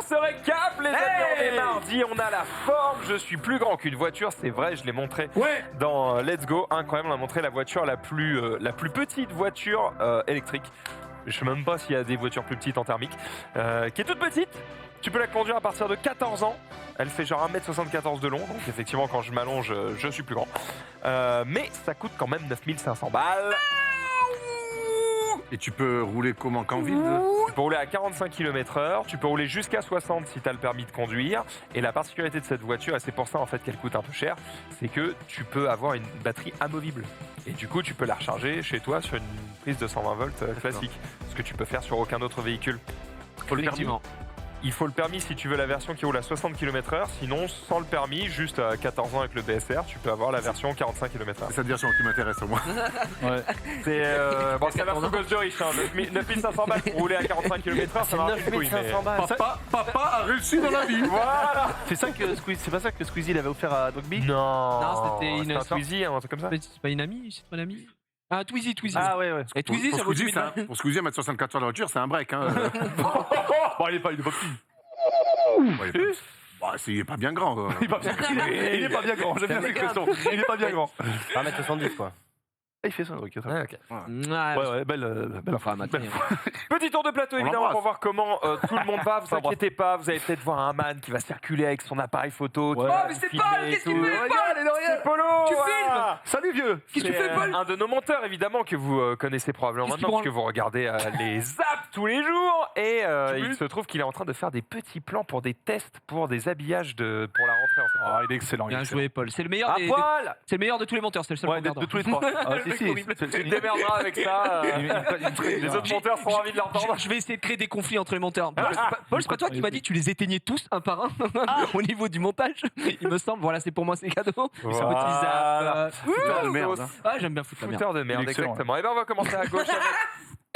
se récap, les amis. On est mardi, on a la forme. Je suis plus grand qu'une voiture, c'est vrai, je l'ai montré dans Let's Go. Incroyable, on a montré la voiture la plus petite voiture électrique. Je sais même pas s'il y a des voitures plus petites en thermique, qui est toute petite. Tu peux la conduire à partir de 14 ans. Elle fait genre 1m74 de long, donc effectivement quand je m'allonge, je suis plus grand. Mais ça coûte quand même 9500 balles. Et tu peux rouler comment qu'en ville? Tu peux rouler à 45 km/h, tu peux rouler jusqu'à 60 si tu as le permis de conduire. Et la particularité de cette voiture, et c'est pour ça en fait qu'elle coûte un peu cher, c'est que tu peux avoir une batterie amovible. Et du coup, tu peux la recharger chez toi sur une prise de 120 volts classique. Ce que tu peux faire sur aucun autre véhicule. Effectivement. Il faut le permis si tu veux la version qui roule à 60 km/h. Sinon, sans le permis, juste à 14 ans avec le BSR, tu peux avoir la version 45 km/h. C'est cette version qui m'intéresse au moins. Ouais. C'est la version gosse de riche. 9500 balles pour rouler à 45 km/h, ça marche plus. 9500 balles. Papa a réussi dans la vie. Voilà. C'est pas ça que Squeezie il avait offert à Dogby? Non, c'était une un Squeezy, un truc comme ça. C'est pas une amie, c'est pas une amie. Ah, Twizy. Ah ouais. Et Twizy, ça vaut 10 000 balles. Pour Squeezie, 1m64 sur la voiture, c'est un break. Hein. Bon, il est pas petit. Il est pas bien grand. Il est pas bien grand, j'aime bien l'expression. Il est pas bien grand. 1m70 quoi. Il fait ça, ok. Ouais, ok. Ouais, belle Enfin, maintenant. Petit tour de plateau évidemment l'embrasse. pour voir comment tout le monde va. Vous inquiétez pas, vous allez peut-être voir un man qui va circuler avec son appareil photo. Ouais. Qui va Oh, mais c'est filmer Paul, et qu'est-ce tout. qu'il fait, Paul? C'est Polo. Tu voilà. Salut vieux. Qu'est-ce que tu C'est fais, Paul? un de nos monteurs évidemment que vous connaissez probablement Qu'est-ce maintenant parce qu'il que vous regardez les zaps tous les jours et il se trouve qu'il est en train de faire des petits plans pour des tests pour des habillages pour la rentrée en septembre. Ah, il est excellent. Bien joué, Paul. C'est le meilleur À des. poil. C'est le meilleur de tous les monteurs, c'est le seul Ouais, monteurs. de tous les trois. Ah, Le mec horrible. Tu te démerderas avec ça. Les autres monteurs seront ravis de l'entendre. Je vais essayer de créer des conflits entre les monteurs. Paul, c'est pas toi qui m'as dit que tu les éteignais tous un par un au niveau du montage? Il me semble. Voilà, c'est pour moi, c'est cadeau. Voilà. Putain de merde. Hein. Ah, j'aime bien foutre la merde. Fouteur de merde, Il est excellent, exactement. Et ben on va commencer à gauche avec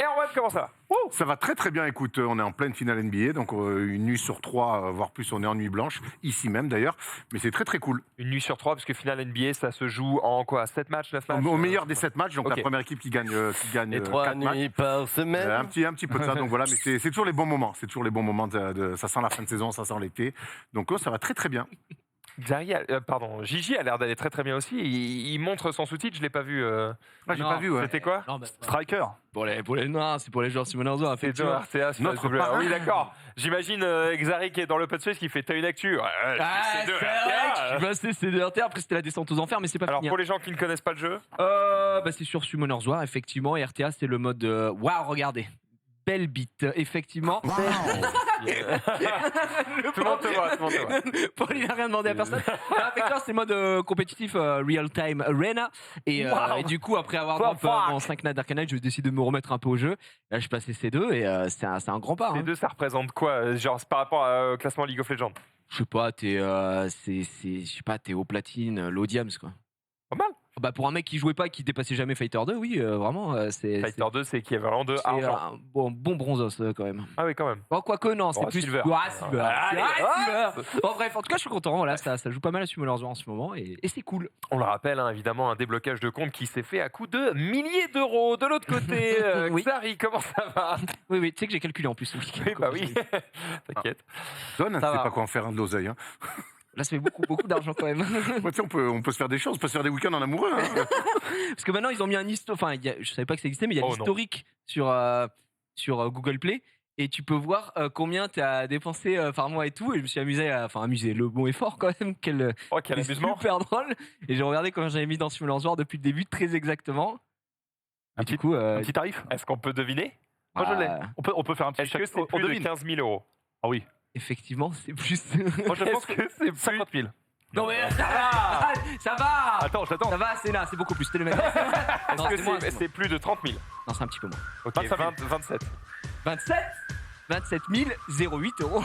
Erwan, comment ça va? Ça va très très bien, écoute, on est en pleine finale NBA, donc une nuit sur 3, voire plus, on est en nuit blanche, ici même d'ailleurs, mais c'est très très cool. Une nuit sur 3, parce que finale NBA, ça se joue en quoi? 7 matchs, 9 matchs? Au meilleur des 7 matchs, donc Ok. la première équipe qui gagne Et 3 4 matchs. nuits par semaine. Un petit peu de ça, donc voilà, mais c'est toujours les bons moments, ça sent la fin de saison, ça sent l'été, donc ça va très très bien. Gigi a l'air d'aller très très bien aussi. Il montre son sous-titre, je l'ai pas vu. Ah, j'ai Non. pas vu, ouais. C'était quoi? Non, bah, Striker. pour les non, c'est pour les joueurs Simon Herzog, C'est effectivement. RTA, c'est Notre la parrain. Oui, d'accord. J'imagine Xari qui est dans l'open space qui fait t'as une actu. Ouais, Ah, c'est c'est RTA. vrai. C'est de RTA, après c'était la descente aux enfers, mais c'est pas Alors fini. pour les gens qui ne connaissent pas le jeu, C'est sur Summoner's War, effectivement. Et RTA, c'est le mode. Waouh, regardez. Belle bite, effectivement. tout le monde te voit, Paul, il n'a rien demandé à personne. Effectivement, c'est le mode compétitif Real Time Arena. Et du coup, après avoir drop en 5 Nights d'Arcanite, je décide de me remettre un peu au jeu. Là, je passais C2 et c'est un grand pas. Les Hein. deux, ça représente quoi? Genre, c'est par rapport au classement League of Legends? Je sais pas, t'es au platine, low diams, quoi. Pas mal. Bah, pour un mec qui jouait pas et qui dépassait jamais Fighter 2, oui, vraiment, c'est. Fighter 2, c'est équivalent de C'est argent. un bon bronzos quand même. Ah oui, quand même. Bon, quoique non, c'est Oh, plus Silver. Ah, Silver. Allez, Silver. Bon, bref, en tout cas, je suis content. Voilà, ça joue pas mal à Summoner's War en ce moment et c'est cool. On le rappelle, hein, évidemment, un déblocage de compte qui s'est fait à coût de milliers d'euros. De l'autre côté, Oui. Xari, comment ça va? Oui, tu sais que j'ai calculé en plus. Oui, bah oui. T'inquiète. Donne, Ça tu sais va. pas quoi en faire de l'oseille. Hein. Là, ça fait beaucoup d'argent quand même. Ouais, tu sais, on peut se faire des choses, on peut se faire des week-ends en amoureux. Hein. Parce que maintenant, ils ont mis un historique. Enfin, je savais pas que ça existait, mais il y a Oh, l'historique sur Google Play. Et tu peux voir combien tu as dépensé par mois et tout. Et je me suis amusé, le bon est fort quand même. Quel amusement. super drôle. Et j'ai regardé combien j'avais mis dans Summoner's War depuis le début, très exactement. Un Et du coup, Un petit tarif. Est-ce qu'on peut deviner? Moi, je l'ai. euh, On peut faire un petit Est-ce que c'est on plus de devine. 15 000 euros? Ah oui. effectivement, c'est plus. Moi, je pense Est-ce que c'est plus... 50 000. Non mais ça va, ça va. Attends, j'attends. Ça va, c'est là, c'est beaucoup plus. C'était le mec. Non, Est-ce c'est que moins, c'est plus de 30 000? Non, c'est un petit peu moins. Ok, 25 000. 27. 27 008 euros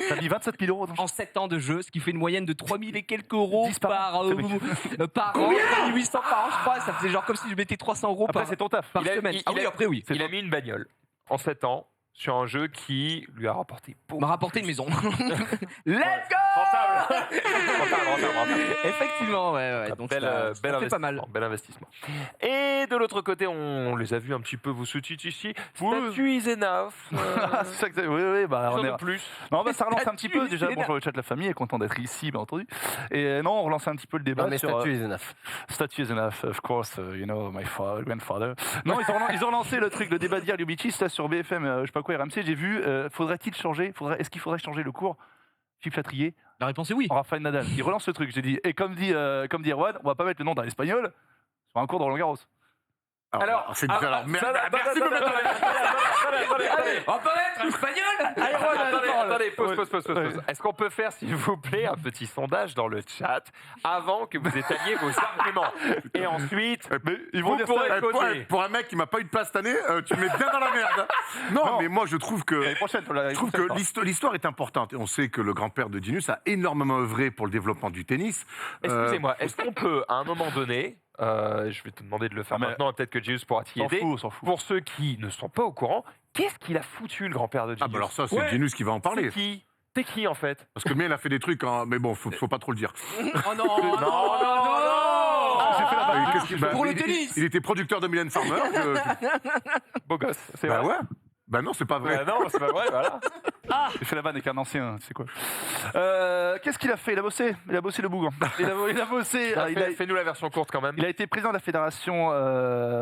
T'as mis 27 000 euros. en 7 ans de jeu, ce qui fait une moyenne de 3 000 et quelques euros 10 par an. 800 par an, je crois. Ça faisait genre comme si je mettais 300 euros Après, par, c'est ton taf. par Il a- semaine. il- Ah il oui, a- après oui. Il a mis une bagnole en 7 ans sur un jeu qui lui a rapporté beaucoup. On m'a rapporté une maison. Let's go. Rentable. Effectivement, ouais. Donc bel ça fait pas mal. Bel investissement. Et de l'autre côté, on les a vus un petit peu, vous sous-titrez ici. Statue is enough. C'est ça que oui, bah, on est plus. Non, bah, ça relance un petit peu. Statue, Déjà, c'est bonjour le chat de la famille, est content d'être ici, bien entendu. Et non, on relance un petit peu le débat Non, mais sur... statue is enough. Statue is enough, of course, you know, my grandfather. Non, ils ont lancé le truc, le débat d'hier, Lubitsch, là, sur BFM, je sais pas quoi, RMC, j'ai vu, faudrait-il changer, est-ce qu'il faudrait changer le cours Philippe Chatrier La réponse est oui. Rafael Nadal. Il relance le truc, j'ai dit, et comme dit Erwan, on va pas mettre le nom dans l'espagnol sur un cours de Roland Garros. Alors, c'est alors, on peut être espagnol. Attendez, pause. Est-ce qu'on peut faire, s'il vous plaît, un petit sondage dans le chat avant que vous étaliez vos arguments et ensuite, ils vous pourrez pour, causer. pour un mec qui m'a pas eu de place cette année, tu me mets bien dans la merde. Non, mais moi je trouve que l'histoire est importante. Et on sait que le grand-père de Genius a énormément œuvré pour le développement du tennis. Excusez-moi, est-ce qu'on peut, à un moment donné, je vais te demander de le faire maintenant, peut-être que Genius pourra t'y aider. On s'en fout. Pour ceux qui ne sont pas au courant, qu'est-ce qu'il a foutu, le grand-père de Genius? Ah bah alors ça, c'est Genius qui va en parler. T'es qui en fait? Parce que le mien, il a fait des trucs, mais bon, faut pas trop le dire. Oh non. J'ai fait la Pour le tennis. Il était producteur de Mylène Farmer. Beau gosse, c'est Bah vrai. ouais. Bah non, c'est pas vrai. Non, c'est pas vrai, voilà. J'ai fait la vanne avec un ancien, c'est quoi Qu'est-ce qu'il a fait? Il a bossé le bougon. Il a bossé. Fais-nous la version courte quand même. Il a été président de la Fédération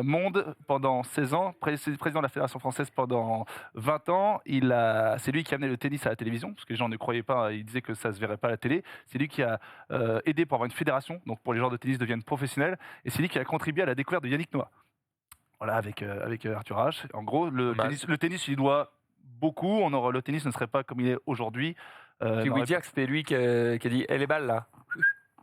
Monde pendant 16 ans, président de la Fédération Française pendant 20 ans. C'est lui qui a amené le tennis à la télévision, parce que les gens ne croyaient pas, ils disaient que ça ne se verrait pas à la télé. C'est lui qui a aidé pour avoir une fédération, donc pour les joueurs de tennis deviennent professionnels. Et c'est lui qui a contribué à la découverte de Yannick Noah. Voilà, avec Arthur Ashe. En gros, le tennis, il y doit beaucoup. Le tennis ne serait pas comme il est aujourd'hui. Tu veux dire que c'était lui qui a dit les balles là,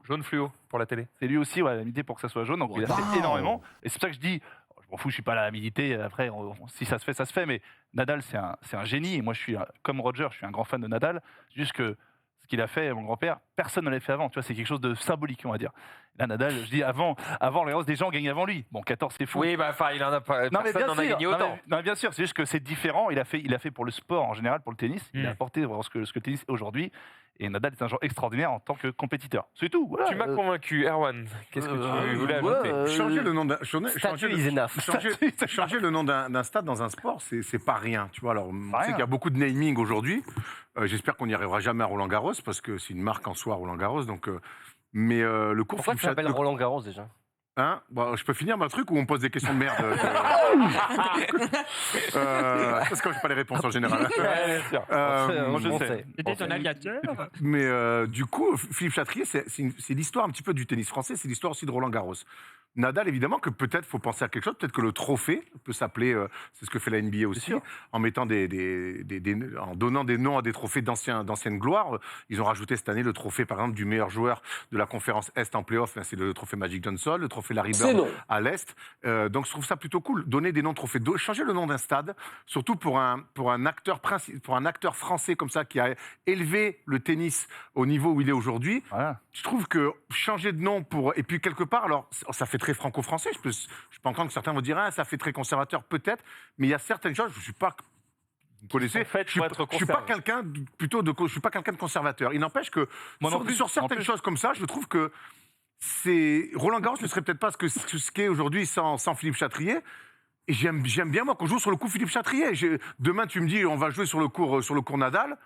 jaune fluo pour la télé. C'est lui aussi, ouais, il a milité pour que ça soit jaune. Donc il a fait énormément. Et c'est pour ça que je dis, je m'en fous, je suis pas là à militer. Après, si ça se fait, ça se fait. Mais Nadal, c'est un génie. Et moi, je suis comme Roger, je suis un grand fan de Nadal. Juste que ce qu'il a fait, mon grand-père, personne ne l'avait fait avant. Tu vois, c'est quelque chose de symbolique, on va dire. Là, Nadal, je dis avant les Roses, des gens gagnent avant lui. Bon, 14, c'est fou. Oui, bah enfin, il en a pas. Personne n'en a gagné autant. Non, mais bien sûr, c'est juste que c'est différent. Il a fait pour le sport en général, pour le tennis. Il a apporté ce que le tennis est aujourd'hui. Et Nadal est un joueur extraordinaire en tant que compétiteur. C'est tout. Voilà. Tu m'as convaincu, Erwan. Qu'est-ce que tu voulais ajouter? Changer le nom d'un changer le nom d'un stade dans un sport, c'est pas rien. Tu vois, alors on sait qu'il y a beaucoup de naming aujourd'hui. J'espère qu'on n'y arrivera jamais à Roland Garros parce que c'est une marque en soi, Roland Garros. Donc, mais le cours. Pourquoi tu s'appelle Roland Garros déjà? Hein, bon, je peux finir ma truc ou on me pose des questions de merde parce que j'ai pas les réponses en général. Ouais, bien sûr. Moi, je sais. C'était ton aviateur. Mais du coup, Philippe Chatrier, c'est l'histoire un petit peu du tennis français, c'est l'histoire aussi de Roland Garros. Nadal, évidemment, que peut-être faut penser à quelque chose, peut-être que le trophée peut s'appeler, c'est ce que fait la NBA aussi, en mettant en donnant des noms à des trophées d'anciennes gloires. Ils ont rajouté cette année le trophée, par exemple, du meilleur joueur de la conférence Est en playoff, c'est le trophée Magic Johnson, le trophée Larry Bird à l'Est. Donc je trouve ça plutôt cool, donner des noms de trophées, changer le nom d'un stade, surtout pour un acteur français comme ça qui a élevé le tennis au niveau où il est aujourd'hui. Voilà. Je trouve que changer de nom et puis quelque part, alors ça fait très franco-français. Je peux entendre que certains vont dire ça fait très conservateur, peut-être, mais il y a certaines choses. Je suis pas, vous connaissez, je suis pas quelqu'un je suis pas quelqu'un de conservateur. Il n'empêche que sur certaines choses comme ça, je trouve que Roland Garros ne serait peut-être pas ce qu'est aujourd'hui sans Philippe Chatrier. Et j'aime bien moi qu'on joue sur le coup Philippe Chatrier. Demain tu me dis on va jouer sur le cours Nadal.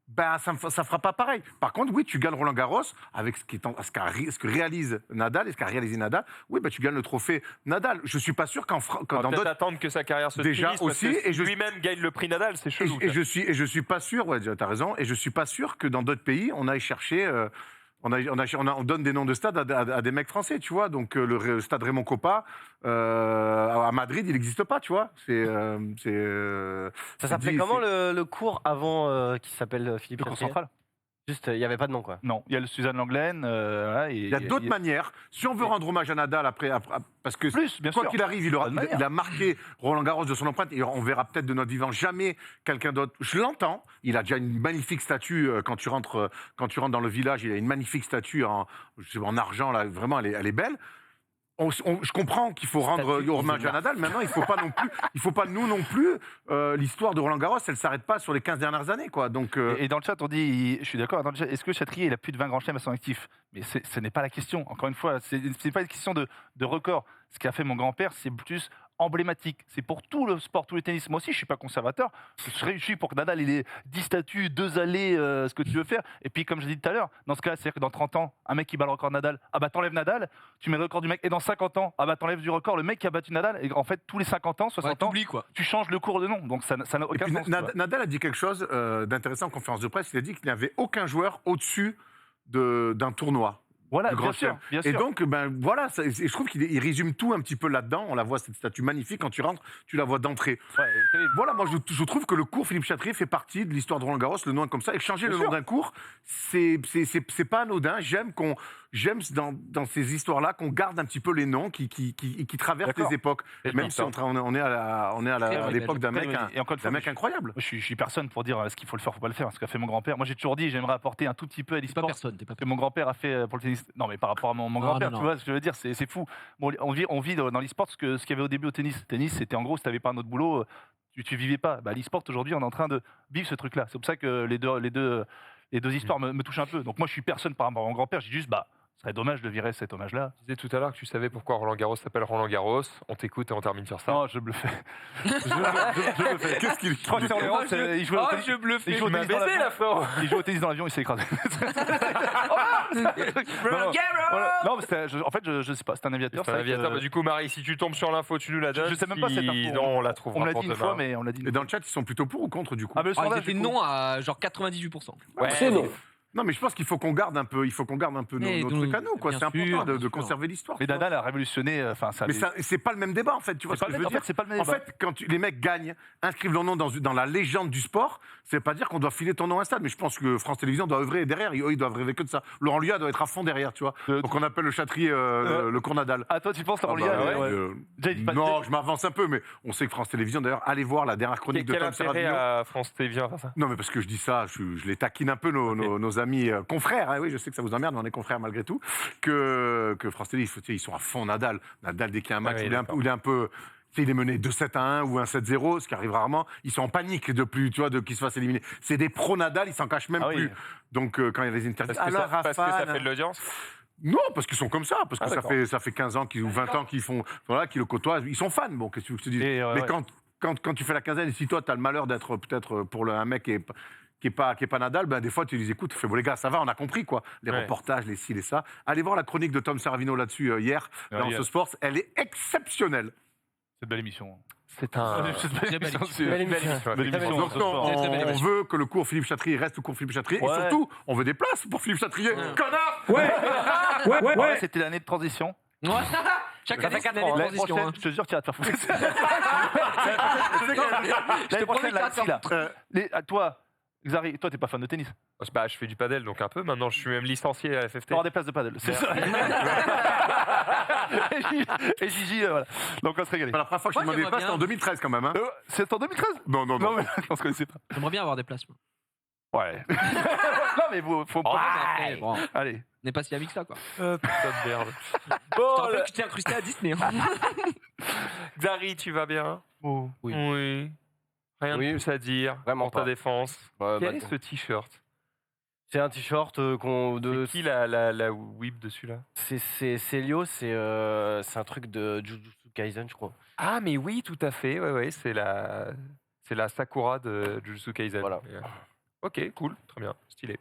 Ben, ça fera pas pareil. Par contre, oui, tu gagnes Roland Garros avec ce que réalise Nadal et ce qu'a réalisé Nadal. Oui, ben, tu gagnes le trophée Nadal. Je suis pas sûr dans d'autres attendre que sa carrière se déjà finisse aussi parce que lui-même gagne le prix Nadal, c'est chelou. Et je suis pas sûr. Ouais, t'as raison. Et je suis pas sûr que dans d'autres pays on aille chercher. On donne des noms de stades à des mecs français, tu vois. Donc le stade Raymond Kopa à Madrid, il n'existe pas, tu vois. Ça s'appelait comment le cours avant qui s'appelle Philippe Chatrier? Central. Juste, il n'y avait pas de nom, quoi. Non, il y a le Suzanne Langlaine. Il y a d'autres manières. Si on veut rendre hommage à Nadal après parce que quoi qu'il arrive, il a marqué Roland Garros de son empreinte. Et on verra peut-être de notre vivant jamais quelqu'un d'autre. Je l'entends. Il a déjà une magnifique statue quand tu rentres dans le village. Il a une magnifique statue en argent là. Vraiment, elle est belle. je comprends qu'il faut rendre hommage à Nadal. Maintenant, il faut pas nous non plus. L'histoire de Roland Garros, elle s'arrête pas sur les 15 dernières années, quoi. Donc, Et dans le chat, on dit, je suis d'accord, dans le chat, est-ce que Chatrier, il a plus de 20 grands chelems à son actif? Mais ce n'est pas la question. Encore une fois, c'est pas une question de record. Ce qu'a fait mon grand-père, c'est plus emblématique. C'est pour tout le sport, tout le tennis. Moi aussi, je suis pas conservateur. Je suis pour que Nadal, il ait 10 statuts, 2 allées, ce que tu veux faire. Et puis, comme je l'ai dit tout à l'heure, dans ce cas-là, c'est-à-dire que dans 30 ans, un mec qui bat le record de Nadal, ah bah t'enlèves Nadal, tu mets le record du mec. Et dans 50 ans, ah bah t'enlèves du record le mec qui a battu Nadal. Et en fait, tous les 50 ans, 60 ans, quoi. tu changes le cours de nom. Donc ça n'a aucun puis, sens. Nadal a dit quelque chose d'intéressant en conférence de presse. Il a dit qu'il n'y avait aucun joueur au-dessus d'un tournoi. Voilà, du bien Grand sûr, Chelem. bien Et sûr. donc, voilà, je trouve qu'il résume tout un petit peu là-dedans. On la voit, cette statue magnifique. Quand tu rentres, tu la vois d'entrée. Ouais, Voilà, moi, je trouve que le cours Philippe Chatrier fait partie de l'histoire de Roland Garros. Le nom est comme ça. Et changer le nom d'un cours, c'est pas anodin. J'aime dans ces histoires-là qu'on garde un petit peu les noms qui traversent les époques. Même si on est à l'époque d'un mec incroyable. Je suis personne pour dire ce qu'il faut le faire, faut pas le faire. Ce qu'a fait mon grand-père. Moi, j'ai toujours dit, j'aimerais apporter un tout petit peu à T'es l'e-sport. pas personne, t'es pas Ce que mon grand-père a fait pour le tennis. Non, mais par rapport à mon grand-père, non. tu vois ce que je veux dire, c'est fou. Bon, on vit dans l'e-sport ce qu'il y avait au début au tennis. Le tennis, c'était en gros, si t'avais pas un autre boulot, tu vivais pas. Bah, l'e-sport, aujourd'hui, on est en train de vivre ce truc-là. C'est pour ça que les deux histoires me touchent un peu. Donc moi, je suis personne par rapport à mon grand-père. J'ai juste, ce serait dommage de virer cet hommage-là. Tu disais tout à l'heure que tu savais pourquoi Roland Garros s'appelle Roland Garros. On t'écoute et on termine sur ça. Non, je bluffais. Je bluffais. Qu'est-ce qu'il je crois que il jouait au tennis. Je bluffais. Il jouait au tennis dans baisé, l'avion. la frérot. Il jouait au tennis dans l'avion, il s'est écrasé. Roland Garros. Non, mais en fait, je sais pas, c'est un aviateur. C'est un aviateur. Du coup, Marie, si tu tombes sur l'info, tu nous la donnes. Je sais même pas cette info. Non, on la trouvera On me l'a pour dit une demain. fois, mais on l'a dit. Et dans le chat, ils sont plutôt pour ou contre, du coup? Ah, mais le Ils sondage, étaient du coup. non à genre 98%. Ouais. C'est non. Non, mais je pense qu'il faut qu'on garde un peu, Mais nos donc, trucs à nous, quoi. bien C'est sûr, important de bien sûr. conserver l'histoire. Mais tu vois. Nadal a révolutionné. Enfin, ça. Mais c'est pas le même débat, en fait. Tu vois ce que je veux En dire? fait, c'est pas le même En débat. fait, quand les mecs gagnent, inscrivent leur nom dans la légende du sport, ça veut pas dire qu'on doit filer ton nom à un stade. Mais je pense que France Télévisions doit œuvrer derrière. Eux, ils doivent rêver que de ça. Laurent Luyat doit être à fond derrière, tu vois. Donc on appelle le Chatrier le cours Nadal. Ah, toi, tu penses, Laurent Ah bah, Luyat, ouais, ouais. Déjà, il dit pas- non, je m'avance un peu, mais on sait que France Télévisions, d'ailleurs, allez voir la dernière chronique de Quel Tom intérêt Serradino. à France Télévisions à faire ça? Non, mais parce que je dis ça, je les taquine un peu, nos amis confrères. Hein, oui, je sais que ça vous emmerde, mais on est confrères malgré tout. Que France Télé, ils sont à fond Nadal. Nadal, dès qu'il y a un match Ah oui, où il est un peu. Tu sais, il est mené 2-7-1 ou 1-7-0, ce qui arrive rarement. Ils sont en panique de qu'il se fasse éliminer. C'est des pro-Nadal, ils s'en cachent même Ah oui. plus. Donc, quand il y a les interviews. Parce que ça fait de l'audience? Non, parce qu'ils sont comme ça. Parce que Ah, ça fait 15 ans ou 20 ans qu'ils le côtoient. Ils sont fans. Bon, qu'est-ce que je te dis? Et, Mais quand tu fais la quinzaine, et si toi, tu as le malheur d'être peut-être pour un mec qui est pas Nadal, ben des fois tu les écoutes, tu fais bon les gars, ça va, on a compris quoi, les reportages, les ci, les ça. Allez voir la chronique de Tom Serradino là-dessus hier dans ce sport, elle est exceptionnelle. C'est une belle émission. C'est un. Très belle émission. Belle émission. Belle émission. Donc non, Très belle on émission. veut que le cours Philippe Chatrier reste au cours Philippe Chatrier et Ouais. surtout, on veut des places pour Philippe Chatrier. Connard. Ouais, c'était l'année de transition. Ouais. Chaque année, c'est une année de L'année transition. prochaine, hein. je te jure, tu vas te faire foutre. Je te promets L'année prochaine, que tu vas la te faire Russie, là. Toi, Xari, toi, t'es pas fan de tennis. Bah, je fais du padel, donc un peu. Maintenant, je suis même licencié à la FFT. Tu auras des places de paddle. C'est ça. Et Gigi, voilà. Donc on va se régaler. La première fois que je t'ai Moi, demandé des j'aimerais places, c'était en bien. 2013 quand même. Hein. C'est en 2013 Non. Non, mais on se connaissait pas. J'aimerais bien avoir des places. moi. Ouais. Non, mais faut Bon, pas. après, bon, on Allez. n'est pas si amis que ça, quoi. Putain de merde. Je te Bon, rappelle que tu t'es incrusté à Disney. hein. Xari, tu vas bien? Oui. Oui. Rien de Oui. plus à dire Vraiment pour ta pas. défense. Ouais, Quel bah, est ce t-shirt? C'est un t-shirt C'est qui la whip dessus là? C'est Célio, c'est un truc de Jujutsu Kaisen, je crois. Ah mais oui, tout à fait. Ouais, c'est la Sakura de Jujutsu Kaisen. Voilà. Ok, cool, très bien, stylé.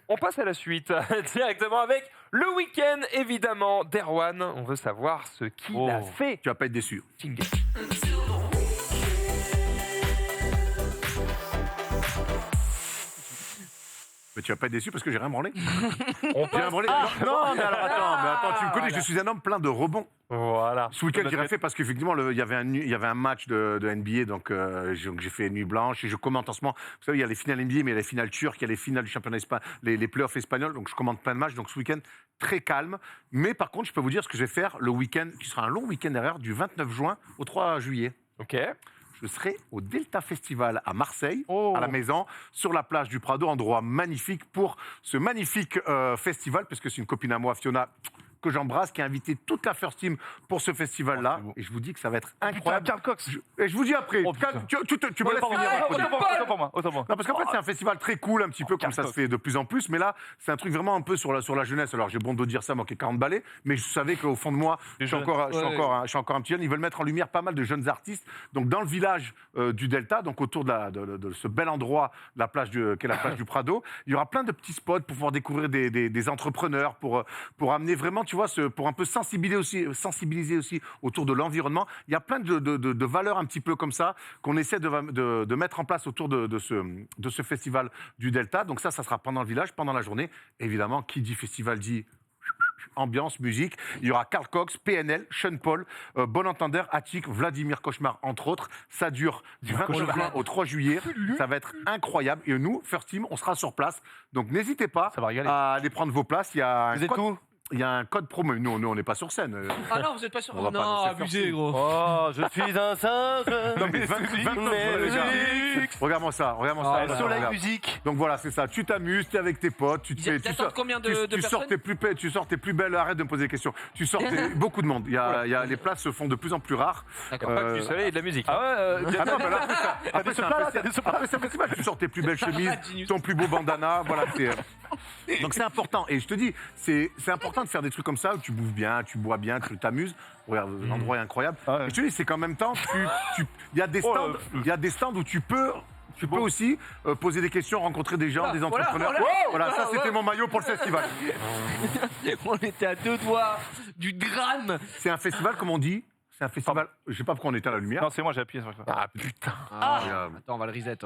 On passe à la suite directement avec le week-end évidemment d'Erwan. On veut savoir ce qu'il a fait. Tu vas pas être déçu. Jingle. Mais tu vas pas être déçu parce que j'ai rien branlé. On J'ai rien passe. branlé. Non, mais alors attends, tu me connais, je suis un homme plein de rebonds. Voilà. Ce week-end, j'ai rien fait parce qu'effectivement, il y avait un match de NBA, donc j'ai fait nuit blanche et je commente en ce moment. Vous savez, il y a les finales NBA, mais il y a les finales turques, il y a les finales du championnat espagnol, les playoffs espagnols, donc je commente plein de matchs. Donc ce week-end, très calme. Mais par contre, je peux vous dire ce que je vais faire le week-end, qui sera un long week-end derrière, du 29 juin au 3 juillet. Ok. Je serai au Delta Festival à Marseille, Oh. à la maison, sur la plage du Prado, endroit magnifique pour ce magnifique festival, parce que c'est une copine à moi, Fiona, que j'embrasse, qui a invité toute la First Team pour ce festival-là. Et je vous dis que ça va être incroyable. Karl Cox. Et je vous dis après, tu me laisses finir. Autant pour moi. Non, parce qu'en fait, c'est un festival très cool, un petit peu comme ça se fait de plus en plus. Mais là, c'est un truc vraiment un peu sur la jeunesse. Alors, j'ai bon de dire ça, moi qui ai 40 balais, mais je savais qu'au fond de moi, je suis encore un petit jeune. Ils veulent mettre en lumière pas mal de jeunes artistes. Donc, dans le village du Delta, donc autour de ce bel endroit, qu'est la plage du Prado, il y aura plein de petits spots pour pouvoir découvrir des entrepreneurs, pour amener vraiment, tu vois, pour un peu sensibiliser aussi autour de l'environnement. Il y a plein de valeurs un petit peu comme ça qu'on essaie de mettre en place autour de ce festival du Delta. Donc ça sera pendant le village, pendant la journée. Évidemment, qui dit festival dit ambiance, musique. Il y aura Karl Cox, PNL, Sean Paul, Bon Entendeur, Attic, Vladimir Cauchemar, entre autres. Ça dure du 29 juin au 3 juillet. Ça va être incroyable. Et nous, First Team, on sera sur place. Donc n'hésitez pas à aller prendre vos places. Il y a un code promo. Nous, on n'est pas sur scène. Ah non, vous n'êtes pas sur. On va pas Non, dans abusé, gros. Oh, je suis un singe. Non, mais 29 les gars. Regarde-moi ça. Soleil, Regarde. musique. Donc voilà, c'est ça. Tu t'amuses, tu es avec tes potes, Ils attendent combien de tu sors personnes tu sors tes plus belles. Arrête de me poser des questions. Tu sors beaucoup de monde. Les places se font de plus en plus rares. D'accord. Pas que du soleil et de la musique. Ah ouais, Ah non, mais là, après, c'est un festival. Tu sors tes plus belles chemises, ton plus beau bandana. Voilà, donc c'est important. Et je te dis, c'est important de faire des trucs comme ça où tu bouffes bien, tu bois bien, tu t'amuses. Regarde, l'endroit est incroyable. Ah ouais. Et je te dis, c'est qu'en même temps, il y a des stands où tu peux aussi poser des questions, rencontrer des gens, des entrepreneurs. Voilà, ça c'était mon maillot pour le festival. On était à 2 doigts du drame. C'est un festival, comme on dit. C'est un festival. Je sais pas pourquoi on éteint la lumière. Non, c'est moi, j'ai appuyé sur ça. Ah putain. Attends, on va le reset,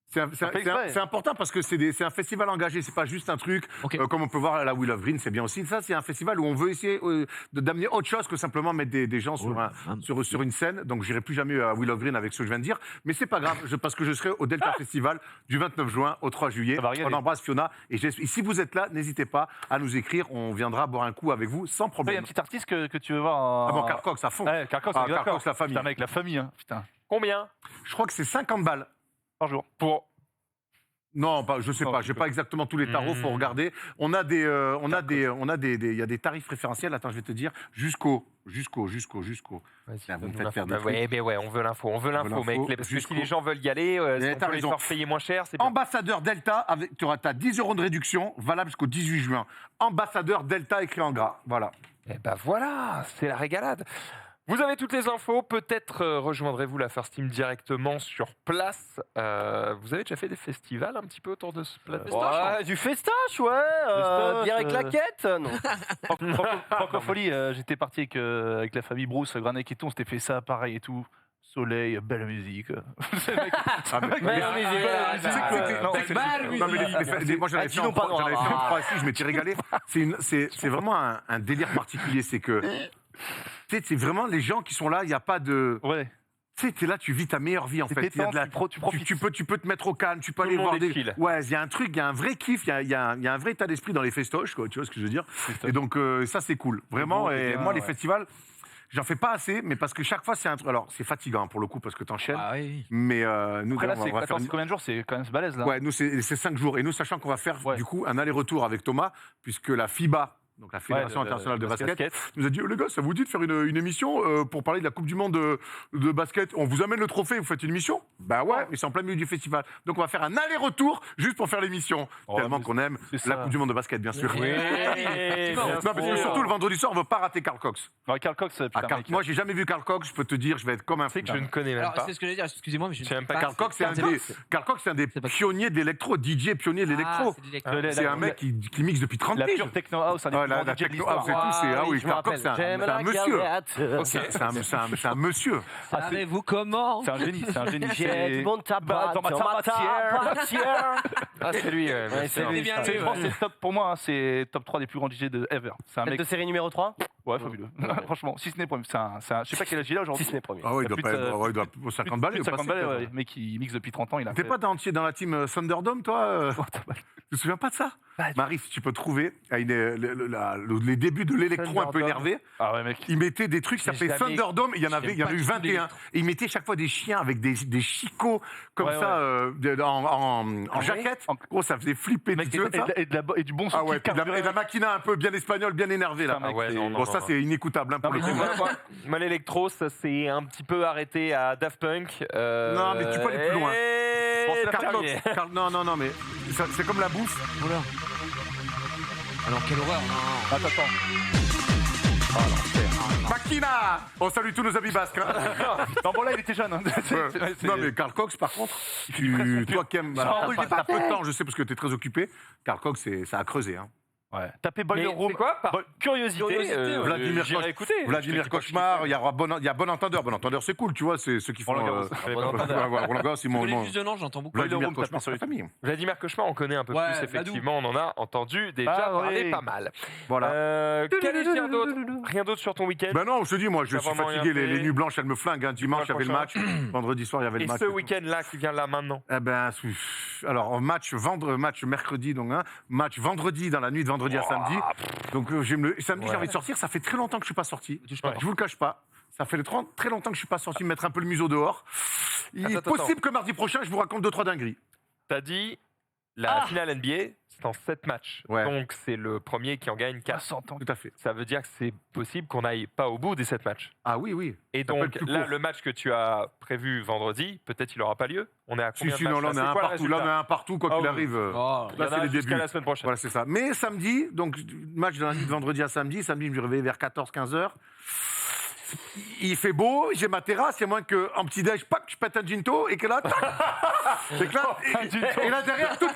C'est important parce que c'est un festival engagé, c'est pas juste un truc comme on peut voir à la Wheel of Green, c'est bien aussi. Ça, c'est un festival où on veut essayer d'amener autre chose que simplement mettre des gens sur une scène. Donc, j'irai plus jamais à Wheel of Green avec ce que je viens de dire. Mais c'est pas grave, parce que je serai au Delta Festival du 29 juin au 3 juillet. On embrasse Fiona. Et si vous êtes là, n'hésitez pas à nous écrire. On viendra boire un coup avec vous sans Il y a problème. un petit artiste que tu veux voir. Ah bon, Karl Cox à fond. Ouais, Karl Cox, Karl Cox, la famille. Putain, mec, la famille, hein. Putain. Combien? Je crois que c'est 50 balles. Par jour. Non, je sais pas. J'ai pas exactement tous les tarots. Faut regarder. Il y a des tarifs préférentiels. Attends, je vais te dire jusqu'au. Tiens, vous me faites faire des trucs. Ouais, on veut l'info, mec. Parce que si les gens veulent y aller, si on peut les faire payer moins cher, c'est bien. Ambassadeur Delta, tu auras 10 € de réduction, valable jusqu'au 18 juin. Ambassadeur Delta écrit en gras. Voilà. Et ben voilà, c'est la régalade. Vous avez toutes les infos, peut-être rejoindrez-vous la First Team directement sur place. Vous avez déjà fait des festivals un petit peu autour de ce plateau? Ouais, du festoche, ouais. Bien avec la quête, non. Francophonie, j'étais parti avec la famille Bruce, Granek et tout, on s'était fait ça pareil et tout. Soleil, belle musique. Moi, j'en avais fait en 3 ici, je m'étais régalé. C'est vraiment un délire particulier. C'est que, tu sais, c'est vraiment les gens qui sont là, il n'y a pas de. Ouais. Tu sais, t'es là, tu vis ta meilleure vie en fait. Tu peux te mettre au calme, tu peux aller voir des. Ouais, il y a un truc, il y a un vrai kiff, il y a un vrai état d'esprit dans les festoches, quoi. Tu vois ce que je veux dire? Et donc, ça, c'est cool. Vraiment. Et moi, les festivals. J'en fais pas assez, mais parce que chaque fois, c'est un truc. Alors, c'est fatigant pour le coup, parce que t'enchaînes. Ah oui. Mais nous, après, là, on va faire. Combien de jours? C'est quand même balèze, là. Ouais, nous, c'est 5 jours. Et nous, sachant qu'on va faire, du coup, un aller-retour avec Thomas, puisque la FIBA, donc la Fédération internationale de basket, nous a dit les gars, ça vous dit de faire une émission pour parler de la Coupe du Monde de basket? On vous amène le trophée, vous faites une émission? Bah ouais, mais c'est en plein milieu du festival. Donc on va faire un aller-retour juste pour faire l'émission. Tellement qu'on aime la Coupe du Monde de basket, bien sûr. Oui. Non, parce que surtout le vendredi soir, on ne veut pas rater Karl Cox. Ouais, Karl Cox, putain, Moi, j'ai jamais vu Karl Cox, je peux te dire, je vais être comme un fric. Je ne connais même Alors, pas. c'est ce que j'allais dire, excusez-moi, mais je ne sais pas. Karl Cox, c'est un des pionniers de l'électro, DJ pionnier de l'électro. C'est un mec qui mixe depuis 30 ans. La pure techno house, la techno house et tout, Karl Cox, c'est un monsieur. C'est un monsieur. Savez-vous comment? C'est un génie, c'est un génie. J'ai du monde tabac dans ma tabatière. Ah, c'est lui. C'est bien Je pense que c'est top pour moi, c'est top 3 des plus grands DJ de ever. C'est un mec de série numéro 3. Ouais, fabuleux. Franchement, si ce n'est premier. Je sais pas quel âge il a aujourd'hui. Si ce n'est premier. Ah ouais, il doit 50 balles. 50 balles, ouais. Mec qui mixe depuis 30 ans, il a. T'es pas dans la team Thunderdome, toi? te souviens pas de ça? Marie, si tu peux trouver les débuts de l'électro un peu énervé, il mettait des trucs qui s'appelaient Thunderdome, il y en avait eu 21. Et il mettait chaque fois des chiens avec des chicots comme ça en jaquette. Gros, ça faisait flipper. Et du bon son. Ah ouais, et de la machina un peu bien espagnole, bien énervée là. Bon, ça c'est inécoutable pour le coup. Moi, l'électro, ça s'est un petit peu arrêté à Daft Punk. Non, mais tu peux aller plus loin. Non, mais c'est comme la bouffe. Voilà. Alors, quelle horreur. Non. Attends. Makina. On salue tous nos amis basques. Non, bon, là, il était jeune. Non, mais Carl Cox, par contre, toi qui aimes. T'as peu de temps, je sais, parce que t'es très occupé. Carl Cox, ça a creusé. Ouais. Tapez Boiler Room. C'est quoi? Par curiosité, Vladimir Cauchemar, il y a Bon Entendeur. Bon Entendeur, c'est cool, tu vois, c'est ceux qui font. Roland Garros, c'est mon nom. J'entends beaucoup. Vladimir Cauchemar, c'est la famille. Vladimir Cauchemar, on connaît un peu plus, effectivement, on en a entendu déjà parler pas mal. Voilà. Quel est rien d'autre? Rien d'autre sur ton week-end? Ben non, je te dis, moi, je suis fatigué, les nuits blanches, elles me flinguent. Dimanche, il y avait le match, vendredi soir, il y avait le match. Et ce week-end-là, qui vient là maintenant? Eh ben, alors, match mercredi, donc match vendredi, dans la nuit de vendredi à samedi. Donc samedi, j'ai envie de sortir. Ça fait très longtemps que je suis pas sorti. Je vous le cache pas. Ça fait très longtemps que je suis pas sorti, me mettre un peu le museau dehors. Il est possible que mardi prochain, je vous raconte 2-3 dingueries. T'as dit la finale NBA, c'est en 7 matchs. Ouais. Donc c'est le premier qui en gagne 4. Tout à fait. Ça veut dire que c'est possible qu'on n'aille pas au bout des 7 matchs. Ah oui. Et Ça peut donc être plus là, court. le match que tu as prévu vendredi, peut-être il n'aura pas lieu. On est à combien de matchs? là, on a un partout. Là, on a un partout, quoi qu'il arrive. Oh, Il y en Là, c'est a les jusqu'à débuts. la semaine prochaine. Voilà, c'est ça. Mais samedi, donc match de la nuit de vendredi à samedi. Samedi, je me réveille vers 14-15 heures. Il fait beau, j'ai ma terrasse, c'est moins qu'en petit-déj, je pète un ginto et que là, c'est clair. Et là derrière, tout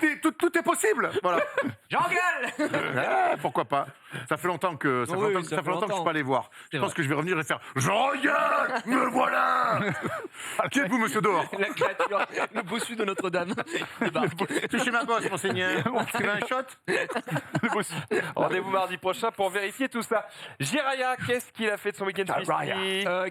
est possible. Voilà. J'engueule. Pourquoi pas? Ça fait longtemps que ça fait longtemps que je suis pas allé voir. Je pense que je vais revenir et faire j'engueule, me voilà. Qui êtes-vous, monsieur dehors? La créature, le bossu de Notre-Dame. Touchez ma bosse, monseigneur. Tu veux un shot? Rendez-vous mardi prochain pour vérifier tout ça. Jiraya, qu'est-ce qu'il a fait de son week-end?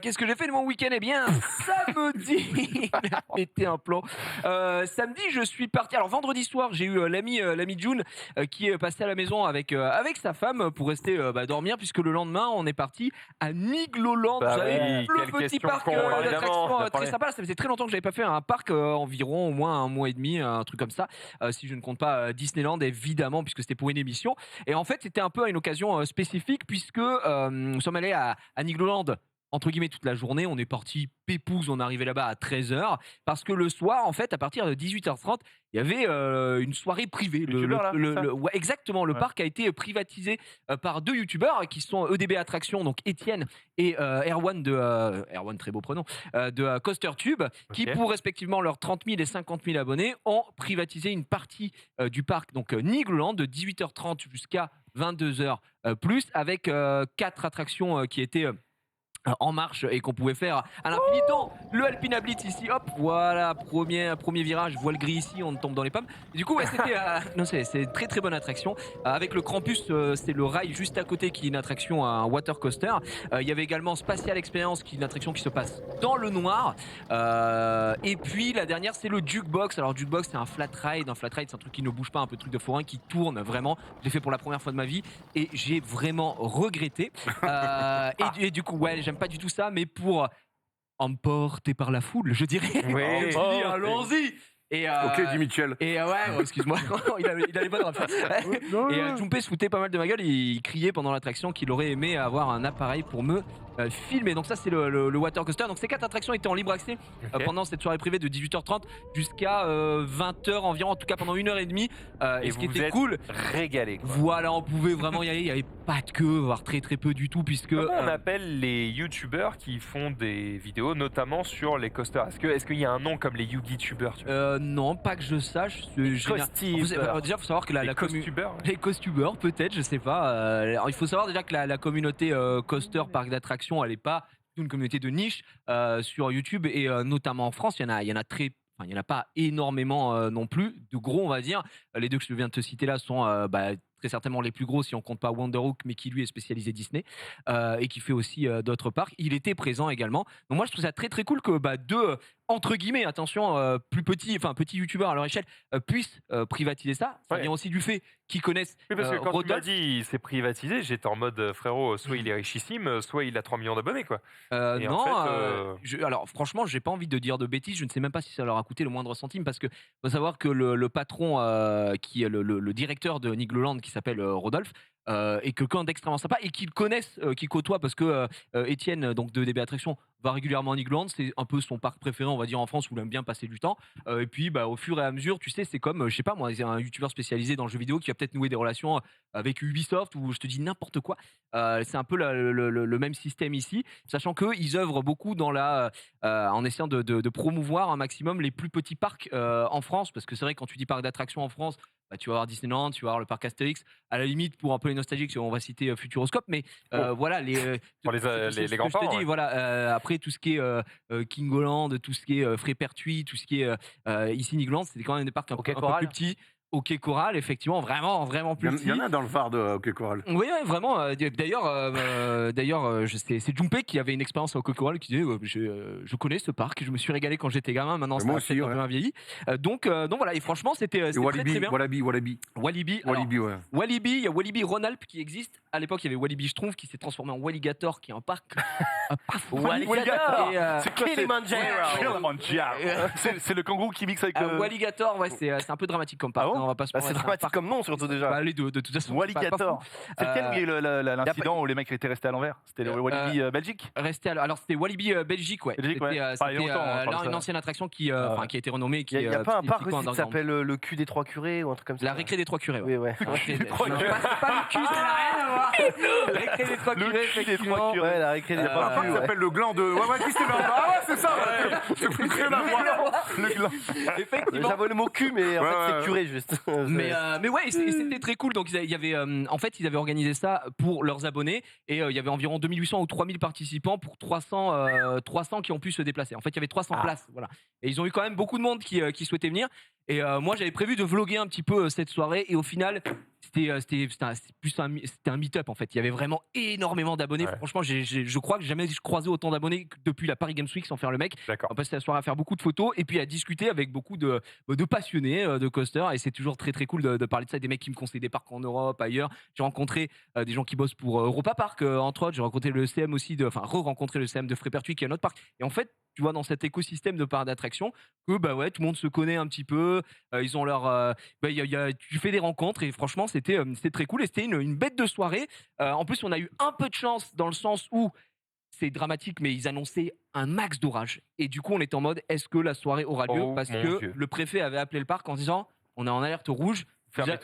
Qu'est-ce que j'ai fait de mon week-end? Eh bien, samedi, il a pété un plomb. Samedi, je suis parti. Alors, vendredi soir, j'ai eu l'ami June qui est passé à la maison avec sa femme pour rester dormir, puisque le lendemain, on est parti à Nigloland. Bah Vous savez, oui, le quelle petit question parc con, d'attractions évidemment. très sympa. Ça faisait très longtemps que j'avais pas fait un parc, environ au moins un mois et demi, un truc comme ça. Si je ne compte pas Disneyland, évidemment, puisque c'était pour une émission. Et en fait, c'était un peu à une occasion spécifique, puisque nous sommes allés à Nigloland entre guillemets toute la journée. On est parti pépouze, on est arrivé là-bas à 13h, parce que le soir, en fait, à partir de 18h30, il y avait une soirée privée. Ouais, exactement, le parc a été privatisé par 2 youtubeurs qui sont EDB Attractions, donc Étienne et Erwan Erwan, très beau prénom, de CoasterTube, qui pour respectivement leurs 30 000 et 50 000 abonnés ont privatisé une partie du parc, donc Nigloland, de 18h30 jusqu'à 22h plus, avec 4 attractions qui étaient en marche et qu'on pouvait faire à l'infiniton. Le Alpina Blitz ici, hop, voilà, premier virage, voile gris ici, on tombe dans les pommes. Et du coup, ouais, c'était non, c'est très très bonne attraction. Avec le Krampus, c'est le rail juste à côté qui est une attraction, un water coaster. Il y avait également Spatial Experience, qui est une attraction qui se passe dans le noir. Et puis la dernière, c'est le Jukebox. Alors Jukebox, c'est un flat ride. Un flat ride, c'est un truc qui ne bouge pas, un peu truc de forain, qui tourne vraiment. Je l'ai fait pour la première fois de ma vie et j'ai vraiment regretté. Et du coup, ouais, j'aime pas du tout ça, mais pour emporter par la foule, je dirais. Oui. Allons-y. Ok, dit Mitchell. Et excuse-moi, il a les bonnes refs. Et Jumpé se foutait pas mal de ma gueule, il criait pendant l'attraction qu'il aurait aimé avoir un appareil pour me filmer. Donc ça, c'est le water coaster. Donc ces 4 attractions étaient en libre accès pendant cette soirée privée de 18h30 jusqu'à 20h environ, en tout cas pendant 1h30. Et ce qui était cool, régalé, quoi. Voilà, on pouvait vraiment y aller, il n'y avait pas de queue, voire très très peu du tout, puisque... Comment on appelle les youtubeurs qui font des vidéos, notamment sur les coasters? Est-ce qu'il y a un nom comme les Yugi-tubeurs? Non, pas que je sache. Déjà, il faut savoir que les costubeurs, les costubeurs, peut-être, je sais pas. Alors, il faut savoir déjà que la communauté coaster parc d'attractions, elle n'est pas une communauté de niche sur YouTube, et notamment en France, il y en a très. Enfin, il n'y en a pas énormément non plus, de gros, on va dire. Les 2 que je viens de te citer là sont très certainement les plus gros si on compte pas Wonderhook, mais qui lui est spécialisé Disney et qui fait aussi d'autres parcs. Il était présent également. Donc moi je trouve ça très très cool que deux entre guillemets, attention, plus petits youtubeurs à leur échelle puissent privatiser ça. Ça vient aussi du fait qu'ils connaissent. Oui, parce que quand tu m'as Rodolphe. dit c'est privatisé, j'étais en mode frérot, soit il est richissime, soit il a 3 millions d'abonnés quoi. Et Non, en fait, alors franchement, j'ai pas envie de dire de bêtises. Je ne sais même pas si ça leur a coûté le moindre centime parce que faut savoir que le patron, qui est le directeur de Nigloland, qui s'appelle Rodolphe, et que quand d'extrêmement sympa et qu'ils connaissent, qu'ils côtoient parce que Étienne, donc de DB Attraction, va régulièrement à Nigloland. C'est un peu son parc préféré, on va dire en France, où il aime bien passer du temps. Et puis, au fur et à mesure, tu sais, c'est comme, je sais pas moi, c'est un youtubeur spécialisé dans le jeu vidéo qui va peut-être nouer des relations avec Ubisoft ou je te dis n'importe quoi. C'est un peu le même système ici, sachant qu'ils œuvrent beaucoup dans en essayant de promouvoir un maximum les plus petits parcs en France, parce que c'est vrai que quand tu dis parc d'attractions en France, tu vas avoir Disneyland, tu vas avoir le parc Astérix, à la limite pour un peu les nostalgiques, on va citer Futuroscope, mais voilà pour les grands je te dis, ouais. voilà, après tout ce qui est Kingoland, tout ce qui est Frépertuis, tout ce qui est ici Nigloland, c'est quand même des parcs un peu plus petits. Ok Coral, effectivement, vraiment plus petit. Il y en a dans le Var de OK Coral. Oui, vraiment. D'ailleurs, c'est Junpei qui avait une expérience au OK Coral qui disait je connais ce parc, je me suis régalé quand j'étais gamin, maintenant ça a un peu vieilli. Donc voilà, et franchement, c'était très bien. Walibi, Walibi, ouais. Walibi, il y a Walibi Rhône-Alpes qui existe. À l'époque, il y avait Walibi Schtroumpf qui s'est transformé en Walligator, qui est un parc. Walligator. C'est quoi c'est le kangourou qui mixe avec le. Walligator, ouais, c'est un peu dramatique comme parc. On va pas se c'est dramatique comme nom, surtout déjà. Les deux, de toute façon. Walligator. C'est lequel où il y a eu l'incident où les mecs étaient restés à l'envers? C'était le Walibi Belgique? Alors, c'était Walibi Belgique, ouais. Belgique, ouais. C'était une ancienne attraction qui a été renommée. Il n'y a pas un parc aussi qui s'appelle le cul des trois curés ou un truc comme ça? La récré des trois curés, ouais. Oui, ouais. C'est pas le cul, ça n'a rien à voir. La récré des trois curés, effectivement. Ouais, la récré des Un trois parc qui curés. s'appelle le gland de. Ouais, qui c'était Ah ouais, c'est ça. C'est plus rien à voir. Le gland. Effectivement. J'avais le mot cul, mais en fait, c'est curé juste. Mais ouais, c'était très cool. Donc, il y avait, en fait, ils avaient organisé ça pour leurs abonnés et il y avait environ 2800 ou 3000 participants pour 300 qui ont pu se déplacer. En fait, il y avait 300 places. Voilà. Et ils ont eu quand même beaucoup de monde qui souhaitait venir. Et moi, j'avais prévu de vlogger un petit peu cette soirée. Et au final, c'était un meet-up en fait. Il y avait vraiment énormément d'abonnés. Ouais. Franchement, je crois que j'ai jamais croisé autant d'abonnés depuis la Paris Games Week sans faire le mec. On a passé la soirée à faire beaucoup de photos et puis à discuter avec beaucoup de passionnés de coasters. Et c'est toujours très très cool de parler de ça. Des mecs qui me conseillent des parcs en Europe, ailleurs. J'ai rencontré des gens qui bossent pour Europa Park entre autres. J'ai rencontré le CM aussi, re-rencontré le CM de Frépertuis qui est un autre parc. Et en fait, tu vois, dans cet écosystème de parcs d'attractions, que tout le monde se connaît un petit peu. Ils ont leur, tu fais des rencontres et franchement, c'était très cool et c'était une bête de soirée. En plus, on a eu un peu de chance dans le sens où c'est dramatique, mais ils annonçaient un max d'orage. Et du coup, on était en mode, est-ce que la soirée aura lieu? Parce que le préfet avait appelé le parc en disant, on est en alerte rouge.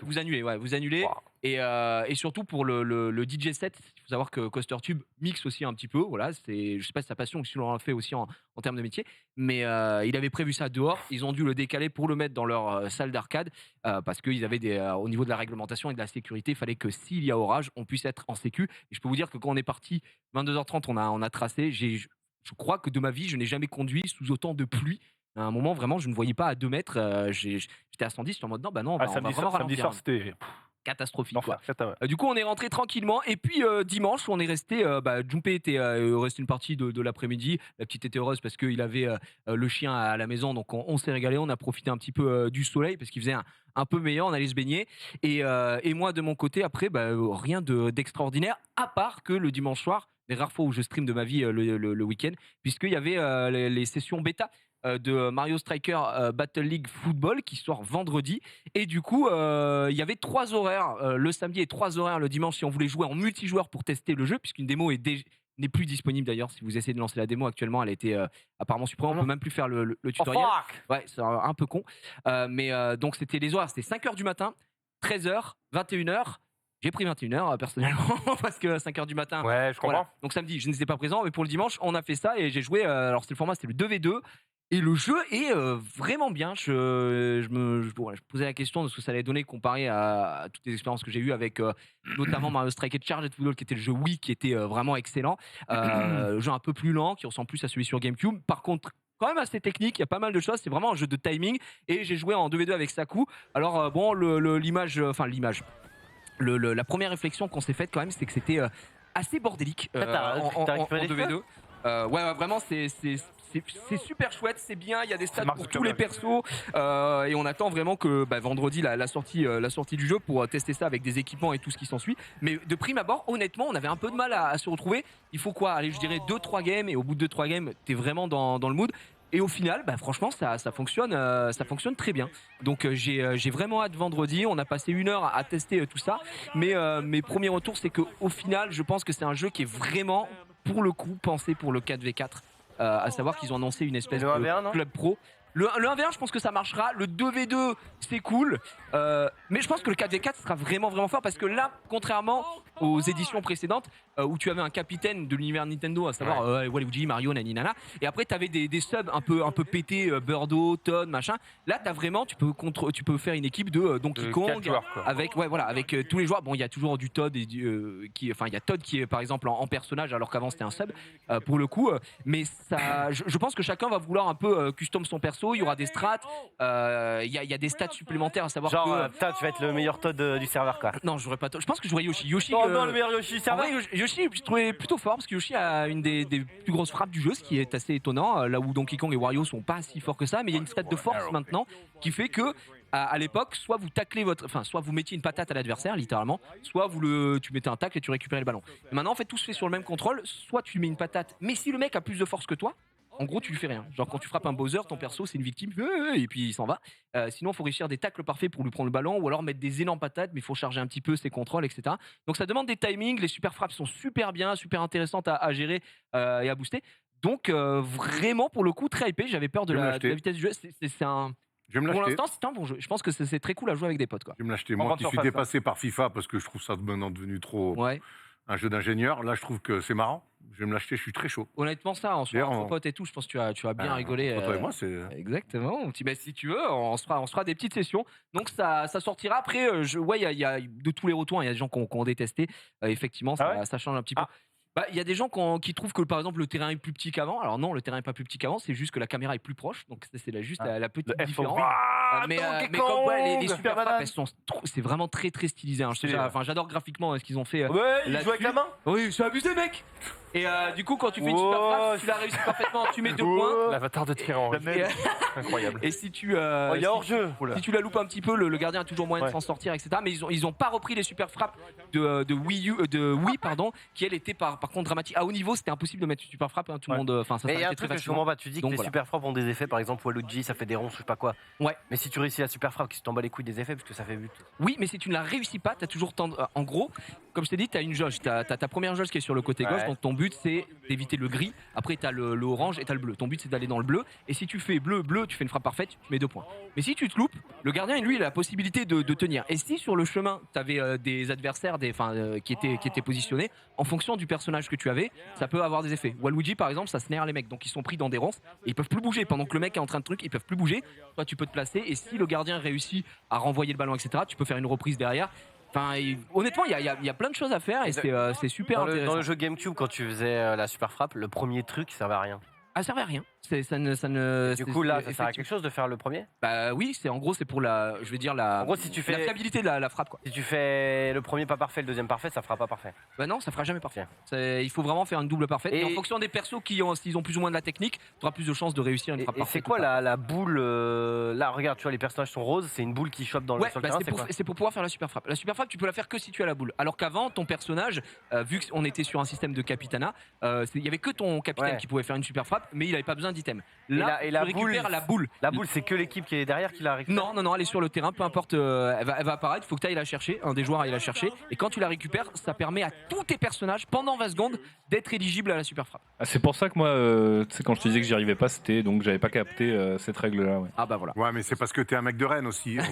Vous annulez, vous annulez. Wow. Et surtout pour le DJ set, il faut savoir que CoasterTube mixe aussi un petit peu. Voilà, je sais pas si sa passion ou si on l'a fait aussi en termes de métier, mais il avait prévu ça dehors. Ils ont dû le décaler pour le mettre dans leur salle d'arcade parce qu'ils avaient au niveau de la réglementation et de la sécurité, il fallait que s'il y a orage, on puisse être en sécu. Et je peux vous dire que quand on est parti 22h30, on a tracé. Je crois que de ma vie, je n'ai jamais conduit sous autant de pluie. À un moment, vraiment, je ne voyais pas à 2 mètres. J'étais à 110, j'étais en mode non, on va vraiment ralentir. Samedi soir, c'était catastrophique. Du coup, on est rentré tranquillement. Et puis, dimanche, on est resté. Junpei était resté une partie de l'après-midi. La petite était heureuse parce qu'il avait le chien à la maison. Donc, on s'est régalé. On a profité un petit peu du soleil parce qu'il faisait un peu meilleur. On allait se baigner. Et moi, de mon côté, après, rien d'extraordinaire, à part que le dimanche soir, les rares fois où je stream de ma vie le week-end, puisqu'il y avait les sessions bêta de Mario Striker Battle League Football qui sort vendredi et du coup il y avait 3 horaires le samedi et 3 horaires le dimanche si on voulait jouer en multijoueur pour tester le jeu puisqu'une démo n'est plus disponible d'ailleurs. Si vous essayez de lancer la démo actuellement, elle a été apparemment supprimée. On peut même plus faire le tutoriel. Ouais, c'est un peu con. Mais donc c'était les horaires, c'était 5h du matin, 13h, 21h. J'ai pris 21h personnellement parce que 5h du matin. Ouais, je comprends. Voilà. Donc samedi, je n'étais pas présent, mais pour le dimanche, on a fait ça et j'ai joué. Alors c'était le format, c'était le 2v2. Et le jeu est vraiment bien. Je posais la question de ce que ça allait donner comparé à toutes les expériences que j'ai eues avec notamment Mario Strike et Charged Football qui était le jeu Wii qui était vraiment excellent. Jeu un peu plus lent qui ressemble plus à celui sur GameCube. Par contre, quand même assez technique, il y a pas mal de choses. C'est vraiment un jeu de timing et j'ai joué en 2v2 avec Saku. Alors l'image. la première réflexion qu'on s'est faite quand même, c'est que c'était assez bordélique en 2v2. Ouais, vraiment, c'est super chouette, c'est bien. Il y a des stats pour tous les persos et on attend vraiment que vendredi la sortie du jeu pour tester ça avec des équipements et tout ce qui s'ensuit. Mais de prime abord, honnêtement, on avait un peu de mal à se retrouver. Il faut quoi? Allez, je dirais 2-3 games et au bout de 2-3 games, t'es vraiment dans le mood. Et au final, franchement, ça fonctionne très bien. Donc j'ai vraiment hâte vendredi. On a passé 1 heure à tester tout ça. Mais mes premiers retours, c'est qu'au final, je pense que c'est un jeu qui est vraiment, pour le coup, pensé pour le 4v4. À savoir qu'ils ont annoncé une espèce de club pro. Le 1v1, je pense que ça marchera. Le 2v2, c'est cool. Mais je pense que le 4v4 sera vraiment fort parce que là, contrairement aux éditions précédentes où tu avais un capitaine de l'univers Nintendo, à savoir Waluigi, Mario, naninana, et après tu avais des subs un peu pétés, Birdo, Todd, machin. Là, tu peux faire une équipe de Donkey Kong joueurs, avec tous les joueurs. Bon, il y a toujours du Todd et il y a Todd qui est par exemple en personnage alors qu'avant c'était un sub pour le coup. Mais ça, je pense que chacun va vouloir un peu custom son perso. Il y aura des strats, il y a des stats supplémentaires à savoir genre, putain, tu vas être le meilleur Todd du serveur, quoi. Non, je jouerais pas Todd. Je pense que je jouerais Yoshi. Non, le meilleur Yoshi du serveur. Yoshi, je trouvais plutôt fort parce que Yoshi a une des plus grosses frappes du jeu, ce qui est assez étonnant. Là où Donkey Kong et Wario sont pas si forts que ça, mais il y a une stat de force maintenant qui fait que à l'époque, soit vous taclez soit vous mettiez une patate à l'adversaire littéralement, soit tu mettais un tacle et tu récupérais le ballon. Et maintenant, en fait, tout se fait sur le même contrôle. Soit tu mets une patate, mais si le mec a plus de force que toi, en gros, tu lui fais rien. Genre quand tu frappes un Bowser, ton perso c'est une victime et puis il s'en va. Sinon, il faut réussir des tacles parfaits pour lui prendre le ballon ou alors mettre des énormes patates, mais il faut charger un petit peu ses contrôles, etc. Donc ça demande des timings. Les super frappes sont super bien, super intéressantes à gérer et à booster. Donc vraiment pour le coup très hypé. J'avais peur de la vitesse du jeu. C'est un. Pour l'instant, c'est un bon jeu. Je pense que c'est très cool à jouer avec des potes, quoi. Je vais me l'acheter. Moi qui suis dépassé par FIFA parce que je trouve ça maintenant devenu trop un jeu d'ingénieur. Là, je trouve que c'est marrant. Je vais me l'acheter, je suis très chaud. Honnêtement, ça, en soirée entre potes et tout, je pense que tu vas bien rigoler. Toi et moi, c'est. Exactement. Si tu veux, on se fera des petites sessions. Donc ça sortira. Après, il y a de tous les retours. Il y a des gens qui ont détesté. Effectivement, ça change un petit peu. Il y a des gens qui trouvent que par exemple le terrain est plus petit qu'avant. Alors non, le terrain est pas plus petit qu'avant, c'est juste que la caméra est plus proche. Donc c'est la petite différence. Mais comme les super frappes, c'est vraiment très très stylisé. J'adore graphiquement ce qu'ils ont fait. Ouais, ils jouent avec la main. Oui, c'est abusé, mec. Et du coup, quand tu fais une super frappe, si tu la réussis parfaitement, tu mets 2 points. L'avatar de Tyran. Incroyable. Et si tu il y a hors-jeu. Si tu la loupes un petit peu, le gardien a toujours moyen de s'en sortir, etc. Mais ils ont pas repris les super frappes de Wii, pardon, qui elle était par contre dramatique. À haut niveau, c'était impossible de mettre une super frappe. Tout le monde, ça s'arrêtait très facilement. Tu dis que les super frappes ont des effets. Par exemple, Waluigi, ça fait des ronds, je sais pas quoi. Ouais. Mais si tu réussis la super frappe, qui se t'en bat les couilles des effets, parce que ça fait but. Oui, mais si tu ne la réussis pas, t'as toujours en gros, comme je t'ai dit, t'as une jauge. T'as ta première jauge qui est sur le côté gauche. Donc ton but c'est d'éviter le gris. Après t'as le orange et t'as le bleu. Ton but c'est d'aller dans le bleu. Et si tu fais bleu, tu fais une frappe parfaite, tu mets 2 points. Mais si tu te loupes, le gardien lui il a la possibilité de tenir. Et si sur le chemin t'avais des adversaires, qui étaient positionnés en fonction du personnage que tu avais, ça peut avoir des effets. Waluigi par exemple, ça snare les mecs, donc ils sont pris dans des ronces et ils peuvent plus bouger pendant que le mec est en train de truc. Ils peuvent plus bouger. Toi tu peux te placer et si le gardien réussit à renvoyer le ballon, etc., tu peux faire une reprise derrière. Honnêtement, il y a plein de choses à faire et c'est super intéressant. Dans le jeu GameCube, quand tu faisais la super frappe, le premier truc, ça servait à rien. Ça servait à rien. Du coup, là, ça sert à quelque chose de faire le premier ? Oui, en gros, c'est pour la fiabilité de la frappe, quoi. Si tu fais le premier pas parfait, le deuxième parfait, ça fera pas parfait. Non, ça fera jamais parfait. Il faut vraiment faire une double parfaite. Et en fonction des persos s'ils ont plus ou moins de la technique, tu auras plus de chances de réussir une frappe parfaite. Et c'est quoi la boule Là, regarde, tu vois, les personnages sont roses, c'est une boule qui chope sur le terrain. C'est pour pouvoir faire la super frappe. La super frappe, tu peux la faire que si tu as la boule. Alors qu'avant, ton personnage, vu qu'on était sur un système de capitana, il y avait que ton capitaine qui pouvait faire une super frappe, mais il avait pas besoin d'items. Là, tu récupères la boule. La boule, c'est que l'équipe qui est derrière qui la récupère. Non, elle est sur le terrain, peu importe, elle va apparaître, il faut que tu ailles la chercher, un des joueurs aille la chercher, et quand tu la récupères, ça permet à tous tes personnages, pendant 20 secondes, d'être éligibles à la super frappe. C'est pour ça que moi, quand je te disais que j'y arrivais pas, c'était donc j'avais pas capté cette règle-là. Ouais. Ah bah voilà. Ouais, mais c'est parce que t'es un mec de Rennes aussi. On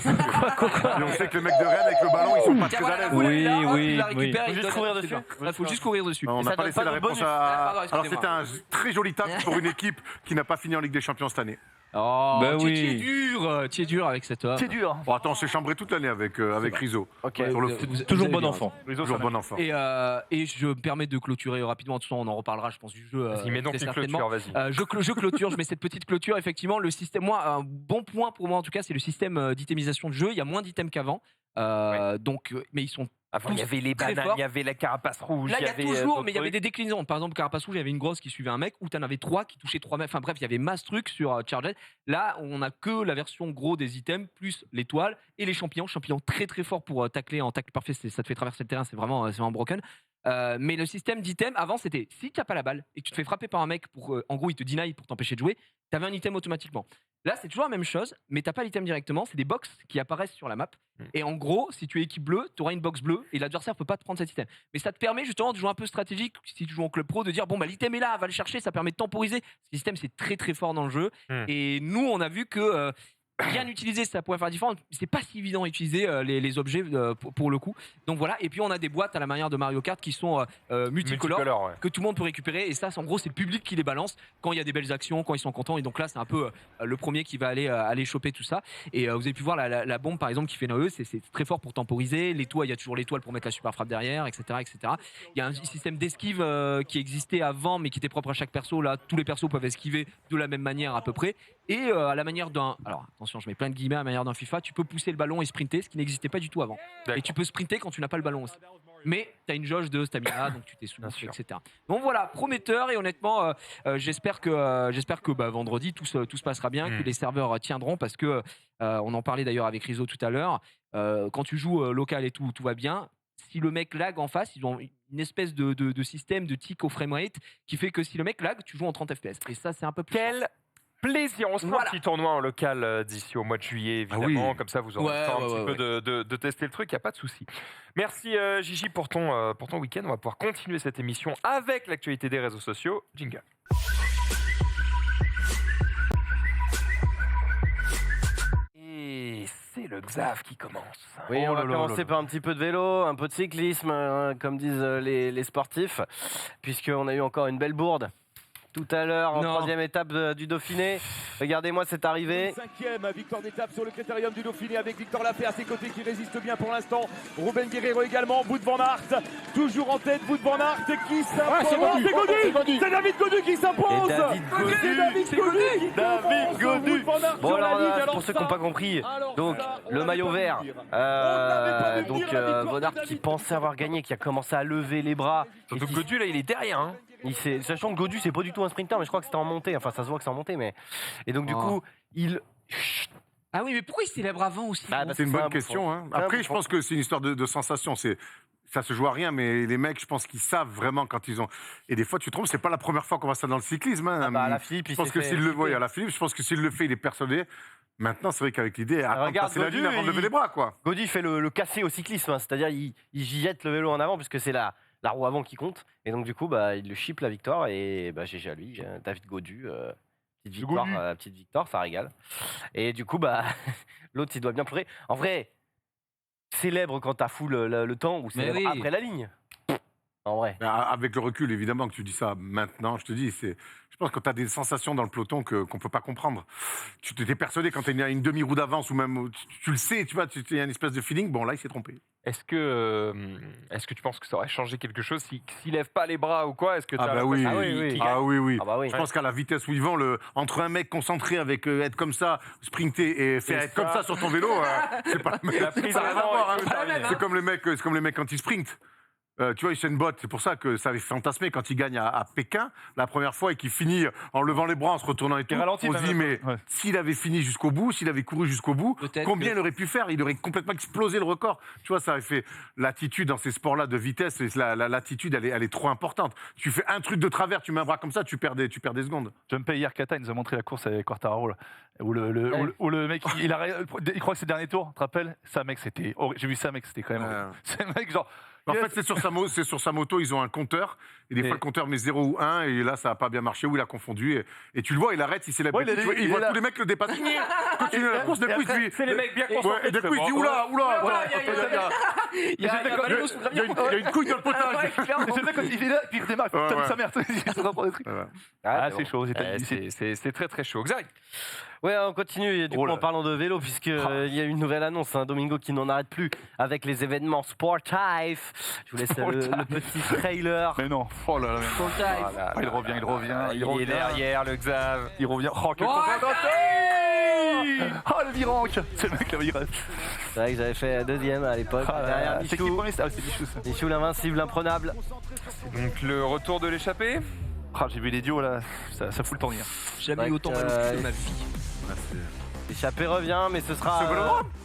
sait que les mecs de Rennes avec le ballon, ils sont pas très à l'aise. Oui. Faut juste courir dessus. Il faut juste courir dessus. On n'a pas laissé la réponse à... Alors c'était un très joli taf pour une équipe qui n'a pas fini en Ligue des Champions cette année. Oh, tu es dur avec cette offre. C'est dur. Bon, attends, on s'est chambré toute l'année avec Rizzo. Okay. Toujours bon enfant. Toujours bon enfant. Et je me permets de clôturer rapidement. De toute façon, on en reparlera, je pense, du jeu. Mais donc, certainement. vas-y. Je clôture, je mets cette petite clôture. Effectivement, le système, un bon point pour moi en tout cas, c'est le système d'itemisation de jeu. Il y a moins d'items qu'avant. Donc, mais ils sont Avant, il y avait les très bananes, forts. il y avait la carapace rouge. Là, il y a avait, toujours, d'autres mais il y avait trucs. des déclinaisons. Par exemple, Carapace Rouge, il y avait une grosse qui suivait un mec, ou t'en avais 3 qui touchaient 3 mecs. Enfin bref, il y avait masse trucs sur Charged. Là, on a que la version gros des items, plus l'étoile et les champignons. Champignons très très forts pour tacler en tacle parfait, ça te fait traverser le terrain, c'est vraiment broken. Mais le système d'items, avant, c'était si tu n'as pas la balle et que tu te fais frapper par un mec, en gros, il te deny pour t'empêcher de jouer, tu avais un item automatiquement. Là, c'est toujours la même chose, mais tu n'as pas l'item directement, c'est des box qui apparaissent sur la map. Et en gros, si tu es équipe bleue, tu auras une box bleue et l'adversaire ne peut pas te prendre cet item. Mais ça te permet justement de jouer un peu stratégique, si tu joues en club pro, de dire bon, bah, l'item est là, va le chercher, ça permet de temporiser. Ce système, c'est très très fort dans le jeu. Et nous, on a vu que. Bien utilisé, ça pourrait faire la différence. C'est pas si évident à utiliser les objets pour le coup. Donc voilà. Et puis on a des boîtes à la manière de Mario Kart qui sont multicolores ouais. que tout le monde peut récupérer. Et ça, en gros, c'est le public qui les balance quand il y a des belles actions, quand ils sont contents. Et donc là, c'est un peu le premier qui va aller choper tout ça. Et vous avez pu voir la bombe par exemple qui fait une AE, c'est très fort pour temporiser. L'étoile, il y a toujours l'étoile pour mettre la super frappe derrière, etc., etc. Il y a un système d'esquive qui existait avant, mais qui était propre à chaque perso. Là, tous les persos peuvent esquiver de la même manière à peu près. Et à la manière d'un, alors attention, je mets plein de guillemets à la manière d'un FIFA, tu peux pousser le ballon et sprinter, ce qui n'existait pas du tout avant. Et tu peux sprinter quand tu n'as pas le ballon aussi. Mais tu as une jauge de stamina, donc tu t'es soumis, etc. Donc voilà, prometteur et honnêtement, j'espère que vendredi tout se passera bien, que les serveurs tiendront parce que on en parlait d'ailleurs avec Rizzo tout à l'heure. Quand tu joues local et tout va bien. Si le mec lag en face, ils ont une espèce de système de tic au framerate qui fait que si le mec lag, tu joues en 30 FPS. Et ça, c'est un peu plus. Quel plaisir. On se fera un petit tournoi en local d'ici au mois de juillet, évidemment. Comme ça, vous aurez le temps un petit peu de tester le truc. Il n'y a pas de souci. Merci Gigi pour ton week-end. On va pouvoir continuer cette émission avec l'actualité des réseaux sociaux. Jingle. Et c'est le Xav qui commence. Oui, on va commencer par un petit peu de vélo, un peu de cyclisme, comme disent les sportifs, puisqu'on a eu encore une belle bourde. Tout à l'heure, en troisième étape du Dauphiné. Regardez-moi cette arrivée. Cinquième victoire d'étape sur le critérium du Dauphiné avec Victor Lafay à ses côtés qui résiste bien pour l'instant. Ruben Guerrero également, Wout van Aert. Toujours en tête, Wout van Aert qui s'impose. C'est Godu. C'est David Godu qui s'impose. David Godu. Bon alors, pour ceux qui n'ont pas compris, donc le maillot vert. Donc Van Aert qui pensait avoir gagné, qui a commencé à lever les bras. Surtout que Godu là, il est derrière. Hein. Sachant que Godu c'est pas du tout un sprinter, mais je crois que c'était en montée, enfin ça se voit que c'est en montée, mais et donc du coup il. Ah oui, mais pourquoi il célèbre avant aussi C'est une bonne question. Hein. Après, je pense que c'est une histoire de sensation. Ça se joue à rien, mais les mecs, je pense qu'ils savent vraiment quand ils ont. Et des fois, tu te trompes, c'est pas la première fois qu'on voit ça dans le cyclisme. Hein. À la Philippe, je pense que s'il le voit à la Philippe, je pense que s'il le fait, il est persuadé. Maintenant, c'est vrai qu'avec l'idée, regarde, c'est la lune avant de lever les bras, quoi. Godu fait le cassé au cyclisme, hein. C'est-à-dire il jette le vélo en avant puisque c'est la roue avant qui compte. Et donc du coup, il le chip la victoire et GG à lui, David Godu. Petite victoire, ça régale. Et du coup, l'autre, il doit bien pleurer. En vrai, célèbre quand t'as fou le temps ou célèbre après la ligne. En vrai. Avec le recul, évidemment, que tu dis ça maintenant, je te dis, je pense que quand tu as des sensations dans le peloton qu'on ne peut pas comprendre, tu t'es persuadé quand tu as une demi-roue d'avance ou même, tu le sais, tu vois, il y a une espèce de feeling, bon là, il s'est trompé. Est-ce que tu penses que ça aurait changé quelque chose s'il lève pas les bras ou quoi? Est-ce que oui. Oui. Je pense qu'à la vitesse où ils vont, entre un mec concentré avec être comme ça, sprinter et faire être comme ça sur ton vélo, c'est pas la prise à voir. C'est comme les mecs quand ils sprintent. Tu vois, Usain Bolt, c'est pour ça que ça avait fantasmé quand il gagne à Pékin la première fois et qu'il finit en levant les bras, en se retournant et tout. On se dit, mais s'il avait fini jusqu'au bout, s'il avait couru jusqu'au bout, combien il aurait pu faire? Il aurait complètement explosé le record. Tu vois, ça avait fait l'attitude dans ces sports-là de vitesse, l'attitude, elle est trop importante. Tu fais un truc de travers, tu mets un bras comme ça, tu perds des secondes. Jumpé hier, Kata, il nous a montré la course avec Quartararo, là, où le mec, il croit que c'est le dernier tour, tu te rappelles? Ça, mec, c'était horrible. J'ai vu ça, mec, c'était quand même. C'est le mec, genre. En fait, c'est sur sa moto, ils ont un compteur. Et des fois, le compteur met 0 ou 1. Et là, ça n'a pas bien marché. Ou il a confondu. Et tu le vois, il arrête, il célèbre. Il voit tous les mecs le dépasser. Continue la course. D'un coup, il dit. C'est les mecs bien concentrés. Et d'un coup, il dit oula. Il y a une couille dans le potage. C'est vrai quand il est là, puis il redémarre. Putain, sa mère. C'est chaud. C'est très très chaud. Xavier. Ouais, on continue du coup en parlant de vélo puisqu'il y a une nouvelle annonce, Domingo qui n'en arrête plus avec les événements sportifs. Je vous laisse le petit trailer. Mais non, oh là là. Il revient. Il est derrière le Xav. Il revient. Oh, quel Oh le Virank. C'est le mec là, il reste. C'est vrai que j'avais fait deuxième à l'époque. Derrière C'est qui le Michou. premier? Ah, c'est Michou ça. Michou l'invincible, imprenable. Donc le retour de l'échappée. Ah, j'ai vu les duos là, ça fout le tournir. Jamais eu autant mal de ma vie. L'échappée revient, mais ce sera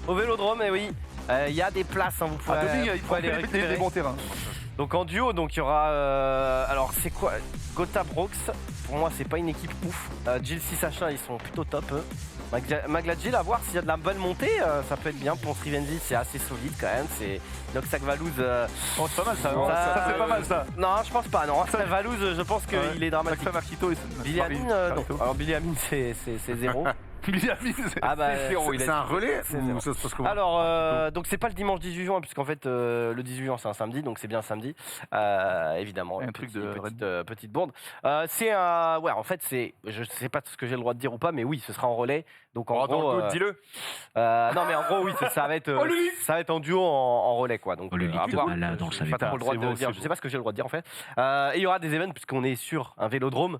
au Vélodrome, et oui. Il y a des places, hein, vous pouvez, Il faut aller récupérer des bons terrains. Donc en duo, donc il y aura. Alors c'est quoi Gotha Brox. Pour moi, c'est pas une équipe ouf. Jill 6H1, ils sont plutôt top. Eux. Magladjil, à voir s'il y a de la bonne montée, ça peut être bien. Ponce Rivenzi, c'est assez solide quand même. C'est Noxac Valouz. Oh, c'est pas mal ça. Ça c'est pas mal ça. Non, je pense pas. Non, Valouz, je pense qu'il est dramatique. Maxime Marquito et Billy Amin, non. Alors Billy Amin, c'est zéro. Ah bah, c'est un relais ou ça se passe comment? Alors, donc c'est pas le dimanche 18 juin, puisqu'en fait le 18 juin c'est un samedi, donc c'est bien samedi, évidemment. Un truc de petite bourde. C'est un, ouais, en fait c'est, je sais pas ce que j'ai le droit de dire ou pas, mais oui, ce sera en relais. Donc en gros, dis-le. non mais en gros oui, ça va être en duo en relais quoi. Donc à voir. Pas trop le droit de dire. Je sais pas ce que j'ai le droit de dire en fait. Et il y aura des événements puisqu'on est sur un vélodrome,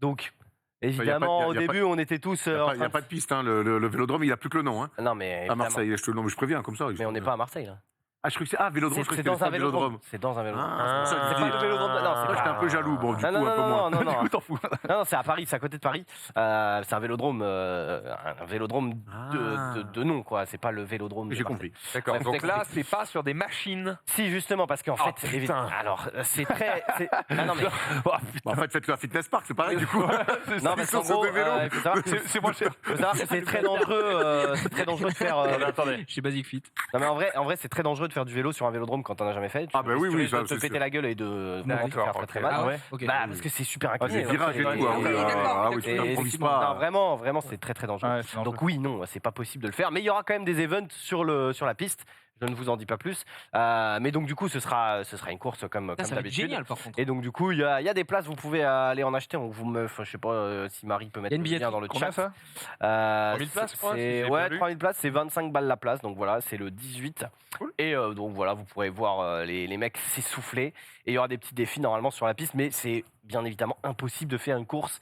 donc. Évidemment, au début, on était tous. Il n'y a pas de piste, hein. Le vélodrome, il a plus que le nom. Hein. Non, mais. À Marseille, je préviens comme ça. Mais on n'est pas à Marseille, là. Ah, je crois que c'est. Ah, vélodrome, c'est dans un vélodrome. C'est dans un vélodrome. C'est pas le vélodrome. Non, c'est j'étais un peu jaloux, bon, du coup, un peu moins. Non, du coup, t'en fous. Non, c'est à Paris, c'est à côté de Paris. C'est un vélodrome de nom, quoi. C'est pas le vélodrome. J'ai compris. D'accord. Donc là, c'est pas sur des machines. Si, justement, parce qu'en fait, évidemment. Alors, c'est très. Non, mais. En fait, faites-le à Fitness Park, c'est pareil, du coup. Non, mais en gros, c'est moins cher. Faut savoir que c'est très dangereux. C'est très dangereux de faire. Attendez, chez Basic Fit. Non, mais en vrai, c'est très dangereux de faire du vélo sur un vélodrome quand t'en as jamais fait. Ah bah oui, oui, ça te péter la gueule et de faire très très mal. Ah ouais. Bah parce que c'est super incliné. C'est virage et tout. Ah oui, tu n'improvises pas. Non, vraiment, c'est très très dangereux. Donc oui, non, c'est pas possible de le faire. Mais il y aura quand même des events sur la piste. Je ne vous en dis pas plus. Mais donc, du coup, ce sera une course comme d'habitude. Génial, par contre. Et donc, du coup, il y a des places, vous pouvez aller en acheter. Je sais pas si Marie peut mettre le lien dans le chat. Ça 3000 places, je crois. Ouais, 3000 places, c'est 25 balles la place. Donc voilà, c'est le 18. Cool. Et donc voilà, vous pourrez voir les mecs s'essouffler. Et il y aura des petits défis normalement sur la piste. Mais c'est bien évidemment impossible de faire une course.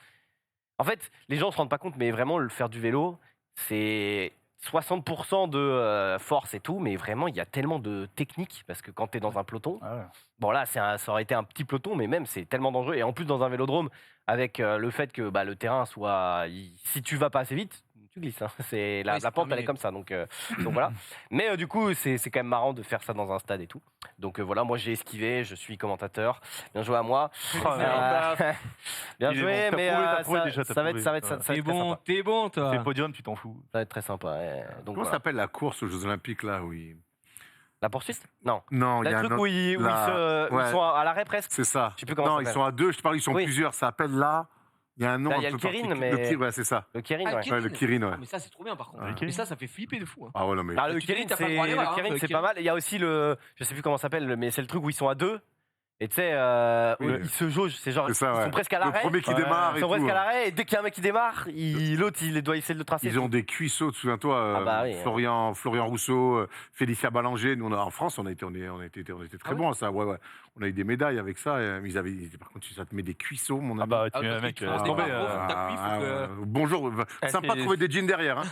En fait, les gens ne se rendent pas compte, mais vraiment, le faire du vélo, c'est 60% de force et tout, mais vraiment, il y a tellement de technique, parce que quand tu es dans un peloton, bon là, ça aurait été un petit peloton, mais même, c'est tellement dangereux. Et en plus, dans un vélodrome, avec le fait que le terrain soit... Si tu vas pas assez vite, tu glisses. Hein. La pente, elle est comme ça, donc voilà. Mais du coup, c'est quand même marrant de faire ça dans un stade et tout. Donc voilà, moi, j'ai esquivé, je suis commentateur. Bien joué à moi. Bien joué, mais ça va être T'es bon, toi. Fais podium, tu t'en fous. Ça va être très sympa. Donc, comment s'appelle la course aux Jeux Olympiques, là, oui. La poursuite? Non. Non, il y a un truc où ils sont à l'arrêt presque. C'est ça. Je sais plus comment non, ils sont à deux, je te parle, ils sont plusieurs. Ça s'appelle là. Il y a un nom. Il y a le Kirin, mais. Le Kirin, ouais, c'est ça. Le Kirin, ouais. Le Kirin, ouais. Mais ça, c'est trop bien, par contre. Ouais. Mais ça fait flipper de fou. Hein. Ah ouais, non, mais. Le Kirin, c'est pas mal. Il y a aussi le. Je sais plus comment ça s'appelle, mais c'est le truc où ils sont à deux. Et tu sais, ils se jaugent, c'est genre, ils sont presque à l'arrêt. Le premier qui démarre. Ils sont presque à l'arrêt, et dès qu'il y a un mec qui démarre, l'autre, il doit essayer de le tracer. Ils ont des cuisseaux, souviens-toi, Florian Rousseau, Félicia Ballanger. Nous, en France, on était très bons à ça. Ouais. On a eu des médailles avec ça. Par contre, ça te met des cuisseaux, mon ami. Ah bah, tu mets un mec tomber. Bonjour, sympa de trouver des jeans derrière.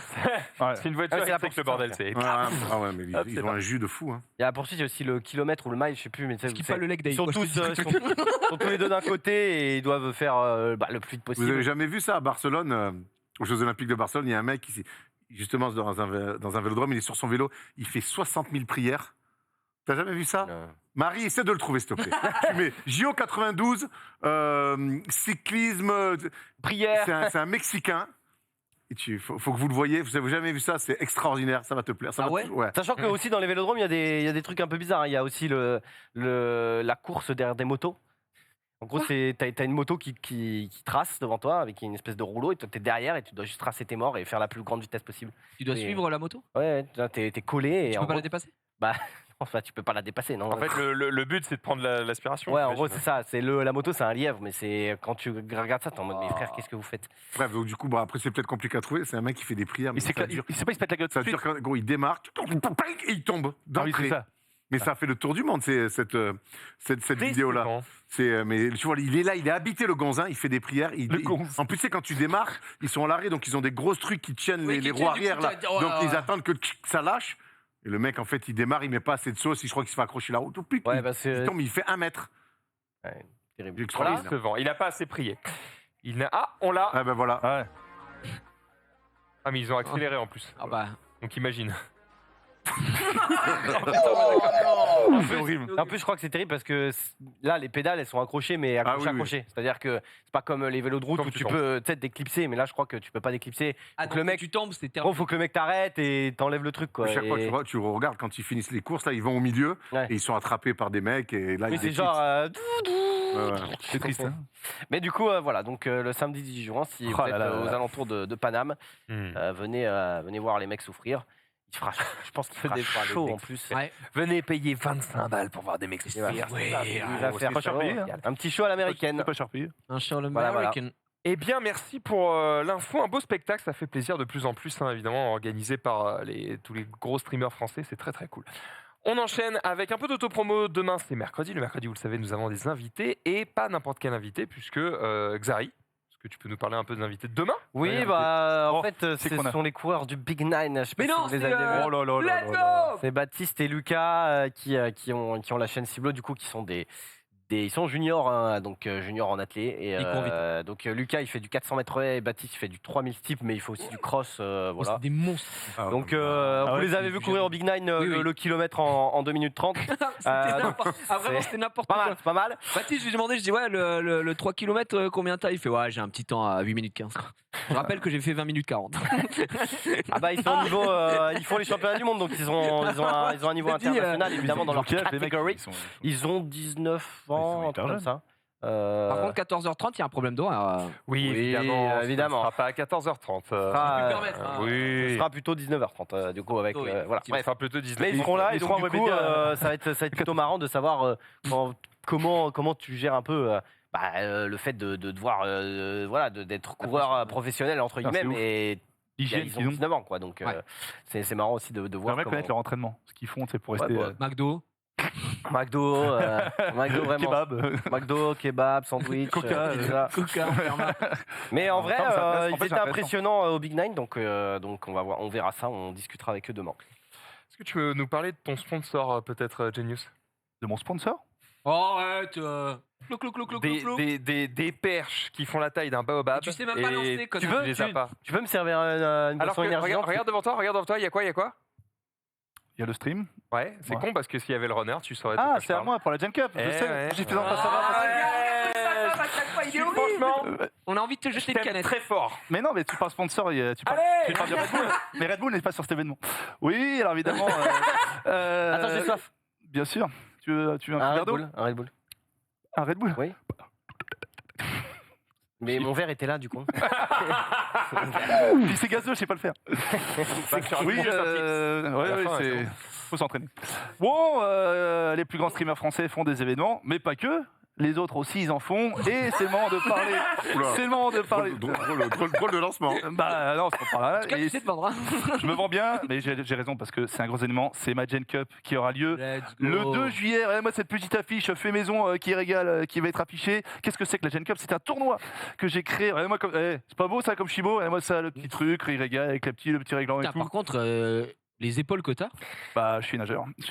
C'est une voiture électrique, le bordel. Ah ouais, mais ils ont un jus de fou. Il y a la poursuite, il y a aussi le kilomètre ou le mile, je sais plus. Mais ce qui fait le leg day. Ils sont tous les deux d'un côté et ils doivent faire le plus vite possible. Vous avez jamais vu ça à Barcelone, aux Jeux Olympiques de Barcelone? Il y a un mec qui, justement, dans un vélodrome, il est sur son vélo, il fait 60 000 prières. T'as jamais vu ça? Marie, essaie de le trouver, s'il te plaît. Tu mets JO 92, cyclisme, prière. C'est un Mexicain. Faut que vous le voyez. Vous avez jamais vu ça? C'est extraordinaire. Ça va te plaire. Ouais. Sachant que aussi dans les vélodromes, il y a des trucs un peu bizarres. Il y a aussi la course derrière des motos. En gros, t'as une moto qui trace devant toi avec une espèce de rouleau et toi t'es derrière et tu dois juste tracer tes morts et faire la plus grande vitesse possible. Tu dois suivre la moto? Ouais, t'es collé. Tu peux pas la dépasser? Bah. Enfin, tu peux pas la dépasser, non? En fait, le but, c'est de prendre l'aspiration. Ouais, en gros, c'est ça. La moto, c'est un lièvre, mais quand tu regardes ça, t'es en mode, mais frère, qu'est-ce que vous faites? Bref, donc du coup, après, c'est peut-être compliqué à trouver. C'est un mec qui fait des prières. Il sait pas, il se pète la gueule. Ça veut dire qu'en gros, il démarre et il tombe d'entrée. Mais ça fait le tour du monde, cette vidéo-là. Mais tu vois, il est là, il est habité le gonzin, il fait des prières. En plus, c'est quand tu démarres, ils sont à l'arrêt, donc ils ont des grosses trucs qui tiennent les roues arrière là. Donc ils attendent que ça lâche. Et le mec, en fait, il démarre, il met pas assez de sauce, je crois qu'il se fait accrocher la route. Il tombe, il fait 1 mètre. Ouais, terrible. Le vent. Il n'a pas assez prié. On l'a. Ah ben voilà. Ouais. Ah, mais ils ont accéléré en plus. Ah bah. Donc imagine. C'est horrible. En plus, je crois que c'est terrible parce que là, les pédales, elles sont accrochées, mais accrochées. C'est-à-dire que c'est pas comme les vélos de route où tu peux peut-être déclipser, mais là, je crois que tu peux pas déclipser. Donc le mec, tu tombes, c'est terrible. Faut que le mec t'arrête et t'enlèves le truc, quoi. Chaque fois, tu regardes quand ils finissent les courses, là, ils vont au milieu et ils sont attrapés par des mecs et là, oui, ils c'est genre. C'est triste. Hein. Mais du coup, voilà. Donc le samedi 10 juin, si vous êtes aux alentours de Paname, venez voir les mecs souffrir. Il fera, je pense qu'il fera chaud en plus. Ouais. Venez payer 25 balles pour voir des mecs souffrir. Il va faire chaud. Un petit show à l'américaine. Pas cher payé. Un show à Voilà. l'américaine. Eh bien, merci pour l'info. Un beau spectacle, ça fait plaisir de plus en plus, évidemment, organisé par tous les gros streamers français. C'est très, très cool. On enchaîne avec un peu d'autopromo. Demain, c'est mercredi. Le mercredi, vous le savez, nous avons des invités. Et pas n'importe quel invité, puisque Xari, est-ce que tu peux nous parler un peu des invités de demain? Oui, en fait, ce sont les coureurs du Big Nine. Je sais pas si vous les avez vus. Oh là là là Let's là. go. C'est Baptiste et Lucas qui ont la chaîne Ciblo, du coup, qui sont ils sont juniors, hein, donc juniors en athlée. Et donc Lucas, il fait du 400 mètres et Baptiste, il fait du 3000 steep, mais il faut aussi du cross. Voilà. C'est des monstres. Donc vous les avez vus courir au Big Nine le kilomètre en 2 minutes 30. C'était n'importe quoi. C'est pas mal. Baptiste, je lui ai demandé, je dis ouais, le 3 km, combien t'as? Il fait ouais, j'ai un petit temps à 8 minutes 15. Je rappelle que j'ai fait 20 minutes 40. Ah bah ils sont au niveau, ils font les championnats du monde, donc ils ont un niveau international évidemment dans leur catégorie. Ils ont 19 ans, un truc comme ça. Par contre, 14h30, il y a un problème d'horaire. Oui, évidemment. évidemment. Ce sera pas à 14h30. Ce sera plutôt 19h30 du coup avec voilà. Ce sera plutôt 19h30. Mais ils seront là et donc du coup ça va être plutôt marrant de savoir comment tu gères un peu le fait de devoir d'être coureur professionnel entre guillemets, mais ils ont 19 ans quoi, donc c'est marrant aussi de voir. J'aimerais connaître leur entraînement, ce qu'ils font, c'est pour rester. McDo vraiment. McDo, kebab, sandwich, Coca. Mais en vrai, c'est ils étaient impressionnants au Big Nine, donc on verra ça, on discutera avec eux demain. Est-ce que tu veux nous parler de ton sponsor peut-être, Genius? De mon sponsor? Oh, arrête. Des perches qui font la taille d'un baobab. Tu sais même pas lancer, tu peux me servir une boisson énergisante? Regarde devant toi, il y a quoi? Il y a le stream. Ouais, c'est con parce que s'il y avait le runner, tu saurais. Ah, c'est à moi pour la Gen Cup. Je sais. J'ai fait pas savoir. Franchement, on a envie de te jeter une canette. Très fort. Mais non, mais tu parles sponsor, tu parles de Red Bull. Mais Red Bull n'est pas sur cet événement. Oui, alors évidemment. Attends, j'ai soif. Bien sûr. Tu veux un petit verre d'eau? Un Red Bull. Un Red Bull? Oui. Mais mon verre était là, du coup. Puis c'est gazeux, je sais pas le faire. Oui, c'est... faut s'entraîner. Bon, les plus grands streamers français font des événements, mais pas que. Les autres aussi, ils en font. Et c'est le moment de parler. C'est le moment de parler. Drôle de lancement. Bah non, c'est pas là. Tu sais te vendre. Je me vends bien, mais j'ai raison parce que c'est un gros événement. C'est ma Gen Cup qui aura lieu le 2 juillet. Regardez-moi cette petite affiche fait maison qui régale, qui va être affichée. Qu'est-ce que c'est que la Gen Cup? C'est un tournoi que j'ai créé. Regardez-moi comme. C'est pas beau ça comme Chibo? Regardez-moi ça, le petit truc, il régale avec le petit réglant et tout. Par contre. Les épaules que t'as? Bah, je suis nageur. Je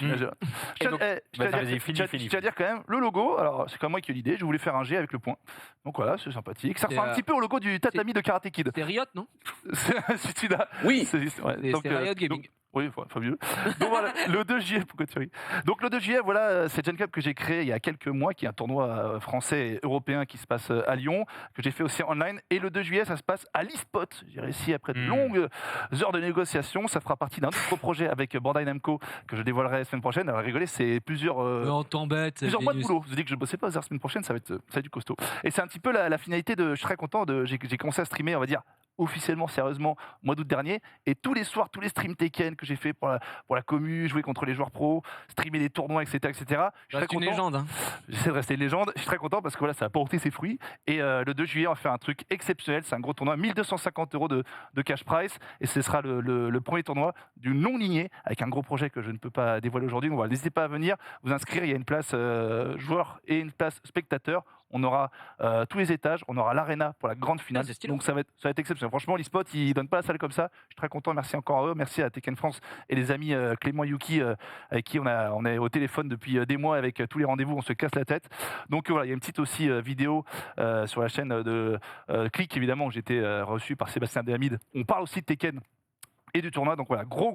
tiens à dire quand même, le logo, alors c'est quand même moi qui ai l'idée, je voulais faire un G avec le point. Donc voilà, c'est sympathique. Ça ressemble un petit peu au logo du tatami de Karate Kid. C'est Riot, non? C'est celui-là. Oui, c'est Riot Gaming. Oui, fabuleux. Donc voilà, le 2 juillet, pourquoi tu ris? Donc le 2 juillet, voilà, c'est Gen Cup que j'ai créé il y a quelques mois, qui est un tournoi français et européen qui se passe à Lyon, que j'ai fait aussi online. Et le 2 juillet, ça se passe à l'e-spot. J'ai réussi après de longues heures de négociations. Ça fera partie d'un autre projet avec Bandai Namco que je dévoilerai la semaine prochaine. Alors rigoler, c'est plusieurs on t'embête. Plusieurs mois de boulot. Je dis que je bossais pas la semaine prochaine, ça va être du costaud. Et c'est un petit peu la finalité de. Je suis très content de. J'ai commencé à streamer, on va dire, officiellement, sérieusement, au mois d'août dernier. Et tous les soirs, tous les streams Tekken que j'ai fait pour la commu, jouer contre les joueurs pros, streamer des tournois, etc. Je suis très une content. légende. Hein. J'essaie de rester une légende. Je suis très content parce que voilà, ça a porté ses fruits. Et le 2 juillet, on va faire un truc exceptionnel. C'est un gros tournoi, 1250 € de cash prize. Et ce sera le premier tournoi d'une longue lignée avec un gros projet que je ne peux pas dévoiler aujourd'hui. Donc voilà, n'hésitez pas à venir vous inscrire. Il y a une place joueur et une place spectateur. On aura tous les étages, on aura l'arena pour la grande finale. Donc ça va être exceptionnel. Franchement, l'e-sport, ils donnent pas la salle comme ça. Je suis très content. Merci encore à eux. Merci à Tekken France et les amis Clément et Yuki avec qui on est au téléphone depuis des mois avec tous les rendez-vous. On se casse la tête. Donc voilà, il y a une petite aussi vidéo sur la chaîne de Click, évidemment, où j'étais reçu par Sébastien Dehamid. On parle aussi de Tekken et du tournoi. Donc voilà, gros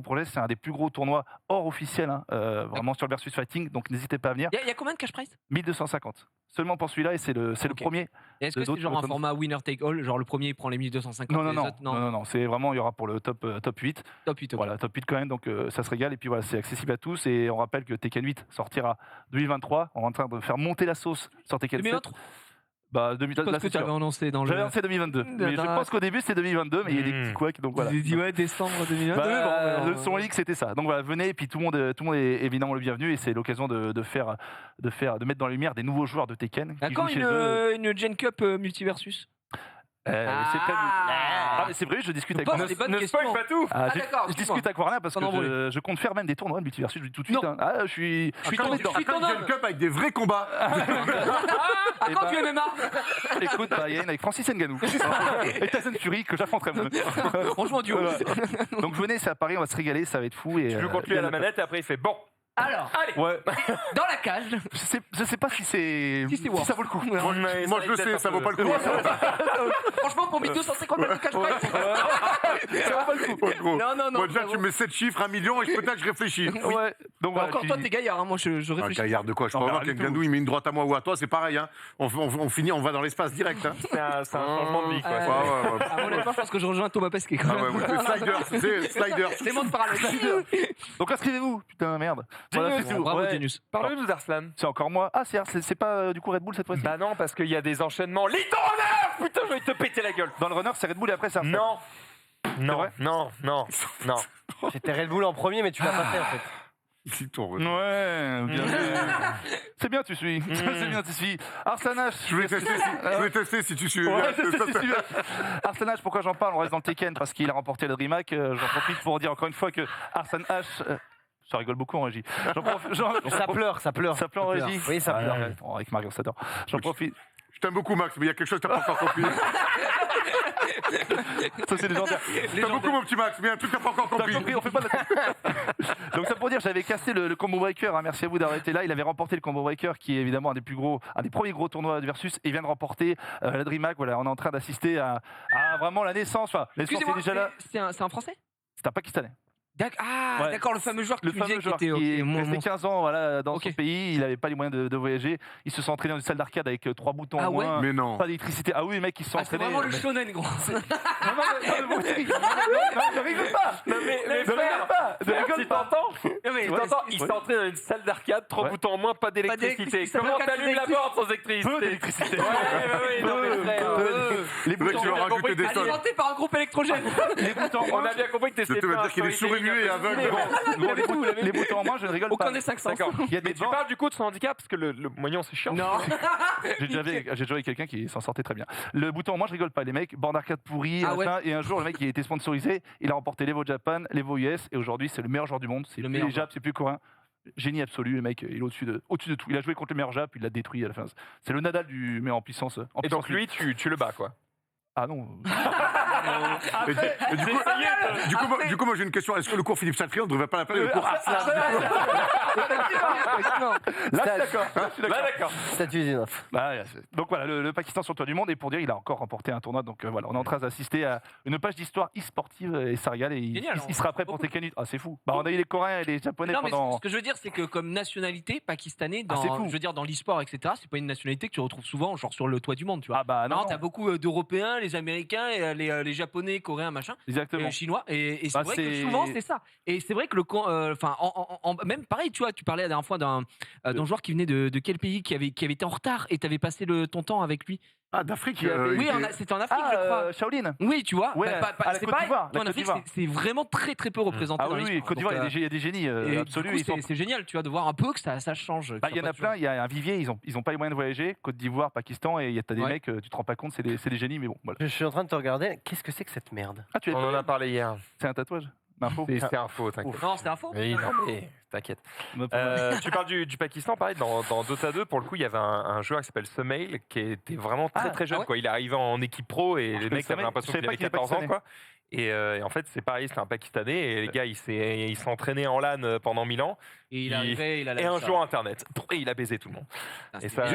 projet. C'est un des plus gros tournois hors officiel, vraiment sur le versus fighting. Donc n'hésitez pas à venir. Il y a combien de cash prize? 1250. Seulement pour celui-là, et c'est le premier. Et est-ce que c'est genre un format winner take all? Genre le premier il prend les 1250 non. C'est vraiment, il y aura pour le top 8. Top 8, okay. Voilà, top 8 quand même, donc ça se régale. Et puis voilà, c'est accessible à tous. Et on rappelle que Tekken 8 sortira 2023. On est en train de faire monter la sauce sur Tekken 7. 2023. Bah, 2022. Parce que tu avais annoncé dans le. J'avais annoncé 2022. Mais je pense qu'au début c'était 2022, mais il y a des petits couacs. Donc voilà. J'ai dit ouais, décembre 2022. Le son leak c'était ça. Donc voilà, venez et puis tout le monde est évidemment le bienvenu et c'est l'occasion de mettre dans la lumière des nouveaux joueurs de Tekken. D'accord, une Gen Cup multiversus. C'est vrai, je discute avec Warner. Ne spoil pas tout. Je discute avec Warner parce que je compte faire même des tournois de multiversus tout de suite. Je suis tombé dedans. Après une Gen Cup avec des vrais combats. Quand tu MMA. Écoute, il y a une avec Francis Ngannou et Tyson Fury que j'affronterai. Franchement, duo. Donc venez, c'est à Paris, on va se régaler, ça va être fou. Je joue contre lui à la manette et après il fait bon. Alors, allez, dans la cage. Je sais pas si ça vaut le coup. Moi je le sais, ça vaut pas le coup. Franchement, pour 1250 de cash prize, ça vaut pas le coup. Non. Moi déjà, tu mets 7 chiffres, 1 million, et peut-être je réfléchis. Ouais. Donc voilà, encore toi, t'es gaillard. Hein. Moi, je réfléchis. Gaillard de quoi? Je crois vraiment qu'un Gandou, il met une droite à moi ou à toi, c'est pareil. Hein. On finit, on va dans l'espace direct. Hein. C'est un changement de vie. À mon avis, je pense que je rejoins Thomas Pesquet. Slider. C'est mon parallèle. Donc inscrivez-vous. Putain, merde. Voilà, c'est tout. Bravo, Genius. Parlez-nous d'Arslan. C'est encore moi. Ah, c'est pas du coup Red Bull cette fois-ci. Bah non, parce qu'il y a des enchaînements. Ligue de runner. Putain, je vais te péter la gueule. Dans le runner, c'est Red Bull et après c'est Arslan. Non. C'était Red Bull en premier, mais tu l'as pas fait en fait. Ici, ton Ouais, bien c'est bien, tu suis. C'est bien, tu suis. Arslan H. Je vais tester si tu suis. Arslan H, pourquoi j'en parle? On reste dans le Tekken parce qu'il a remporté le DreamHack. J'en profite pour dire encore une fois que Arslan H. Ça rigole beaucoup en régie. Ça pleure. Ça pleure en régie. Oui, ça pleure. Avec Mario, ça dort. J'en profite. Je t'aime beaucoup, Max, mais il y a quelque chose que t'as pas encore compris. Ça, c'est légendaire. Je t'aime beaucoup, mon petit Max, mais il y a un truc que t'as pas encore compris. On fait pas de... Donc ça pour dire, j'avais cassé le combo breaker. Hein. Merci à vous d'avoir été là. Il avait remporté le combo breaker, qui est évidemment un des premiers gros tournois de versus. Et il vient de remporter la DreamHack. Voilà, on est en train d'assister à vraiment la naissance. Enfin, la naissance est déjà là. C'est un Français? C'est un Pakistanais. D'accord, le fameux joueur qui était 15 ans dans son pays, il n'avait pas les moyens de voyager, il se sent entraîné dans une salle d'arcade avec 3 boutons en moins, mais non. Pas d'électricité. Ah oui, les mecs, ils se sont entraînés. C'est vraiment le shonen, gros. Ne rigole pas. Ne rigole pas. Il s'est entraîné dans une salle d'arcade, 3 boutons en moins, pas d'électricité. Comment t'allumes la porte sans électricité? Peu d'électricité. Les boutons, tu leur rajoutes des sols. Alimenté par un groupe électrogène. On a bien compris que t'essayais de faire dire qu'il est sourd-muet et aveugle. Les boutons en moins, je ne rigole pas. Aucun des 500. Mais tu parles du coup de son handicap parce que le moyen c'est chiant. Non. J'ai déjà vu avec quelqu'un qui s'en sortait très bien. Le bouton en moins, je rigole pas. Les mecs, borne arcade pourri. Et un jour, le mec il a été sponsorisé. Il a remporté l'Evo Japan, l'Evo US, et aujourd'hui c'est le meilleur joueur du monde. C'est plus les Japs, c'est plus coréen. Génie absolu, le mec, il est au-dessus de tout. Il a joué contre le meilleur Jap, il l'a détruit à la fin. C'est le Nadal du mais en puissance. Et donc lui, tu le bats quoi? Ah non. Du coup, moi j'ai une question. Est-ce que le cours Philippe Chatrier, on ne devrait pas l'appeler le cours Arslan? Là, d'accord. Statut des neufs. Donc voilà, le Pakistan sur le toit du monde. Et pour dire, il a encore remporté un tournoi. Donc voilà, on est en train d'assister à une page d'histoire e-sportive et ça régale. Et il sera prêt pour Tekken 8. Ah, c'est fou. On a eu les Coréens et les Japonais pendant. Ce que je veux dire, c'est que comme nationalité, pakistanais, dans l'e-sport, etc., c'est pas une nationalité que tu retrouves souvent, genre sur le toit du monde, tu vois. Ah bah non. T'as beaucoup d'Européens, les Américains, et les Japonais, Coréens, machin. Exactement. Les Chinois. Et c'est vrai que souvent, c'est ça. Et c'est vrai que même pareil, tu vois, tu parlais la dernière fois d'un d'un joueur qui venait de quel pays, qui avait été en retard et t'avais passé ton temps avec lui. Ah, d'Afrique. Oui, c'était en Afrique, je crois. Shaolin. Oui, tu vois. Ouais, à la c'est Côte pareil. d'Ivoire, Toi, en la Côte Afrique, d'Ivoire. c'est vraiment très très peu représenté. Ah dans oui, l'histoire. Côte d'Ivoire, Donc, il y a des génies et absolus. du coup, c'est génial, tu vois, de voir un peu que ça change. Il y en a plein, il y a un vivier, ils ont pas les moyens de voyager. Côte d'Ivoire, Pakistan, et t'as des mecs, tu te rends pas compte, c'est des génies, mais bon. Voilà. Je suis en train de te regarder. Qu'est-ce que c'est que cette merde? Ah, On en a parlé hier. C'est un tatouage? Info. C'est un faux, t'inquiète. Non, c'était un faux. Oui, non, mais t'inquiète. Bah, Tu parles du Pakistan, pareil, dans Dota 2, pour le coup, il y avait un joueur qui s'appelle Sumail, qui était vraiment très jeune. ouais. Quoi. Il est arrivé en équipe pro et les mecs avaient l'impression je qu'il savais avait pas qu'il 14 ans. était Quoi. Et en fait, c'est pareil, c'était un Pakistanais et les gars, il s'est entraîné en LAN pendant 1000 ans. Et il arrivait, il allait. Et un jour Internet. Et il a baisé tout le monde. Et ça,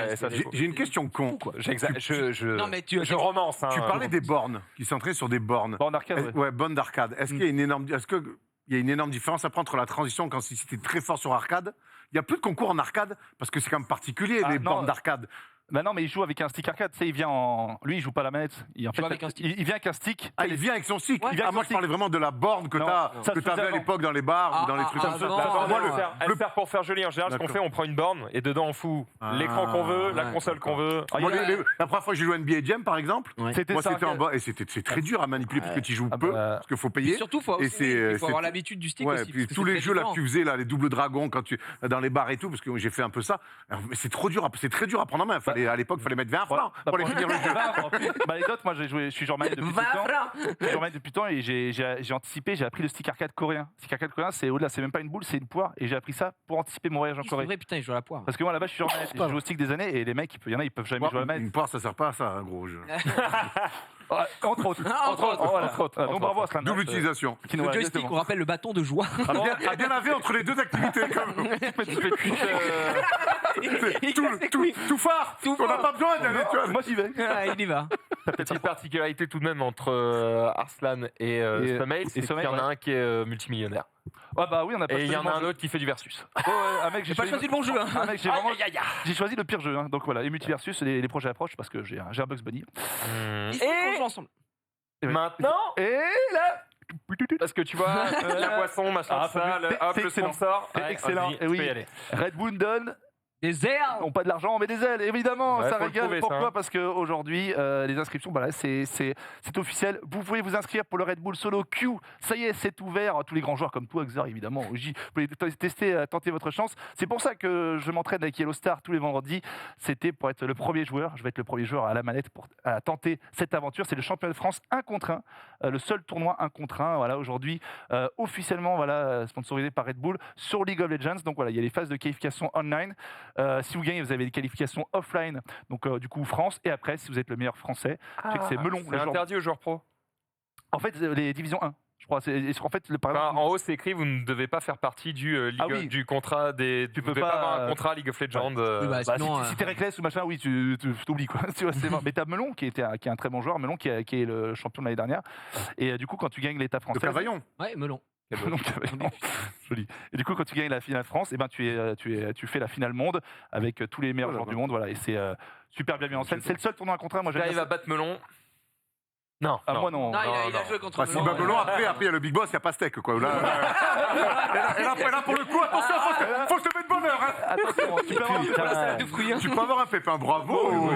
J'ai une question con. Non, mais je romance. Hein, Tu parlais des bornes, qui s'entraînent sur des bornes. Borne d'arcade, ouais. Ouais, bornes d'arcade. Est-ce qu'il y a une énorme... Il y a une énorme différence après entre la transition quand c'était très fort sur arcade. Il n'y a plus de concours en arcade parce que c'est quand même particulier les bornes d'arcade. Bah non, mais il joue avec un stick arcade. Tu sais, lui, il joue pas à la manette. Il vient avec un stick. Ah, il vient avec son stick. Ouais. Ah, moi, je parlais vraiment de la borne que t'avais à l'époque dans les bars ou dans les trucs comme ça. Elle sert pour faire joli. En général, ce qu'on fait, on prend une borne et dedans, on fout l'écran qu'on veut, la console qu'on veut. La première fois que j'ai joué à NBA Jam, par exemple, c'était en bas. Et c'est très dur à manipuler parce que tu joues peu, parce qu'il faut payer. Surtout, il faut avoir l'habitude du stick aussi. Puis tous les jeux là que tu faisais, les doubles dragons, dans les bars et tout, parce que j'ai fait un peu ça. C'est très dur à prendre en main. À l'époque, il fallait mettre 20 francs pour les finir le jeu. Bah, les autres, moi, je suis genre manette depuis tout le temps et j'ai anticipé, j'ai appris le stick arcade coréen. Stick arcade coréen, c'est au-delà, c'est même pas une boule, c'est une poire. Et j'ai appris ça pour anticiper mon voyage en Corée. C'est vrai, putain, il joue à la poire. Parce que moi là-bas, je suis genre manette, je joue au stick des années et les mecs, il y en a, ils peuvent jamais jouer à la manette. Une poire, ça sert pas à ça, un gros jeu. Entre autres. Donc bravo à Slam. Double utilisation. Le joystick, on rappelle le bâton de joie. À bien laver entre les deux activités, comme. Tout phare. On n'a pas besoin d'aller, tu vois. Moi, j'y vais. Il y va. Petite particularité tout de même entre Arslan et Sumail, c'est qu'il y en a un qui est multimillionnaire. Ah bah oui, on a pas Et il y en a un autre qui fait du versus. Un mec, j'ai pas choisi le bon jeu. J'ai choisi le pire jeu. Donc voilà, et multiversus, les projets approchent parce que j'ai un Bugs Bunny. Et ensemble. Maintenant, Et là, parce que tu vois, la boisson, machin, ça, le sponsor. c'est excellent. Et oui, Red Bull donne. Des airs. Non, pas de l'argent, mais des ailes, évidemment, Ouais, ça faut le régale. trouver, Pourquoi ça, hein. Parce qu'aujourd'hui, les inscriptions, bah là, c'est officiel. Vous pouvez vous inscrire pour le Red Bull Solo Q. Ça y est, c'est ouvert. Tous les grands joueurs comme toi, Xor, évidemment, Oji, vous pouvez tester, tenter votre chance. C'est pour ça que je m'entraîne avec Yellow Star tous les vendredis. C'était pour être le premier joueur. Je vais être le premier joueur à la manette pour tenter cette aventure. C'est le championnat de France 1 contre 1, le seul tournoi 1 contre 1. Voilà, aujourd'hui, officiellement, voilà, sponsorisé par Red Bull sur League of Legends. Donc voilà, il y a les phases de qualification online. Si vous gagnez, vous avez des qualifications offline, donc du coup France. Et après, si vous êtes le meilleur français, je sais que c'est Melon. C'est interdit aux joueurs pro. En fait, les divisions 1, je crois. En fait, par exemple, En haut, c'est écrit, vous ne devez pas faire partie du contrat des. Tu peux devez pas avoir un contrat League of Legends. Sinon, si t'es reckless ou machin, oui, tu t'oublies quoi. Tu vois, c'est mort. Mais t'as Melon qui est un très bon joueur, Melon qui est le champion de l'année dernière. Et du coup, quand tu gagnes l'étape De française. Cavaillon. Ouais, melon. Melon Cavaillon. Joli. Et du coup, quand tu gagnes la finale France, et ben tu fais la finale monde avec tous les meilleurs joueurs du monde, voilà. Et c'est super bien mis en scène. C'est le seul tournoi à contre 1. Moi, j'aime Là, il bien va battre Melon. Non. moi non. Non, il a joué contre Si Babelon, après, il y a le Big Boss, il n'y a pas steak, quoi. Là, pour le coup, attention, faut se lever de bonne heure. Attention, Tu peux avoir un pépin, bravo.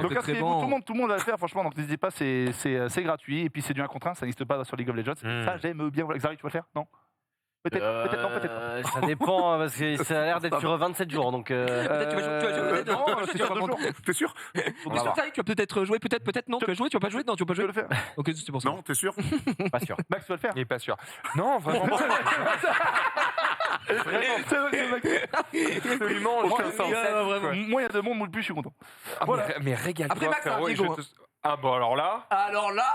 Donc inscrivez-vous, tout le monde va le faire, franchement. Donc n'hésitez pas, c'est gratuit. Et puis c'est du 1 contre 1, ça n'existe pas sur League of Legends. Ça, j'aime bien. Xari, tu vas le faire? Non? Peut-être non, peut-être Ça dépend, parce que ça a l'air d'être sur 27 jours. Donc Peut-être tu vas jouer. non, c'est sur 2 jours. T'es sûr? Tu vas peut-être jouer, peut-être non. Tu vas jouer, tu vas pas jouer? Non, tu vas pas Je vais jouer. le faire. Ok, c'est pour ça. Non, t'es sûr? pas sûr. Max, tu vas le faire? Il est pas sûr. Non, vraiment pas. Absolument aucun sens. Moi, il y a 2 mondes, moi le plus, je suis content. Voilà. Mais régale-toi, Après Max, frérot, et Diego, je te- Ah bon, alors là,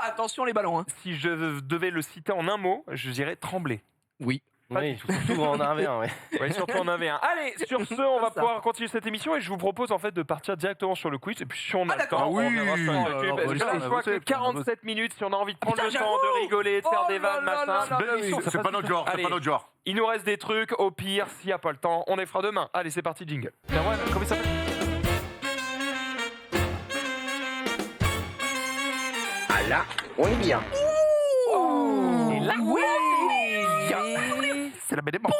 attention les ballons. si je devais le citer en un mot, je dirais trembler. Oui. Oui, surtout en 1v1, ouais. Oui, surtout en 1v1. Allez, sur ce, on va pouvoir continuer cette émission et je vous propose en fait de partir directement sur le quiz. Et puis si on a le temps, on reviendra sur le YouTube. Je crois que 47 minutes, si on a envie de prendre le temps de rigoler, de faire des vannes, machin. C'est pas notre genre, c'est pas notre genre. Il nous reste des trucs, au pire, s'il n'y a pas le temps, on les fera demain. Allez, c'est parti, jingle. Comment il s'appelle? Ah là, on est bien. Et là, oui. C'est la belle et morte.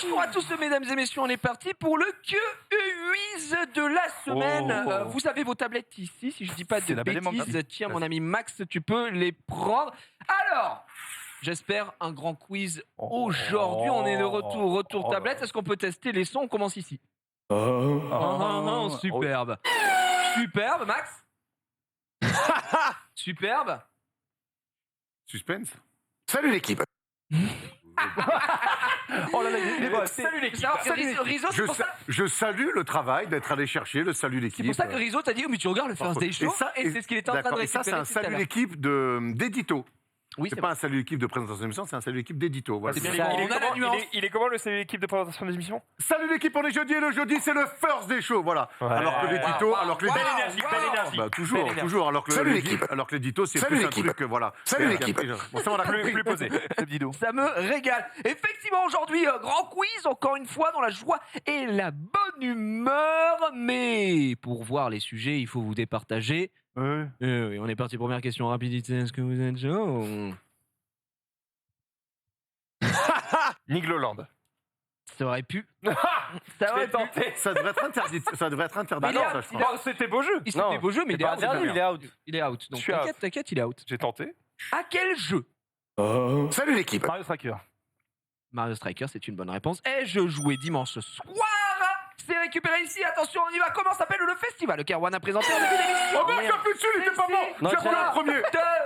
Bonjour à tous, mesdames et messieurs, on est parti pour le quiz de la semaine. Vous avez vos tablettes ici, si je dis pas de C'est la belle et bêtises. morte. Tiens, mon ami Max, tu peux les prendre. Alors, j'espère un grand quiz aujourd'hui. On est de retour tablette. Est-ce qu'on peut tester les sons? On commence ici. Superbe. Superbe, Max. Superbe. Suspense. Salut l'équipe. Oh là là, il est beau. Salut l'équipe. Rizzo, c'est pour ça. Je salue le travail d'être allé chercher le salut l'équipe. C'est pour ça que Rizzo t'a dit, mais tu regardes le First Day Show, et c'est ce qu'il était en train de D'accord, et récupérer. ça, c'est un tout à salut l'heure. l'équipe d'édito. Oui, C'est c'est pas un salut l'équipe de présentation d'émission, c'est un salut l'équipe d'édito. Voilà. C'est bien, Il est on a la comment- nuance. il est comment le salut l'équipe de présentation des émissions? Salut l'équipe, on est jeudi et le jeudi c'est le first des shows, voilà. Alors que l'édito, alors que Belle énergie, belle énergie. bah, toujours, Belle toujours. Alors que Salut l'équipe, l'équipe. alors que l'édito, c'est Salut plus un l'équipe. truc, voilà. Salut l'équipe. Bon, ça on a compris. Plus posé. C'est Dido. Ça me régale. Effectivement, aujourd'hui, grand quiz, encore une fois, dans la joie et la bonne humeur. Mais pour voir les sujets, il faut vous départager. Oui, on est parti. Première question, rapidité. Est-ce que vous êtes chaud? Nick Loland. Ça aurait pu. Ça aurait pu. tenté. Ça devrait être interdit. Ça devrait être interdit. Bah non, ça, je il pense. C'était beau jeu. Il c'était beau jeu, mais il est Pas out. interdit, il est out. Il est out. Donc Je suis out. t'inquiète, il est out. J'ai tenté. À quel jeu? Salut l'équipe. Mario Striker. Mario Striker, c'est une bonne réponse. Ai-je joué dimanche soir? C'est récupéré ici. Attention, on y va. Comment s'appelle le festival? Le Kerwan a présenté en début d'émission. Oh merde, j'ai plus dessus, il était pas bon. Non, J'ai j'ai- roulé en premier.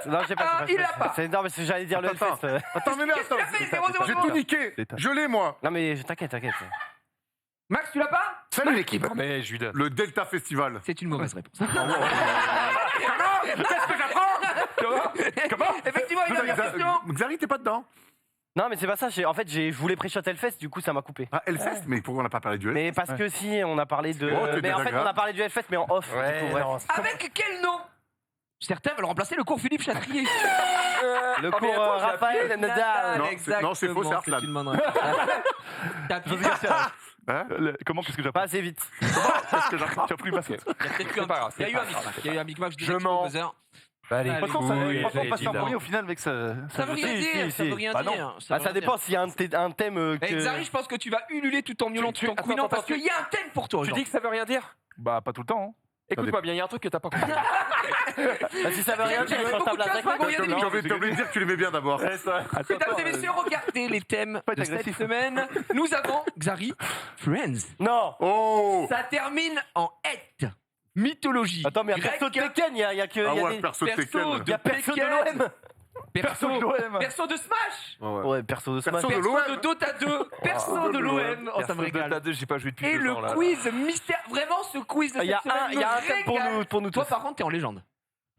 Non, j'ai pas. Il l'a pas. Non, mais j'allais dire le Attends, Hellfest. Attends, mais merde, Qu'est-ce qu'il a fait? 0-0. j'ai tout niqué. Je l'ai moi. Non, mais t'inquiète. Max, tu l'as pas? Salut l'équipe. Mais je lui donne. Le Delta Festival. C'est une mauvaise réponse. Qu'est-ce que j'apprends? Comment? Effectivement, une dernière question. Xari, t'es pas dedans? Non, mais c'est pas ça. En fait, je voulais pré-shot Hellfest, du coup, ça m'a coupé. Ah, Hellfest, mais pourquoi on n'a pas parlé du Hellfest? Mais parce que si, on a parlé de. Oh, t'es Mais en fait, désagréable. on a parlé du Hellfest, mais en off. du coup, bref. Avec quel nom? Certains veulent remplacer le cours Philippe Chatrier. Le cours attends, j'ai Raphaël Nadal. Non, c'est faux, c'est Arslan. une bonne réponse. T'as pris- Hein? Comment qu'est-ce que Pas j'apprends? assez vite. Qu'est-ce que j'apprends? Tu as pris ma sauce. Il y a peut-être eu un pas grave, il y a eu c'est un micmac. Il y a eu un micmac. Je mens. Allez, Allez, Franchement, couilles, franchement, j'ai passer dit en non. premier au final, mec, Ça veut rien Si, dire. si, Ça veut si. rien Bah non. dire. Ah, ça dépend s'il y a un thème Eh, que. Xari, je pense que tu vas ululer tout en miaulant tout en attends, couinant attends, parce qu'il y a un thème pour toi Tu aujourd'hui. dis que ça veut rien dire? Bah, pas tout le temps. Écoute-moi bien, il y a un truc que t'as pas compris. Bah, si ça veut rien dire, Il y a sur beaucoup ta de place choses, avec il y a des J'ai envie de te dire que tu l'aimais bien d'abord. Mesdames et messieurs, regardez les thèmes Pas être de cette agressif. semaine. Nous avons, Xari, Friends. Non. Oh! Ça termine en et. Mythologie. Attends, mais il y a grecque, perso de Tekken, il y a que. Ah il y a ouais, des- perso de perso Tekken. Il y a perso de Tekken. l'OM. perso de l'OM. perso de Smash. Ouais, perso de Smash. Perso de Perso l'OM. de Dota 2. Perso de l'OM. Oh, ça me régale. J'ai pas joué depuis Et 2 le ans là. quiz mystère. Vraiment, ce quiz de Il y a cette semaine un, il y a un me thème régale. pour nous Toi, tous. par contre, t'es en légende.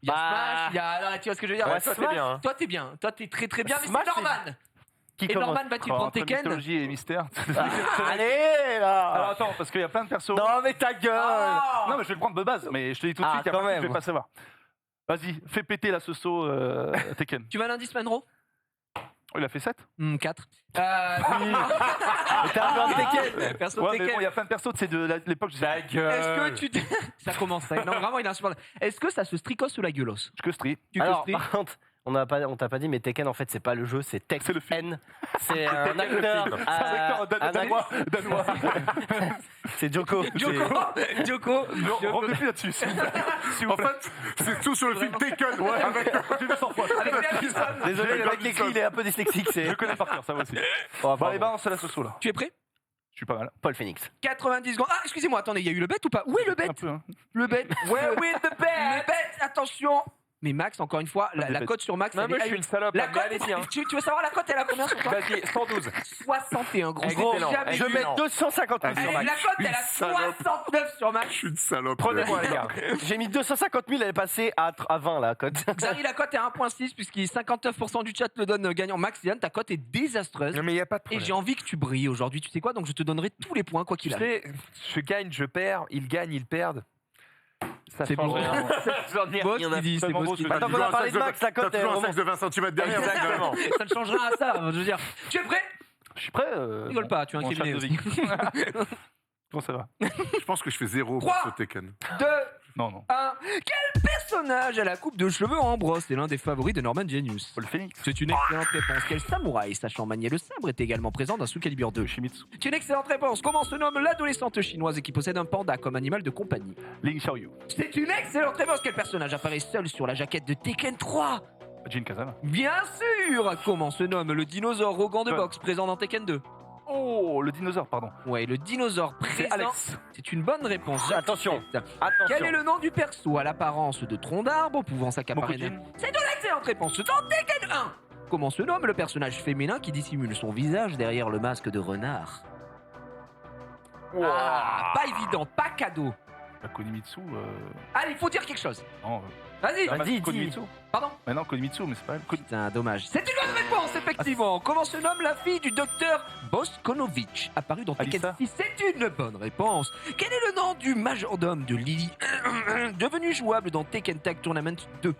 Il y a Bah. Smash, il y a. Non, tu vois ce que je veux dire? Ouais, Toi, t'es Smash. bien. hein. Toi, t'es bien. Toi, t'es très très bien. Mais Smash, c'est Norman. Qui Et commence Norman va-t-il prendre Entre Tekken? mythologie et mystère. Allez là. Alors attends, parce qu'il y a plein de persos. Non, mais ta gueule. Ah. Non, mais je vais le prendre de base, mais je te dis tout de Ah, suite, il y a quand plein de trucs que je même. vais pas savoir. Vas-y, fais péter la Soso Tekken. Tu veux un indice, Manro? Oh, il a fait 7 4. T'es un peu un Tekken. Perso Ouais, mais Tekken. bon, il y a plein de persos, c'est de l'époque, je sais. Est-ce que tu. Ça commence, ça. Non, vraiment, il est insupportable. Est-ce que ça se stricose sous la gueulos? Je que strie. Tu Alors, te par contre, on t'a pas dit, mais Tekken, en fait, c'est pas le jeu, c'est C'est le Tekken. C'est un acteur. C'est un acteur danois. C'est Joko. Joko. Revenez plus là-dessus. s'il vous En plaît. fait, c'est tout sur le film Taken. Ouais, avec. J'ai vu 100 fois. Avec Liam Neeson. Désolé, le mec qui écrit, il est un peu dyslexique. Je connais par cœur, ça va aussi. Oh, Bon, allez, balance la Soso là. Tu es prêt? Je suis pas mal. Paul Phoenix. 90 secondes. Ah, excusez-moi, attendez, il y a eu le bet ou pas? Où est le bet? Un peu, hein. Le bet. Where with the bet? Le bet, attention. Mais Max, encore une fois, la bet. cote sur Max, Non, elle moi est- je suis une salope. La mais cote, allez-y. hein. tu veux savoir la cote, elle a combien sur toi? Vas-y, 112. 61, gros. Excellent, Jamais Je vu. mets 250 000 sur La Max. cote, elle a salope. 69 sur Max. Je suis une salope. Prenez-moi les gars. J'ai mis 250 000, elle est passée à 20 la cote. Xari, la cote est à 1.6 puisqu'il 59% du chat le donne gagnant. Max, Yann, ta cote est désastreuse. Non mais il y a pas de Et problème. j'ai envie que tu brilles aujourd'hui. Tu sais quoi? Donc je te donnerai tous les points, quoi Tu qu'il arrive. sais, je gagne, je perds, ils gagnent, ils perdent. Ça C'est change bon. rien. J'en ai Beau rien ce à qu'il dit, c'est beau ce qu'il dit. Attends, on a parlé de Max, la cote T'as est toujours un vraiment- sexe de 20 cm derrière. Exactement. Ça ne changera à ça, je veux dire. Tu es prêt? Je suis prêt. Rigole pas, tu es un mon cabinet chat de aussi. vie. Comment ça va? Je pense que je fais 0 Trois. pour ce Tekken. 2, Non, non. Quel personnage à la coupe de cheveux en brosse est l'un des favoris de Norman Genius? Le Phoenix. C'est une excellente réponse. Quel samouraï sachant manier le sabre est également présent dans Soul Calibur 2? Shimitsu. C'est une excellente réponse. Comment se nomme l'adolescente chinoise qui possède un panda comme animal de compagnie? Ling Xiaoyu. C'est une excellente réponse. Quel personnage apparaît seul sur la jaquette de Tekken 3? Jin Kazama. Bien sûr. Comment se nomme le dinosaure au gant de boxe présent dans Tekken 2? Oh, le dinosaure, pardon. Ouais, le dinosaure C'est présent. Alex. C'est une bonne réponse. Attention. Quel est le nom du perso à l'apparence de tronc d'arbre pouvant s'accaparer? Mokujin. C'est une excellente réponse. Dans Tekken 1. Comment se nomme le personnage féminin qui dissimule son visage derrière le masque de renard? Ah, pas évident, pas cadeau. Konimitsu. Allez, il faut dire quelque chose. Non, Vas-y. Vas-y, Konimitsu. Pardon. Mais non, Konimitsu, mais c'est pas elle. Putain, dommage. C'est une bonne réponse, effectivement. Comment se nomme la fille du docteur Boskonovitch, apparue dans Tekken Alissa. 6? C'est une bonne réponse. Quel est le nom du majordome de Lily, devenu jouable dans Tekken Tag Tournament 2?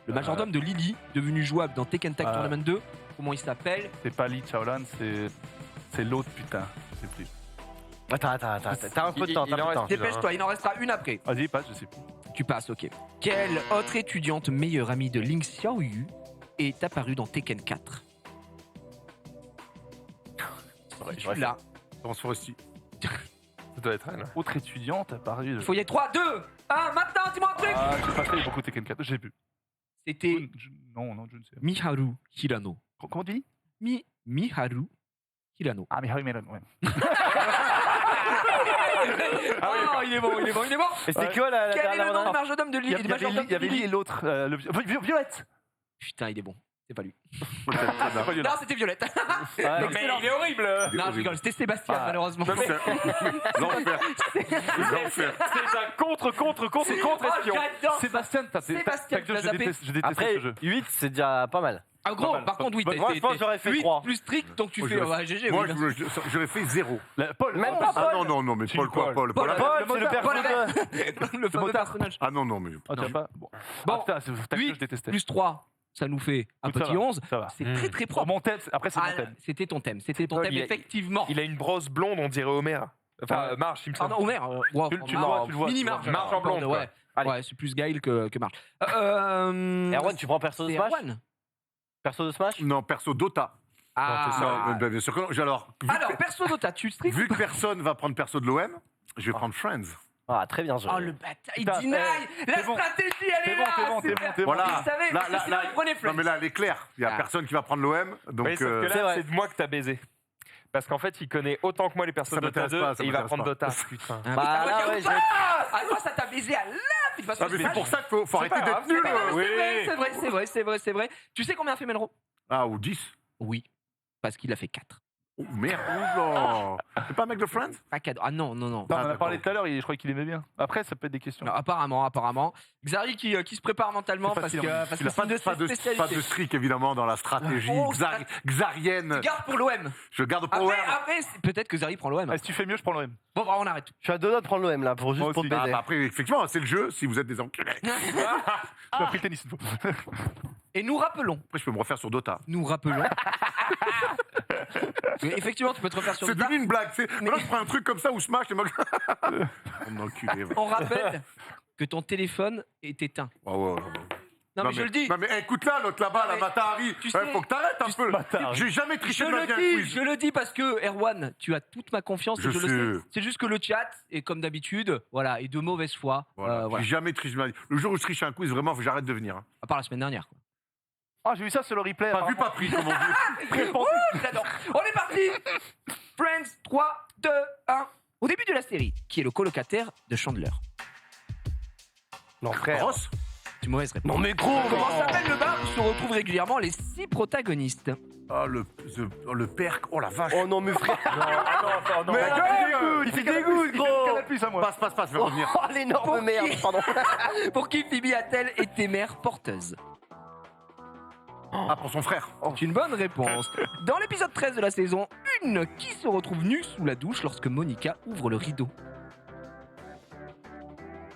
Le majordome de Lily, devenu jouable dans Tekken Tag Tournament 2, comment il s'appelle? C'est pas Li Chaolan, c'est l'autre, putain. Je sais plus. Attends. T'as un peu de temps. Il en reste plus. Dépêche-toi, il en restera une après. Vas-y, passe, je sais plus. Tu passes, ok. Quelle autre étudiante meilleure amie de Ling Xiaoyu est apparue dans Tekken 4? Si tu l'as. Dans Foresti. Ça doit être elle. Autre étudiante apparue. Il faut y aller 3, 2, 1, maintenant, dis-moi un truc. Ah, j'ai pas fait beaucoup Tekken 4, je sais plus. C'était Non, je ne sais pas. Miharu Hirano. Comment tu dis Miharu Hirano. Ah, mais Harry Melon, ouais. Oh, il est bon. Et c'était quoi la Quel est dernière le nom du annonce? majordome de Il Lily? y avait Li et l'autre. Violette. Putain, il est bon. C'est pas lui. C'est pas Violette. Non, c'était Violette. Ouais, Mais il est horrible. Non, je rigole. C'était Sébastien, Ah. malheureusement. L'enfer. L'enfer. C'est un contre-espion. j'adore. Sébastien, Sébastien, tu l'as zappé. je déteste Après, ce jeu. 8, c'est déjà pas mal. Ah, gros, Pas mal. par contre, oui, Moi, je pense que j'aurais fait 8 3. plus strict, donc tu Moi, fais. j'aurais- Ouais, GG, Moi, oui. j'aurais fait 0. Paul, Même oh, pas Ah Paul. non, mais Si, Paul quoi? Paul. Paul. Paul, c'est le père Paul de- le fameux motard. personnage. Ah non, mais. Oh, tu as pas Bon. Bon, Ah, putain, c'est ta huit que je détestais. Plus 3, ça nous fait un Donc, ça petit va, 11. Ça va. C'est très très propre. Mon thème, après, c'est Ah, mon thème. c'était ton thème, Paul, effectivement. Il a une brosse blonde, on dirait Homer. Enfin, Ouais. Marge Simpson. Pardon, Homer. Wow, Tu le Marge. vois, tu le vois. Mini tu le Marge. vois. Marge en blonde, Ouais. Allez. Ouais, c'est plus Gaël que Marge. Erwan, tu prends perso de c'est Smash Erwan. Perso de Smash Non, perso Dota. Ah. Non, bien sûr que non. Alors, Alors, perso Dota, tu strict vu que personne va prendre perso de l'OM, je vais prendre Friends. Ah, très bien joué. Oh le bâtard, il Putain, deny. La c'est bon. stratégie, elle est C'est bon, là. c'est bon, c'est bon. Voilà. Vous savez, Là, parce que sinon, il prenait non, Friends. mais là, elle est claire. Il n'y a Ah. personne qui va prendre l'OM. Donc, Oui, sauf que c'est là, vrai. c'est de moi que t'as baisé. Parce qu'en fait, il connaît autant que moi les personnes Ça de Dota m'intéresse 2 pas, ça et il va m'intéresse prendre pas. Dota. Putain. Ah, Bah, putain, là, moi, ouais, je- Ah, toi, ça t'a baisé à la de toute façon. Ah, mais c'est pour ça qu'il faut arrêter pas grave, d'être nul. c'est pas grave. C'est vrai. Tu sais combien a fait Melro? Ah, ou 10. Oui, parce qu'il a fait 4. Oh merde. Oula. C'est pas un mec de Friends? Pas 4. Ah non. Non, on en Ah, a d'accord. parlé tout à l'heure, je crois qu'il aimait bien. Après, ça peut être des questions. Non, apparemment. Xari qui se prépare mentalement C'est parce facile, que hein. c'est Il a une de ses pas de spécialités. streak, évidemment, dans la stratégie Oh, xarienne. Tu gardes pour l'OM. Je garde pour l'OM. Après, peut-être que Xari prend l'OM. Ah, si tu fais mieux, je prends l'OM. Bon, bah, on arrête. Je suis à 2 doigts de prendre l'OM là, pour juste Moi pour te aussi. Ah, baiser. bah après, effectivement, c'est le jeu. Si vous êtes des enculés. Tu as pris le tennis une fois. Et nous rappelons. Après, je peux me refaire sur Dota. Mais effectivement, tu peux te refaire sur C'est Dota. devenu une blague. Maintenant, je prends un truc comme ça où Smash, les mecs. On enculé. On rappelle que ton téléphone est éteint. Oh, ouais. Non, mais je le dis. Non, mais écoute-là, l'autre là-bas, la mais Matahari. tu sais- Faut que t'arrêtes un peu. J'ai jamais triché de ma vie à un quiz. Je le dis parce que, Erwan, tu as toute ma confiance et Je je le sais. sais. C'est juste que le chat est comme d'habitude, voilà, et de mauvaise foi. Voilà. Voilà. J'ai jamais triché de ma vie. Le jour où je triche un quiz, vraiment, faut que j'arrête de venir. hein. À part la semaine dernière. Quoi. Ah, j'ai vu ça sur le replay. Pas vu, pas pris, comme on dit. J'adore. On est parti. Friends, 3, 2, 1. Au début de la série, qui est le colocataire de Chandler? Non, frère. Ross. C'est une mauvaise réponse. Non, mais gros. Comment s'appelle le bar où se retrouvent régulièrement les 6 protagonistes? Ah, le perc. Oh la vache. Oh non, mais frère. Mais il fait des gouttes, gros. plus à moi. Passe, je vais revenir. Oh, l'énorme merde, pardon. Pour qui Phoebe a-t-elle été mère porteuse? Ah, pour son frère. C'est une bonne réponse. Dans l'épisode 13 de la saison 1, qui se retrouve nue sous la douche lorsque Monica ouvre le rideau?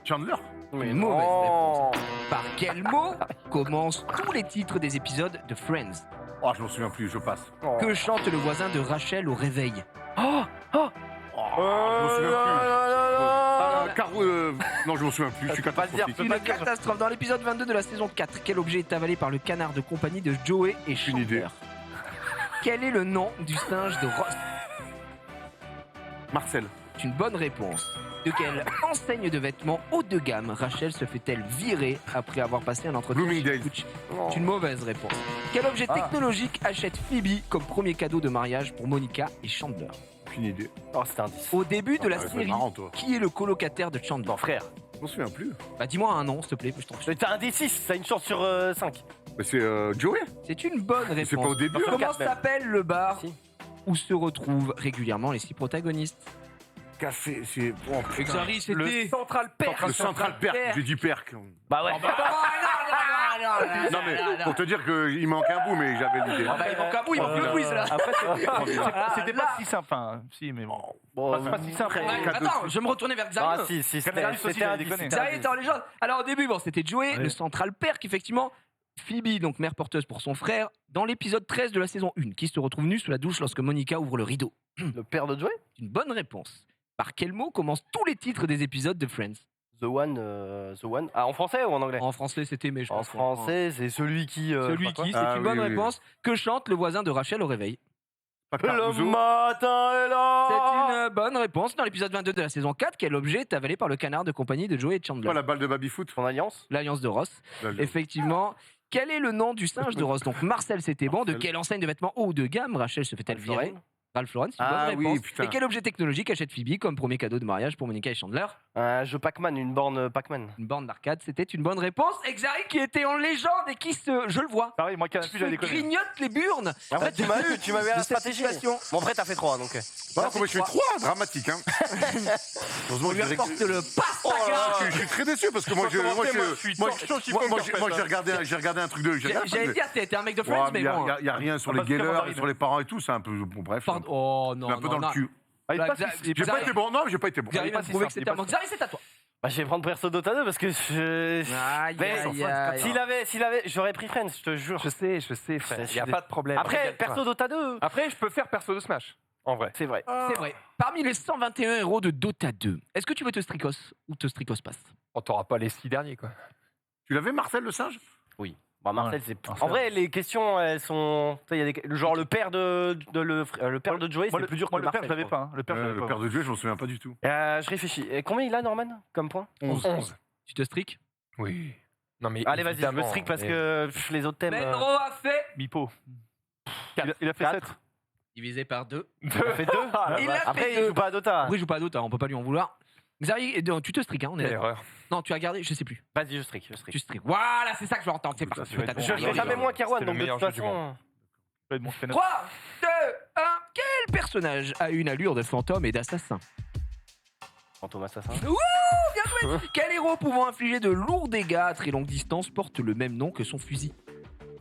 Chandler. Mais Une mauvaise non. réponse. Par quel mot commencent tous les titres des épisodes de Friends? Oh, je m'en souviens plus, je passe. Que chante le voisin de Rachel au réveil? Oh, je m'en souviens plus. Caro. Non, je m'en souviens plus. Je suis catastrophique. Une catastrophe. Dans l'épisode 22 de la saison 4, quel objet est avalé par le canard de compagnie de Joey et Chandler? idée. Quel est le nom du singe de Ross? Marcel. C'est une bonne réponse. De quelle enseigne de vêtements haut de gamme Rachel se fait-elle virer après avoir passé un entretien chez Bloomingdale's. Gucci? C'est une mauvaise réponse. Quel objet technologique achète Phoebe comme premier cadeau de mariage pour Monica et Chandler? Aucune idée. Oh, c'était un 10. Au début de la c'est série, marrant, toi. qui est le colocataire de Chandler? Mon frère. Je m'en souviens plus. Bah dis-moi un nom, s'il te plaît, je t'en prie. Mais t'as un D6, t'as une chance sur 5. Mais c'est Joey. C'est une bonne réponse. C'est pas au début. Comment quatre, même. s'appelle le bar Si. où se retrouvent régulièrement les 6 protagonistes? Café, c'est. Oh, putain. Exari, c'était Le Central Perk. Le Central Perk. J'ai dit Perk. Bah ouais. Non, mais pour te dire qu'il manque un bout, mais j'avais l'idée. Ah bah, il manque un bout, il manque le quiz là. Après, c'était pas si simple. Enfin, si, mais bon. Bon, c'est pas si simple. Ouais, attends, je vais me retourner vers Xavier. Ah si, Canaris aussi, c'était un j'ai 10. déconné. Xavier était en légende. Alors au début, bon, c'était Joey, le Central Perk, effectivement. Phoebe, donc mère porteuse pour son frère, dans l'épisode 13 de la saison 1, qui se retrouve nue sous la douche lorsque Monica ouvre le rideau. Le père de Joey. Une bonne réponse. Par quel mot commencent tous les titres des épisodes de Friends? The One. Ah, en français ou en anglais? En français, c'était mais je En pense. français, c'est celui qui. Celui qui, c'est Ah, une bonne oui, oui. réponse. Que chante le voisin de Rachel au réveil? Pas Le Caruso. matin est là. C'est une bonne réponse. Dans l'épisode 22 de la saison 4, quel objet est avalé par le canard de compagnie de Joey et Chandler? Oh, la balle de baby-foot. Son alliance. L'alliance de Ross. Effectivement. Quel est le nom du singe de Ross? Donc Marcel, c'était bon. De Marcel. quelle enseigne de vêtements haut de gamme Rachel se fait-elle Ralph virer? Lauren. Ralph Lauren, c'est une Ah bonne oui, réponse. putain. Et quel objet technologique achète Phoebe comme premier cadeau de mariage pour Monica et Chandler? Un jeu Pac-Man, une borne Pac-Man. Une borne d'arcade, c'était une bonne réponse. Exari qui était en légende et qui je le vois, Pareil, moi, Canal+, se j'avais déconné. grignote les burnes. Après, tu m'as eu de la cette stratégie. situation. Bon, après, t'as fait 3, donc. Voilà, comment je fais 3 dramatique, hein. Heureusement On que lui je dirais apporte que- le pastaga. Je suis très déçu parce que moi, j'ai regardé un truc de. J'allais dire, t'es un mec de Ouais, Friends, mais mais bon. il n'y a rien sur Ah, les parce que galères, mandarine. sur les parents et tout, c'est un peu. Bon, bref. Pardon. Oh non, C'est un peu dans non, le cul. Ah, il est Là, pas Xav- si- il est J'ai pas- pas été bon, non, mais j'ai pas été bon. Xavier vient pas de si prouver que simple, c'était il est un pas manque. Xavier, c'est à toi. Bah, je vais prendre Perso Dota 2 parce que je. Aïe, Mais aïe, aïe. s'il avait, j'aurais pris Friends, je te jure. Je sais, frère. Il n'y a pas de problème. Après, Perso Dota 2. Après, je peux faire perso de Smash. En vrai. C'est vrai. C'est vrai. Parmi les 121 héros de Dota 2, est-ce que tu veux te stricos ou te stricos passe? On t'aura pas les 6 derniers, quoi. Tu l'avais, Marcel, le singe? Bah, Marcel, c'est. Marcel. En vrai, les questions, elles sont. Tu sais, il y a des. Genre, le père de Joey, Moi, c'est plus dur que moi, le père, Marcel, je l'avais quoi. pas. Hein. Le père, je l'avais Le pas. père de Dieu, je m'en souviens pas du tout. Je réfléchis. Et combien il a, Norman, comme point? 11. Tu te striques? Oui. Non, mais Allez, vas-y, je me évidemment, strict parce mais- que les autres thèmes. Menro a fait Mipo. Il a fait 7. divisé par 2. Il a fait 2. Il a Après, fait il deux. joue pas à Dota. Après, il joue pas à Dota, on peut pas lui en vouloir. Xavier, tu te striques, hein, on est Quelle d'accord. erreur. Non, tu as gardé, je sais plus. Vas-y, je strict. Tu striques. Voilà, c'est ça que je veux entendre. C'est parti. ça va être Je bon. ferai jamais moins qu'Erwan, C'était donc le de meilleur toute jeu du façon. 3, 2, 1. Quel personnage a une allure de fantôme et d'assassin? Fantôme assassin. Bien joué. Quel héros pouvant infliger de lourds dégâts à très longue distance porte le même nom que son fusil?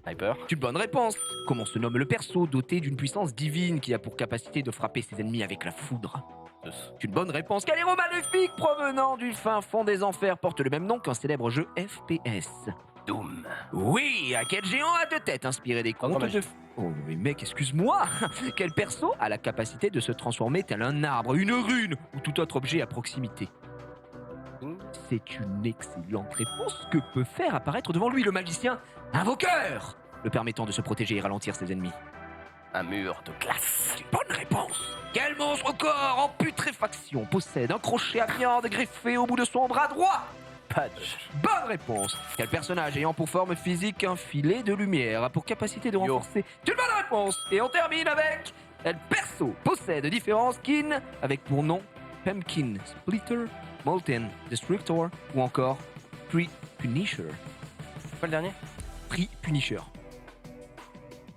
Sniper. C'est une bonne réponse. Comment se nomme le perso doté d'une puissance divine qui a pour capacité de frapper ses ennemis avec la foudre? C'est une bonne réponse. Quel héros maléfique provenant du fin fond des enfers porte le même nom qu'un célèbre jeu FPS? Doom. Oui, à quel géant à deux têtes inspiré des contes magie. de... Oh mais mec, excuse-moi. Quel perso a la capacité de se transformer tel un arbre, une rune ou tout autre objet à proximité? C'est une excellente réponse. Que peut faire apparaître devant lui le magicien invoqueur, le permettant de se protéger et ralentir ses ennemis? Un mur de glace. C'est une bonne réponse. Quel monstre au corps en putréfaction possède un crochet à viande greffé au bout de son bras droit? Patch. Bonne réponse. Quel personnage ayant pour forme physique un filet de lumière a pour capacité de renforcer? C'est une bonne réponse. Et on termine avec... Quel perso possède différents skins avec pour nom Pumpkin Splitter, Molten Destructor ou encore Tree Punisher? C'est quoi le dernier? Tree Punisher.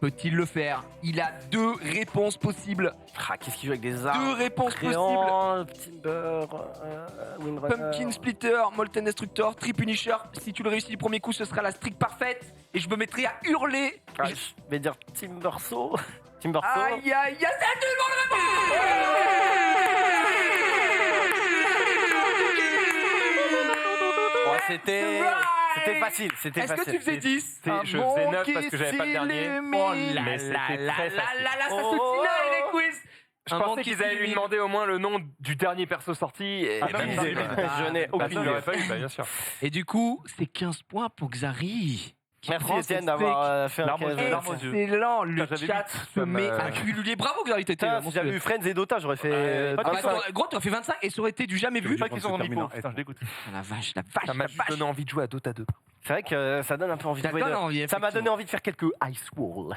Peut-il le faire? Il a 2 réponses possibles. Ah, qu'est-ce qu'il joue avec des armes? 2 réponses possibles. Créant, Timber, Windrunner. Pumpkin Splitter, Molten Destructor, Tree Punisher. Si tu le réussis du premier coup, ce sera la streak parfaite. Et je me mettrai à hurler. Ah, je vais dire Timbersaw. Timbersaw. Aïe, aïe, aïe, c'est une bonne Ouais, c'était facile. C'était Est-ce que facile. tu faisais 10? Je faisais 9 parce que j'avais pas le dernier. Oh là Mais là c'était là très là facile. là là, ça se Oh, tinaille les quiz. Je pensais qu'ils allaient lui demander au moins le nom du dernier perso sorti. Et Je n'ai aucune idée. pas eu, bien sûr. Et du coup, c'est 15 points pour Xari. Merci Étienne d'avoir fait un Larme aux yeux, 15. larme aux yeux. Excellent, le J'avais chat se met à cululer. Bravo Xari, t'étais Putain, si j'avais eu Friends et Dota, j'aurais fait. Gros, tu as fait 25 et ça aurait été du jamais vu. Je sais pas qu'ils sont en hypo. Putain, je l'écoute. Ah, la vache, Ça m'a juste donné envie de jouer à Dota 2. C'est vrai que ça donne un peu envie de Ça jouer. donne envie, Ça m'a donné envie de faire quelques Ice Wall.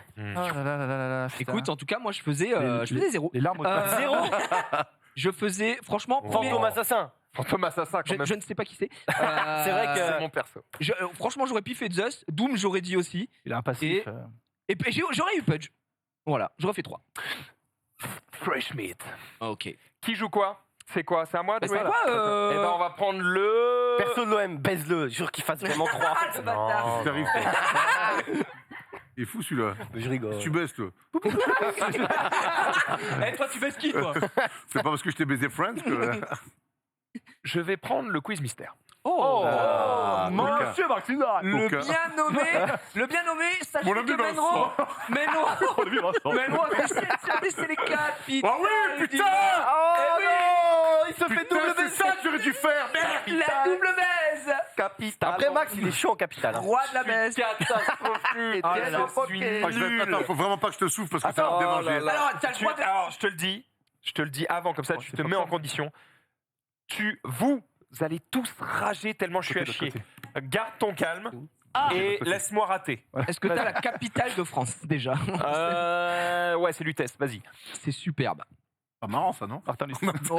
Écoute, en tout cas, moi je faisais 0. Les larmes aux yeux. 0. Je faisais, franchement, Fantôme assassin. Fantôme Assassin, quand même. je ne sais pas qui c'est. C'est vrai que. C'est mon perso. Franchement, j'aurais pu faire Zeus. Doom, j'aurais dit aussi. Il a un passif. Et j'aurais eu Pudge. Voilà, j'aurais fait 3. Fresh meat. Ok. Qui joue quoi? C'est quoi? C'est à moi de Bah, jouer c'est quoi, Eh ben, on va prendre le. Perso de l'OM, baise-le. Jure qu'il fasse vraiment 3. Le bâtard. T'arrives. Il est fou celui-là. Je rigole. Tu baisses toi. Eh, toi, tu fais ski, toi. C'est pas parce que je t'ai baisé Friends que. Je vais prendre le quiz mystère. Oh, Monsieur Martina. Le Aucun. bien nommé, sachez Mon ami que Vincent. Menro a fait 7 services et les 4 pites. Ah oui, putain! Oh non, il se fait double Putain, c'est baise. ça que j'aurais dû faire! Merde! La double baise. Après Max, il est chaud en capital. Roi de la baise. Catastrophique. Ah là là, Je suis Attends, faut vraiment pas que je te souffle parce que ça va me déranger. Alors, t'as le droit de... Alors, je te le dis avant, comme ça, tu te mets en condition. Vous allez tous rager tellement je suis à chier. Garde ton calme et laisse-moi rater. Est-ce que t'as la capitale de France, déjà? Ouais, c'est Lutèce, vas-y. C'est superbe. Pas marrant ça, non? Martin Lucie. Oh,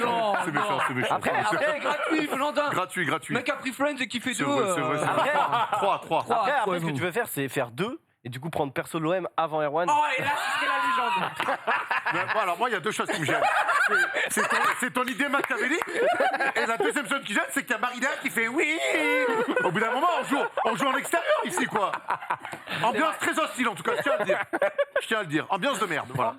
non, C'est méchant, c'est méchant. Après, gratuit, Valentin. Gratuit. Le mec a pris Friends et qui fait C'est 2. vrai, c'est vrai. c'est vrai. 3. Après, ce que tu veux faire, c'est faire 2 et du coup prendre perso de l'OM avant Erwan. Oh, et là, c'est la légende. Bon, alors moi, il y a deux choses qui me gênent. C'est ton idée machiavélique. Et la deuxième chose qui gêne, c'est qu'il y a Marina qui fait oui. Au bout d'un moment, on joue en extérieur ici, quoi. Ambiance très hostile, en tout cas, je tiens à le dire. Ambiance de merde, voilà.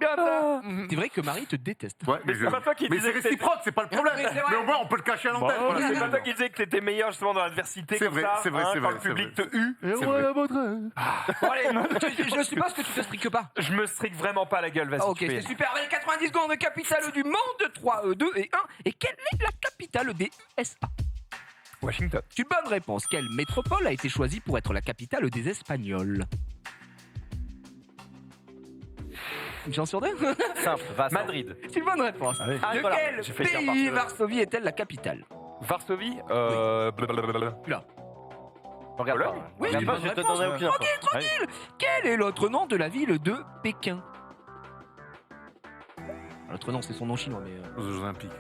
C'est vrai que Marie te déteste. Ouais, mais c'est pas toi qui mais disais c'est que t'étais- réciproque, c'est pas le problème. Mais c'est vrai. Mais au moins, on peut le cacher à l'antenne. voilà, C'est pas toi qui disais que t'étais meilleur justement dans l'adversité C'est comme vrai, ça, c'est vrai, hein, c'est quand vrai, le c'est public vrai. te hue. C'est vrai. Bon, allez, je suppose que tu te striques pas. Je me strique vraiment pas la gueule, vas-y. Ah, ok, tu peux y c'est aller. super. Allez, 90 secondes, capitale du monde, 3, 2 et 1. Et quelle est la capitale des SA? Washington. C'est une bonne réponse. Quelle métropole a été choisie pour être la capitale des Espagnols? Une chance sur deux? Simple, va. Madrid. C'est une bonne réponse. Allez. De voilà, quel j'ai fait dire pays Barcelone. Varsovie est-elle la capitale? Varsovie. Là. Regarde pas. Oui, Regarde c'est pas, une je te bonne donnerai réponse. aucune info. Ok, tranquille. Quel est l'autre nom de la ville de Pékin? L'autre nom, c'est son nom chinois, mais... Aux Jeux Olympiques.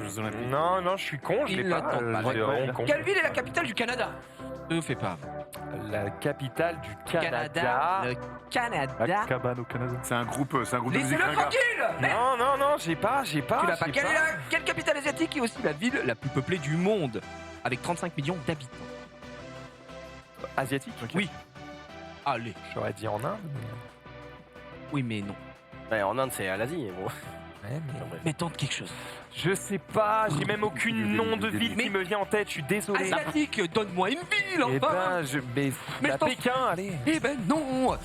Jeux Olympiques. Non, je suis con, je Il l'ai pas. l'attend pas. C'est vraiment con. Quelle ville est la capitale du Canada? Ne fais pas. La capitale du Canada. Le Canada. Cabane au Canada. C'est un groupe de musique Laissez-le ringard. tranquille. Merde, Non, j'ai pas. tu l'as pas. Quelle capitale asiatique est aussi la ville la plus peuplée du monde, avec 35 millions d'habitants? Asiatique. Oui. Allez. J'aurais dit en Inde. Oui, mais non. Ouais, en Inde, c'est à l'Asie. Bon. Mais Mais tente quelque chose. je sais pas, j'ai même aucune nom de ville qui me vient en tête, je suis désolé. Asiatique, donne-moi une ville, Eh enfin. ben, Mais à je t'en- Pékin, allez. Eh ben non.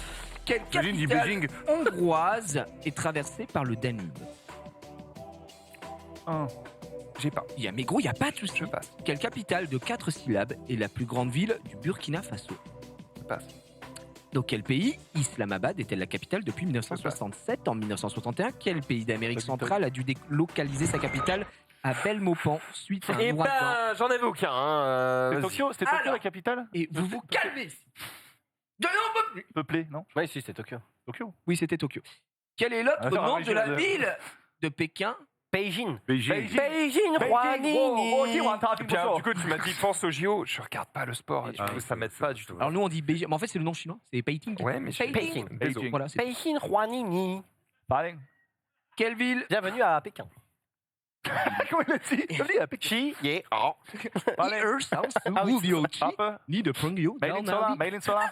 Quelle Beijing, dit capitale Beijing. hongroise est traversée par le Danube? J'ai pas. Il y a, mais gros, il y a pas de souci. Je passe. Quelle capitale de 4 syllabes est la plus grande ville du Burkina Faso? Je passe. Dans quel pays Islamabad était la capitale depuis 1967? En 1961, quel pays d'Amérique centrale a dû délocaliser sa capitale à Belmopan suite à un Eh ouragan? ben, j'en avais aucun. C'est Tokyo, c'était Tokyo Alors. la capitale? Et vous vous calmez. De non, Peuplé, non? Ouais, si, c'est Tokyo. Tokyo. oui, c'était Tokyo. Quel est l'autre Attends, nom oui, de la je- ville de Pékin? Beijing. Beijing. Beijing, Rouhani. Puis, du coup, tu m'as dit pense au JO. Je regarde pas le sport. Du coup, ça m'aide pas du tout. Alors nous on dit Beijing, mais en fait c'est le nom chinois, c'est Peking. Ouais, mais je Peking. Beijing. Voilà, c'est... Beijing, Rouhani. Pareil. Quelle ville? Bienvenue à Pékin. Comment il a dit? Il a dit à Pékin. Chi, yeah. Oh. Allez. Ni de Pongyo, Mailin Sola, Mailin Sola.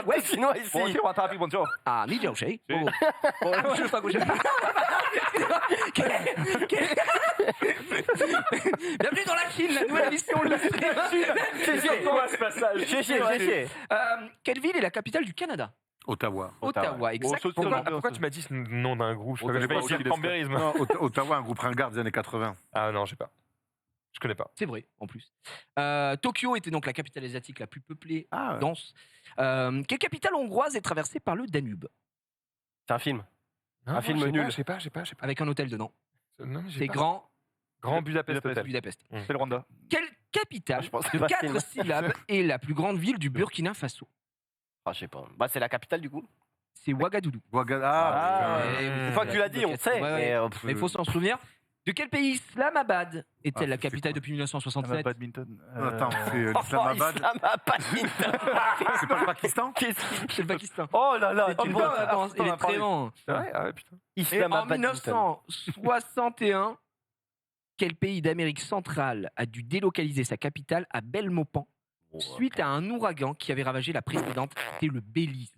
Ouais, chinois ici. Bonjour, Watapi, bonjour. Ah, ni Jiaoxi. Je pas bouger. Bienvenue dans la Chine, la nouvelle émission. C'est quoi ce passage? Chéché. Quelle ville est la capitale du Canada? Ottawa. Ottawa, exactement. Pourquoi tu m'as dit ce nom d'un groupe? Je Ottawa, vais essayer le cambérisme. Non, Ottawa, un groupe ringard des années 80. Ah non, je sais pas. Je connais pas. C'est vrai, en plus. Tokyo était donc la capitale asiatique la plus peuplée, Ah, ouais. dense. Quelle capitale hongroise est traversée par le Danube, C'est un film. Un film nul. Je sais pas. avec un hôtel dedans? Non, mais j'ai C'est pas. Grand Budapest Hotel. Budapest. C'est le Rwanda. Quelle capitale Je pense que de c'est pas 4 film. syllabes est la plus grande ville du Burkina Faso? Ah, je sais pas. Bah, c'est la capitale du coup. C'est Ouagadougou. Ah, Ouais, Une fois que tu l'as dit, on le sait. Ouais, ouais. Mais, Mais il faut s'en souvenir. De quel pays Islamabad est-elle Ah, la c'est capitale quoi depuis 1967? Badminton. Attends, c'est l'Islamabad. C'est pas le Pakistan? C'est le Pakistan. Oh là là, C'est une bonne réponse. Il est très bon. C'est vrai? Ah ouais, putain. Et en Islamabad. 1961, quel pays d'Amérique centrale a dû délocaliser sa capitale à Belmopan suite à un ouragan qui avait ravagé la précédente? C'était le Belize.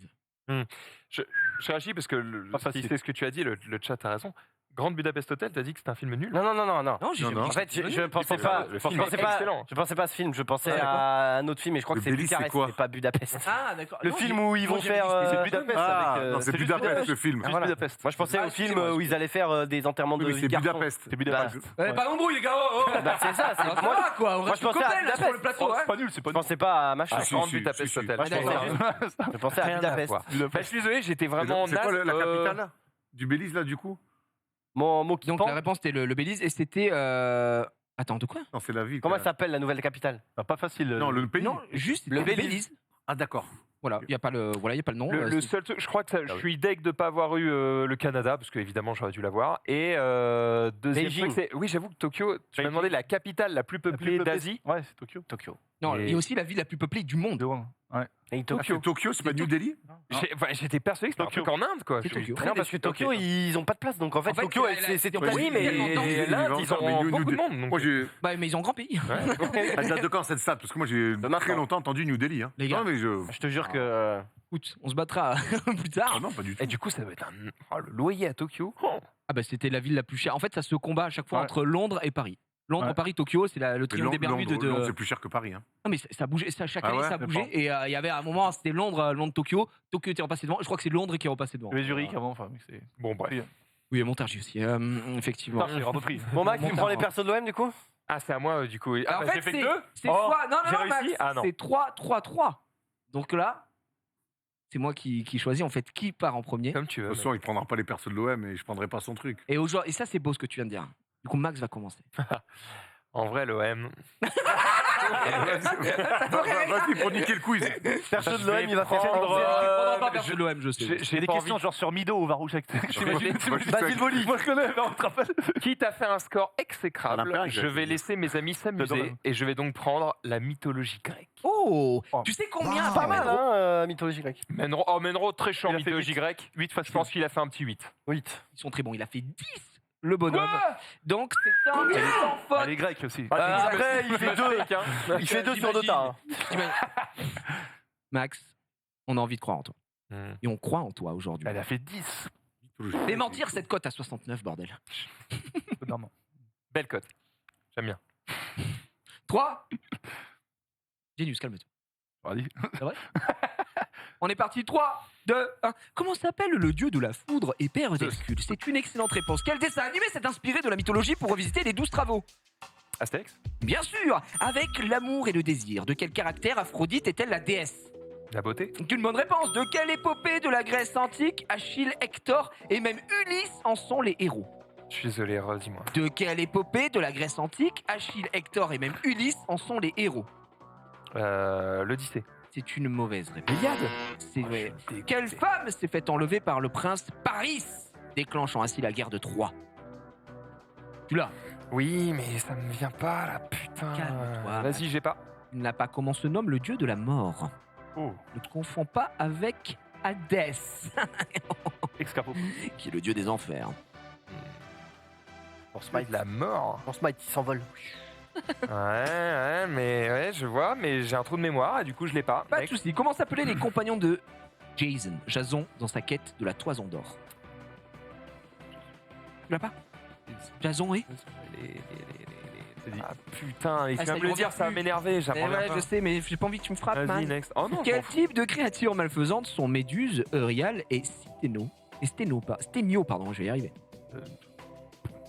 Je réagis parce que si c'est ce que tu as dit, le chat a raison. Grande Budapest Hotel, t'as dit que c'était un film nul? Non. Non, j'ai Non, jamais non. dit En que fait, c'était je nul. pensais Le pas. film est excellent. Je pensais pas à ce film. Je pensais d'accord. à un autre film, et je crois Le que c'est Belize, c'est Bucarest, quoi c'est pas Budapest. Ah, d'accord. Le Non, film où ils moi, vont j'avais faire. dit que c'était Budapest Ah, avec. non, c'est juste Budapest, le film. Juste Voilà. Budapest. Moi, je pensais Ah, au film excusez-moi, où ils allaient faire des enterrements Oui, de mais c'est garçons. Budapest. C'est Budapest. Ouais, pas d'embrouille, les gars. Oh, oh. Bah, c'est ça. Ça va, quoi. On moi, reste je pensais à copains, là, sur le Budapest. plateau. C'est hein. pas nul, c'est pas Je nul. pensais pas à machin. Ah, si, Grande si, Budapest si, si. Hotel. Moi, je pensais- je pensais à Rien à Budapest. voir. Bah, je suis désolé, j'étais vraiment C'est quoi naze. la capitale du Belize, là, du coup? Mon mot qui Donc pend. la réponse c'était le Belize et c'était. Attends, de quoi? Non, c'est la ville. Comment quoi. elle s'appelle, la nouvelle capitale? Pas facile. Non, le pays. Non, juste Le le Belize. Belize. Ah, d'accord. Voilà, il y a pas le nom. Le c'est- seul truc, je crois que je suis deg de pas avoir eu le Canada, parce que évidemment j'aurais dû l'avoir. Et deuxième Beijing. truc, c'est. Oui, j'avoue que Tokyo, tu m'as demandé la capitale la plus peuplée d'Asie. Ouais, c'est Tokyo. Tokyo. Non, Et- il y a aussi la ville la plus peuplée du monde. De loin. Ouais. Et Ah, Tokyo. c'est Tokyo, c'est pas New Delhi? J'étais persuadé que c'était un Tokyo. truc en Inde, quoi. C'est Je suis Tokyo. très Non, parce que Tokyo, ils ont pas de place. Donc en fait, Tokyo, c'est Ouais, oui, mais tellement dense. l'Inde, ils ont beaucoup de monde. donc- Moi, j'ai. Bah, mais ils ont un grand pays. Elle date de quand cette stat? Parce que moi, j'ai maintenant. très longtemps entendu New Delhi. Hein. Les gars. Non, mais je. je te jure que. Écoute, on se battra plus tard. Ah non, pas du tout. Et du coup, ça doit être un. Oh, le loyer à Tokyo. Oh. Ah bah c'était la ville la plus chère. En fait, ça se combat à chaque fois Ouais. entre Londres et Paris. Londres, Ouais. Paris, Tokyo, c'est le Mais triangle des Bermudes de. Londres, c'est plus cher que Paris. Hein. Non mais ça bougeait, chaque Ah année ouais, ça bougeait et il y avait à un moment c'était Londres, Tokyo, Tokyo était repassé devant. Je crois que c'est Londres qui est repassé devant. Il y avait Zurich avant, enfin, mais c'est. Bon, bref. Oui, et Montargis aussi, effectivement. Putain, c'est hors de prix. Bon, Max, tu Mon me prends les talent. persos de l'OM du coup? Ah, c'est à moi, du coup. Ah, en bah, fait, j'ai fait c'est que deux. c'est Oh, fois. Non, j'ai non, réussi. Max, Ah, non. c'est 3-3-3. Donc là, c'est moi qui choisis en fait qui part en premier. Comme tu De veux. toute façon, il prendra pas les persos de l'OM et je prendrai pas son truc. Et aujourd'hui, et ça c'est beau ce que tu viens de dire. Du coup, Max va commencer. En vrai, l'OM. Vas-y, pour niquer le quiz. Perso de Je l'OM, vais il va faire prendre, Il prendra pas je- perso de l'OM, je sais. J'ai des pas questions envie. genre sur Mido ou Varouchek. T'imagines Basile Boli. Moi je connais, mais on te rappelle. Quitte à faire un score exécrable, Olympique, je vais laisser mes amis J'adore. s'amuser et je vais donc prendre la mythologie grecque. Oh, Oh. tu sais combien Pas mal, Menro hein, mythologie grecque. Menro, très chiant Il a fait mythologie 8. grecque. 8 Je facile. pense qu'il a fait un petit 8. 8. Ils sont très bons. Il a fait 10 le bonhomme. Donc c'est un sans faute. Elle est grecque aussi. Après, il fait 2. Il fait 2 sur Dota. hein. T'imagines Max, on a envie de croire en toi. Hmm. Et on croit en toi aujourd'hui. Elle a fait 10. Fais mentir cette cote à 69, bordel. Non. Belle cote. J'aime bien. 3. Genius, calme-toi. Vas-y. On est parti. 3, 2, 1. Comment s'appelle le dieu de la foudre et père d'Hercule? C'est une excellente réponse. Quel dessin animé s'est inspiré de la mythologie pour revisiter les 12 travaux? Astérix. Bien sûr. Avec l'amour et le désir, de quel caractère Aphrodite est-elle la déesse? La beauté. C'est une bonne réponse. De quelle épopée de la Grèce antique Achille, Hector et même Ulysse en sont les héros? Je suis désolé, dis-moi. De quelle épopée de la Grèce antique Achille, Hector et même Ulysse en sont les héros? L'Odyssée. C'est une mauvaise réponse. Iliade. C'est vrai. Quelle femme s'est fait enlever par le prince Paris, déclenchant ainsi la guerre de Troie? Tu l'as. Oui, mais ça me vient pas là, putain. Calme-toi, Vas-y, j'ai pas. Il n'a pas comment se nomme le dieu de la mort. Oh. Ne te confonds pas avec Hadès, Excapo. qui est le dieu des enfers. Pour Smite, La mort. pour Smite, il s'envole. Ouais, mais ouais, je vois, mais j'ai un trou de mémoire et du coup je l'ai pas. Pas de Mec. soucis. Comment s'appelaient les compagnons de Jason dans sa quête de la toison d'or? Tu l'as pas? Jason et Ah putain, et tu ça vas y me le revient dire, ça va plus. m'énerver, Eh j'apprends ouais, pas. je sais, mais j'ai pas envie que tu me frappes, Vas-y, man. next. Oh non, je Quel m'en fous. type de créatures malfaisantes sont Méduse, Eurial et Sténio, pardon, je vais y arriver.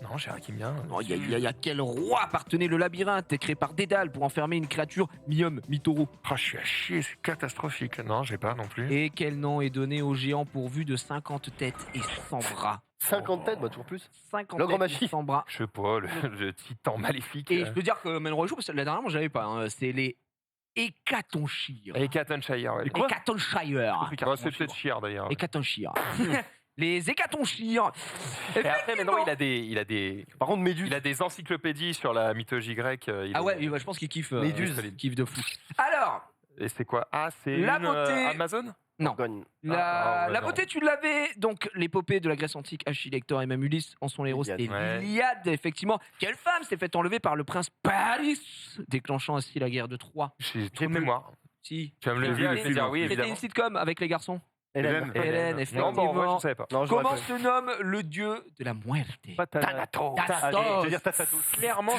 Non, j'ai rien qui me vient. Oh, il y a quel roi appartenait le labyrinthe créé par Dédale pour enfermer une créature mi-homme, mi-taureau? Ah, je suis à chier, c'est catastrophique. Non, j'ai pas non plus. Et quel nom est donné au géant pourvu de 50 têtes et 100 bras? 50 têtes, bah toujours plus. 50 Le grand têtes et machi. 100 bras. Je sais pas, le titan maléfique. Et je peux dire que Manroy joue, parce que la dernière, moi, j'avais pas. Hein, c'est les Hécatonchires. Et Cattonshire, ouais. Hécatonchire. Bon, c'est peut-être chier d'ailleurs. Hécatonchire. Les Hécatonchires. Et après, maintenant, il a des. Par contre, Méduse. Il a des encyclopédies sur la mythologie grecque. Ah ouais, je pense qu'il kiffe. Méduse. Il kiffe de fou. Alors, Et c'est quoi? Ah, c'est La une, beauté. Amazon? non. Gorgone. La non. beauté, tu l'avais. Donc, l'épopée de la Grèce antique, Achille, Hector et même Ulysse en sont les héros. Iliade. C'était Ouais. l'Iliade, effectivement. Quelle femme s'est fait enlever par le prince Paris, déclenchant ainsi la guerre de Troie? J'ai trop de mémoire. Si. Tu vas me le dire, C'était- et dire oui, C'était évidemment. une sitcom avec les garçons. Hélène. Hélène, Non, effectivement. bon, en vrai, je savais pas. Non, j'aurais Comment pas. se nomme le dieu de la muerte? Thanatos. Thanatos. Clairement,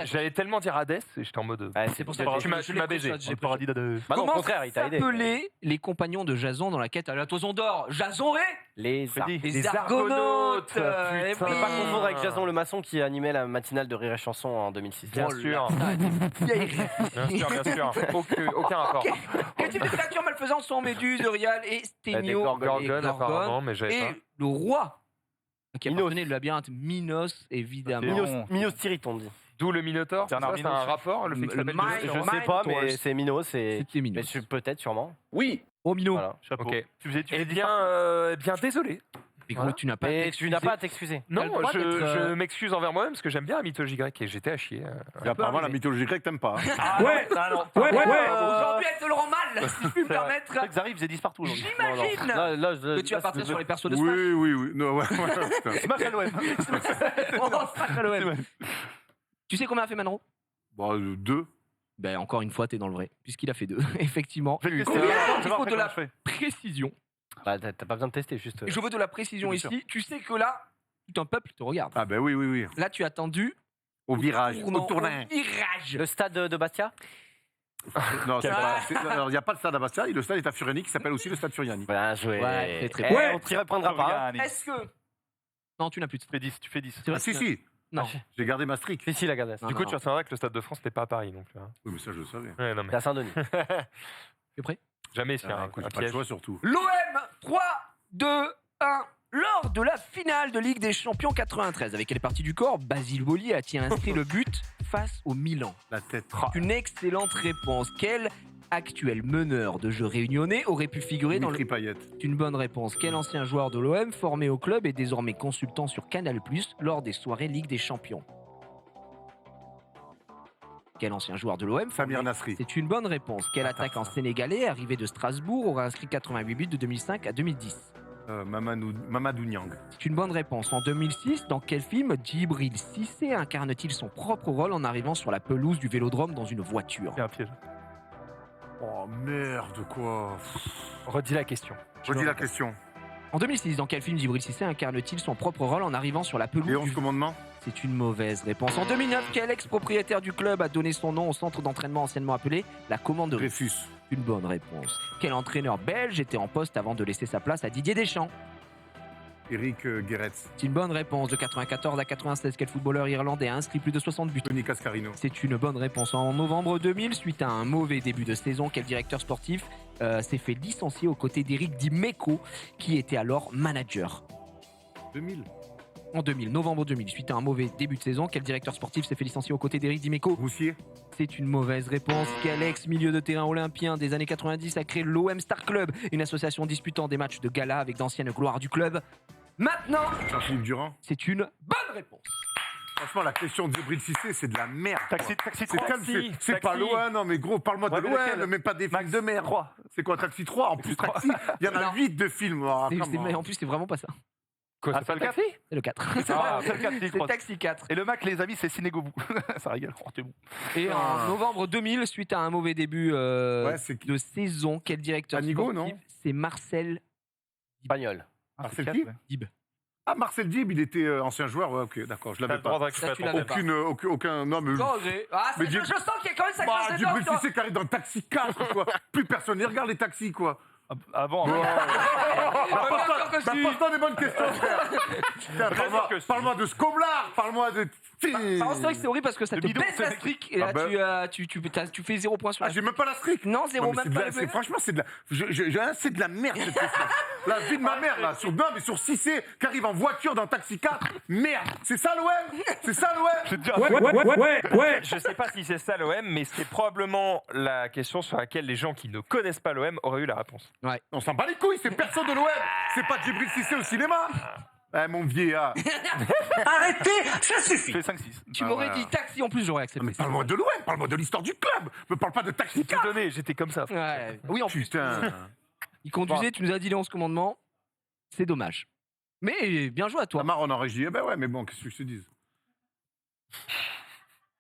j'allais tellement dire Hadès et j'étais en mode. Ouais, C'est pour ça Tu m'as baisé. Bah non, au Comment contraire, il t'a aidé. s'appelaient les compagnons de Jason dans la quête à la toison d'or? Jason Ré? Les Les Argonautes. Putain. Eh Faut oui. pas confondre avec Jason le maçon qui animait la matinale de Rire et Chanson en 2006. Bien sûr. Vieille Bien sûr. Aucun rapport. Quel type de créatures malfaisantes sont Méduse, Eurial et Sténio? Gorgone, apparemment, mais j'avais pas. Et le roi qui Minos. appartenait le labyrinthe, Minos, évidemment. Minos Tirith, on dit. D'où le Minotaure. Bernard Ça, c'est un Minos. rapport, le fait que ça Le s'appelle Mine- le- Je sais pas, mais Minotaurs. c'est Minos. C'était Minos. Mais peut-être, sûrement. Oh, Mino. Voilà. Chapeau. Ok. Tu faisais Eh bien, désolé. Mais gros, Voilà. tu n'as pas. Et d'excuse. tu n'as pas à t'excuser. T'as le Non, droit je d'être, m'excuse envers moi-même parce que j'aime bien la mythologie grecque et j'étais à chier. Et apparemment, la mythologie grecque, t'aimes pas. hein. Ouais, Aujourd'hui, elle te le rend mal, si je puis me permettre. Xari faisait 10 partout aujourd'hui. J'imagine que tu vas partir sur les persos de Smash. Oui. Non, ouais, putain. Smash à l'OM. On en Smash à l'OM. Tu sais combien a fait Manro? Bon, 2. Ben, encore une fois, t'es dans le vrai, puisqu'il a fait 2, effectivement. Je vais le tester. Combien Je vais il voir faut après de la comment je fais. précision. Bah, t'as pas besoin de tester, juste. Je veux de la précision Bien ici. Tu sais que là, tout un peuple te regarde. Ah ben oui. Là, tu as attendu Au virage, tournant, au tournant. au virage. Le stade de Bastia. Non, alors il n'y a pas le stade à Bastia, le stade est à Furiani qui s'appelle aussi le stade Furiani. Bien joué. Ouais, très, très Eh, bon. on t'y reprendra pas. hein. Est-ce que... Non, tu n'as plus de... Tu fais 10, tu fais 10. C'est vrai Ah si, que- si, Non. j'ai gardé ma streak. Si, la garde. Non, Du non, coup, non. tu retiendras que le Stade de France n'était pas à Paris non plus. Hein. Oui, mais ça, je le savais. Ouais, non, mais C'est à Saint-Denis. Tu es prêt? jamais s'il y a un Écoute, un j'ai pas le piège. choix surtout. L'OM 3, 2, 1. Lors de la finale de Ligue des Champions 93, avec quelle partie du corps Basile Boli a-t-il inscrit le but face au Milan? La tête. Une excellente réponse. Quel actuel meneur de jeu réunionnais aurait pu figurer dans le... Dimitri Payet. C'est une bonne réponse. Quel ancien joueur de l'OM formé au club est désormais consultant sur Canal+ lors des soirées Ligue des Champions? Quel ancien joueur de l'OM Samir Nasri. C'est une bonne réponse. Quel attaquant sénégalais arrivé de Strasbourg aura inscrit 88 buts de 2005 à 2010? Mamadou Niang. C'est une bonne réponse. En 2006, dans quel film Djibril Cissé incarne-t-il son propre rôle en arrivant sur la pelouse du Vélodrome dans une voiture? C'est un piège. Oh merde, quoi. Redis la question. Redis la question. En 2006, dans quel film Djibril Cissé incarne-t-il son propre rôle en arrivant sur la pelouse Les 11 du... commandements. C'est une mauvaise réponse. En 2009, quel ex-propriétaire du club a donné son nom au centre d'entraînement anciennement appelé la Commanderie? Dreyfus. Une bonne réponse. Quel entraîneur belge était en poste avant de laisser sa place à Didier Deschamps? Eric Guéretz. C'est une bonne réponse. De 94 à 96, quel footballeur irlandais a inscrit plus de 60 buts? Tony Cascarino. C'est une bonne réponse. En novembre 2000, suite à un mauvais début de saison, quel directeur sportif s'est fait licencier aux côtés d'Éric Dimeco, qui était alors manager? 2000. En 2000, novembre 2000, suite à un mauvais début de saison, quel directeur sportif s'est fait licencier aux côtés d'Éric Dimeco? Roussier. C'est une mauvaise réponse. Quel ex-milieu de terrain olympien des années 90 a créé l'OM Star Club, une association disputant des matchs de gala avec d'anciennes gloires du club? Maintenant, Jean-Philippe Durand. c'est une bonne réponse. Franchement, la question de Djibril Cissé, c'est de la merde. Taxi quoi. 3. C'est pas loin, non, mais gros, parle-moi de Ouais, mais l'OM, lequel mais pas des films Max de merde. 3. C'est quoi, Taxi 3? En plus, Taxi, il y en a Non. 8 de films. Oh, Mais en plus, c'est vraiment pas ça. Quoi, Ah, c'est pas c'est le le café? C'est le 4. Ah, c'est le 4, C'est Taxi 4. Et le Mac, les amis, c'est Cinégobou. Ça régale. Oh, t'es bon. Et en novembre 2000, suite à un mauvais début Ouais, c'est qui? de saison, quel directeur Anigo, sportif? non C'est Marcel Pagnol. Ah, c'est quatre, qui? ouais. Dib. Ah, Marcel Dib, il était ancien joueur, ouais, ok, d'accord, je T'as l'avais le droit de pas. récupérer tu ton l'avais compte. Aucun. Non, mais. Mais je sens qu'il y a quand même ça Bah, Djibril Cissé qui arrive dans le taxi 4, quoi. Plus personne ne regarde les taxis, quoi. Avant. Pose-toi des bonnes questions, frère. Parle-moi de Scoblar, parle-moi de. C'est vrai que c'est horrible parce que ça te bidon, baisse la c'est- streak et là tu fais 0 points sur Ah, la j'ai même pas la streak. Non, 0 mais même pas. franchement, c'est de la. C'est de la merde, cette question. La vie de ma mère, là. Mais sur Cissé, qui arrive en voiture dans Taxi 4. Merde. C'est ça l'OM. C'est ça l'OM. Ouais. Je sais pas si c'est ça l'OM, mais c'est probablement la question sur laquelle les gens qui ne connaissent pas l'OM auraient eu la réponse. On s'en bat les couilles, c'est personne de l'OM. C'est pas Djibril Cissé au cinéma. Eh, mon vieillard. Arrêtez, ça suffit. Je fais 5-6. Tu m'aurais dit taxi en plus, j'aurais accepté. Mais parle-moi de l'OM, parle-moi de l'histoire du club. Me parle pas de Taxi 4. Donné, j'étais comme ça. Ouais. Oui, en plus. Putain. Il conduisait, tu nous as dit les 11 commandements. C'est dommage. Mais bien joué à toi. La marre, on en régie. Eh ben ouais, mais bon, qu'est-ce que je te dise?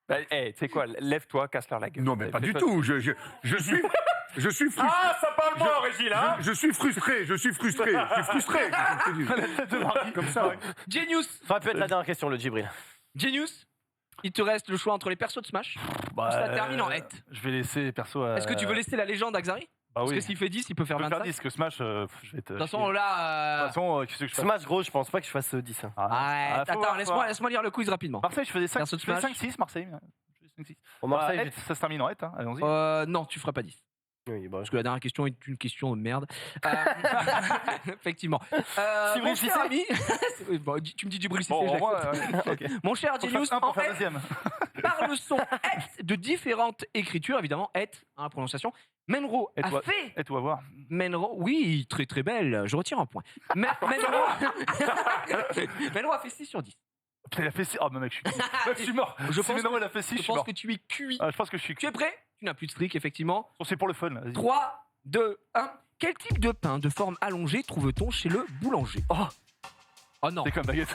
Bah, tu sais quoi, lève-toi, casse-leur la gueule. Non, mais pas du tout. Je suis frustré. Ah, ça parle moins, Régis, là. Je suis frustré. Je suis frustré. Comme ça. Genius. Ça aurait pu être la dernière question, le Djibril. Genius. Il te reste le choix entre les persos de Smash. Ça termine en hête. Je vais laisser perso à... Est-ce que tu veux laisser la légende Axari? Bah Parce oui. que s'il fait 10, il peut faire Je peux 25. faire 10, que Smash, je vais te... De toute façon, là. De toute façon, qu'est-ce que je fais? Smash, gros, je pense pas que je fasse 10. hein. Arrête. faut Attends, voir, laisse-moi lire le quiz rapidement. Marseille, je faisais Perso de 5-6, Marseille. Je fais 5-6. Au Marseille, Hête, ça se termine en hête, hein. Allons-y. Non, tu feras pas 10. oui, bah, Parce que la dernière question est une question de merde. Effectivement. Djibril Mon cher Cissé. ami. Oui, bon, tu me dis Djibril Cissé, Bon, je au moins, l'accepte. ok. Mon cher Faut que je Genius, fasse un pour en faire hête, deuxième. par le son hête de différentes écritures, évidemment, hête, la prononciation. Menro Et a toi- fait. Et toi, voir. Menro, oui, très très belle, je retire un point. Menro a fait 6 sur 10. Putain, il a fait 6. Oh, non, mec, je suis mort. Je Si pense Ménoro, il a fait 6, Je je suis pense mort. que tu es QI. Ah, je pense que je suis... Tu es prêt? Tu n'as plus de streak, effectivement. C'est pour le fun, là. Vas-y. 3, 2, 1. Quel type de pain de forme allongée trouve-t-on chez le boulanger? Oh non. C'est comme baguette.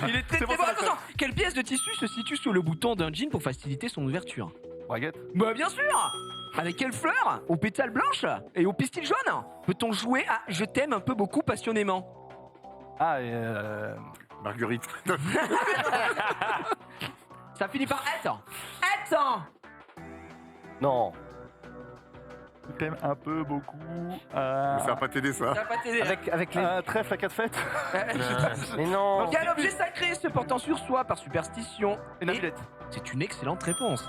Il était C'est très bon, bon. ça Attention, quelle pièce de tissu se situe sous le bouton d'un jean pour faciliter son ouverture? Baguette. Bah bien sûr. Avec quelle fleur? Aux pétales blanches et aux pistils jaunes peut-on jouer à Je t'aime un peu beaucoup passionnément? Ah, et Marguerite. Ça finit par être. Être. non. je t'aime un peu beaucoup. Ça va pas t'aider, ça. Ça va pas t'aider. Avec les. Trèfle à 4 fêtes. Mais non. Quel objet sacré se portant sur soi par superstition? Une Et amulette. c'est une excellente réponse.